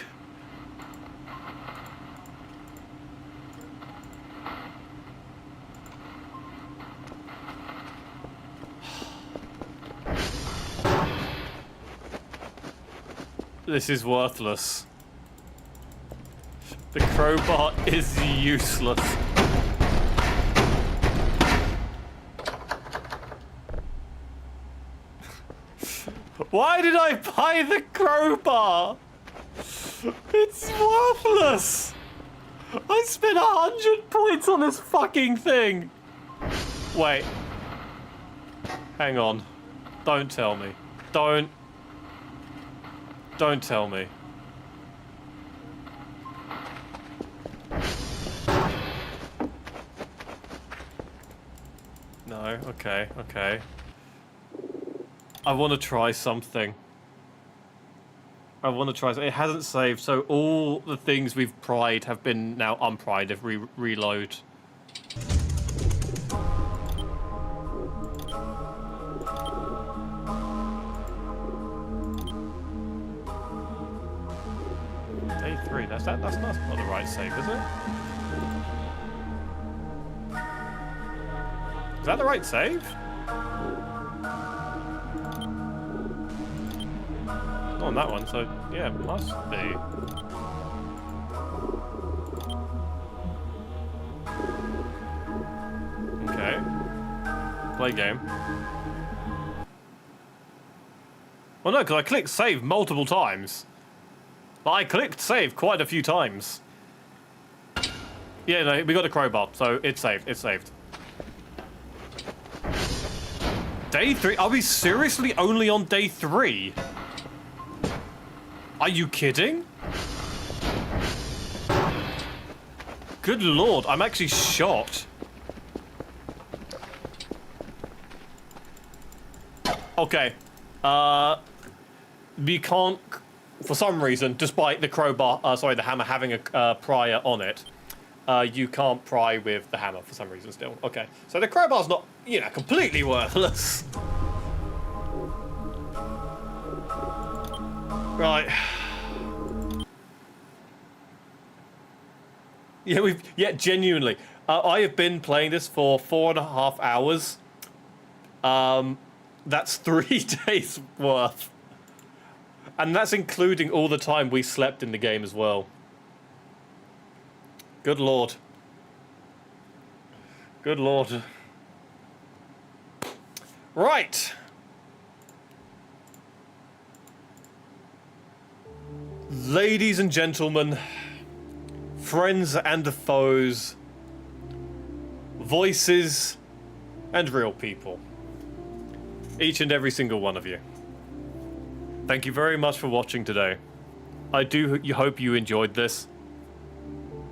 This is worthless. The crowbar is useless. Why did I buy the crowbar? It's worthless. I spent 100 points on this fucking thing. Wait. Hang on. Don't tell me. Don't tell me. No, okay, okay. I want to try something. I want to try something. It hasn't saved, so all the things we've pried have been now unpried if we reload. Day 3, that's not the right save, is it? Is that the right save? Not on that one, so yeah, it must be. Okay. Play game. Well, no, because I clicked save multiple times. But I clicked save quite a few times. Yeah, no, we got a crowbar, so it's saved. It's saved. Day 3? Are we seriously only on day 3? Are you kidding? Good lord, I'm actually shocked. Okay. We can't, for some reason, despite the crowbar, the hammer having a prior on it, you can't pry with the hammer for some reason still. Okay, so the crowbar's not, you know, completely worthless. Right. Yeah, genuinely. I have been playing this for 4.5 hours. That's 3 days worth. And that's including all the time we slept in the game as well. Good lord. Good lord. Right. Ladies and gentlemen, friends and foes, voices and real people. Each and every single one of you. Thank you very much for watching today. I do hope you enjoyed this.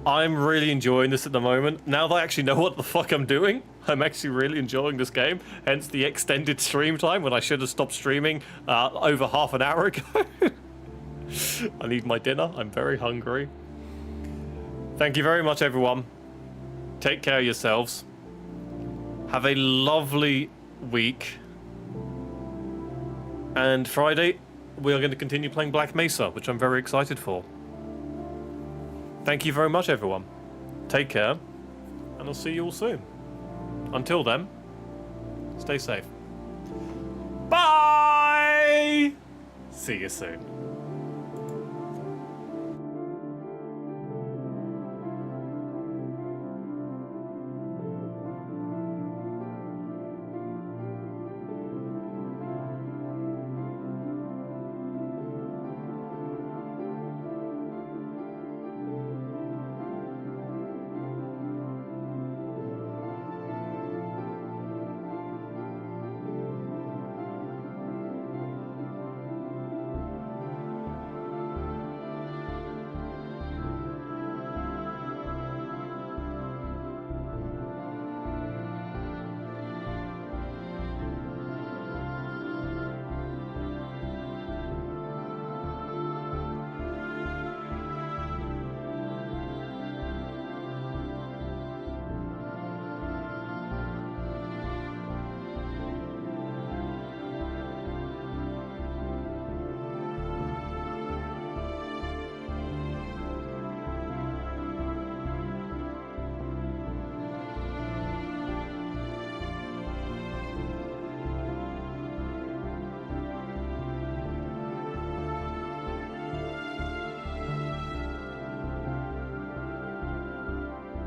I'm really enjoying this at the moment. Now that I actually know what the fuck I'm doing, I'm actually really enjoying this game. Hence the extended stream time when I should have stopped streaming over half an hour ago. I need my dinner. I'm very hungry. Thank you very much, everyone. Take care of yourselves. Have a lovely week. And Friday, we are going to continue playing Black Mesa, which I'm very excited for. Thank you very much, everyone. Take care, and I'll see you all soon. Until then, stay safe. Bye! See you soon.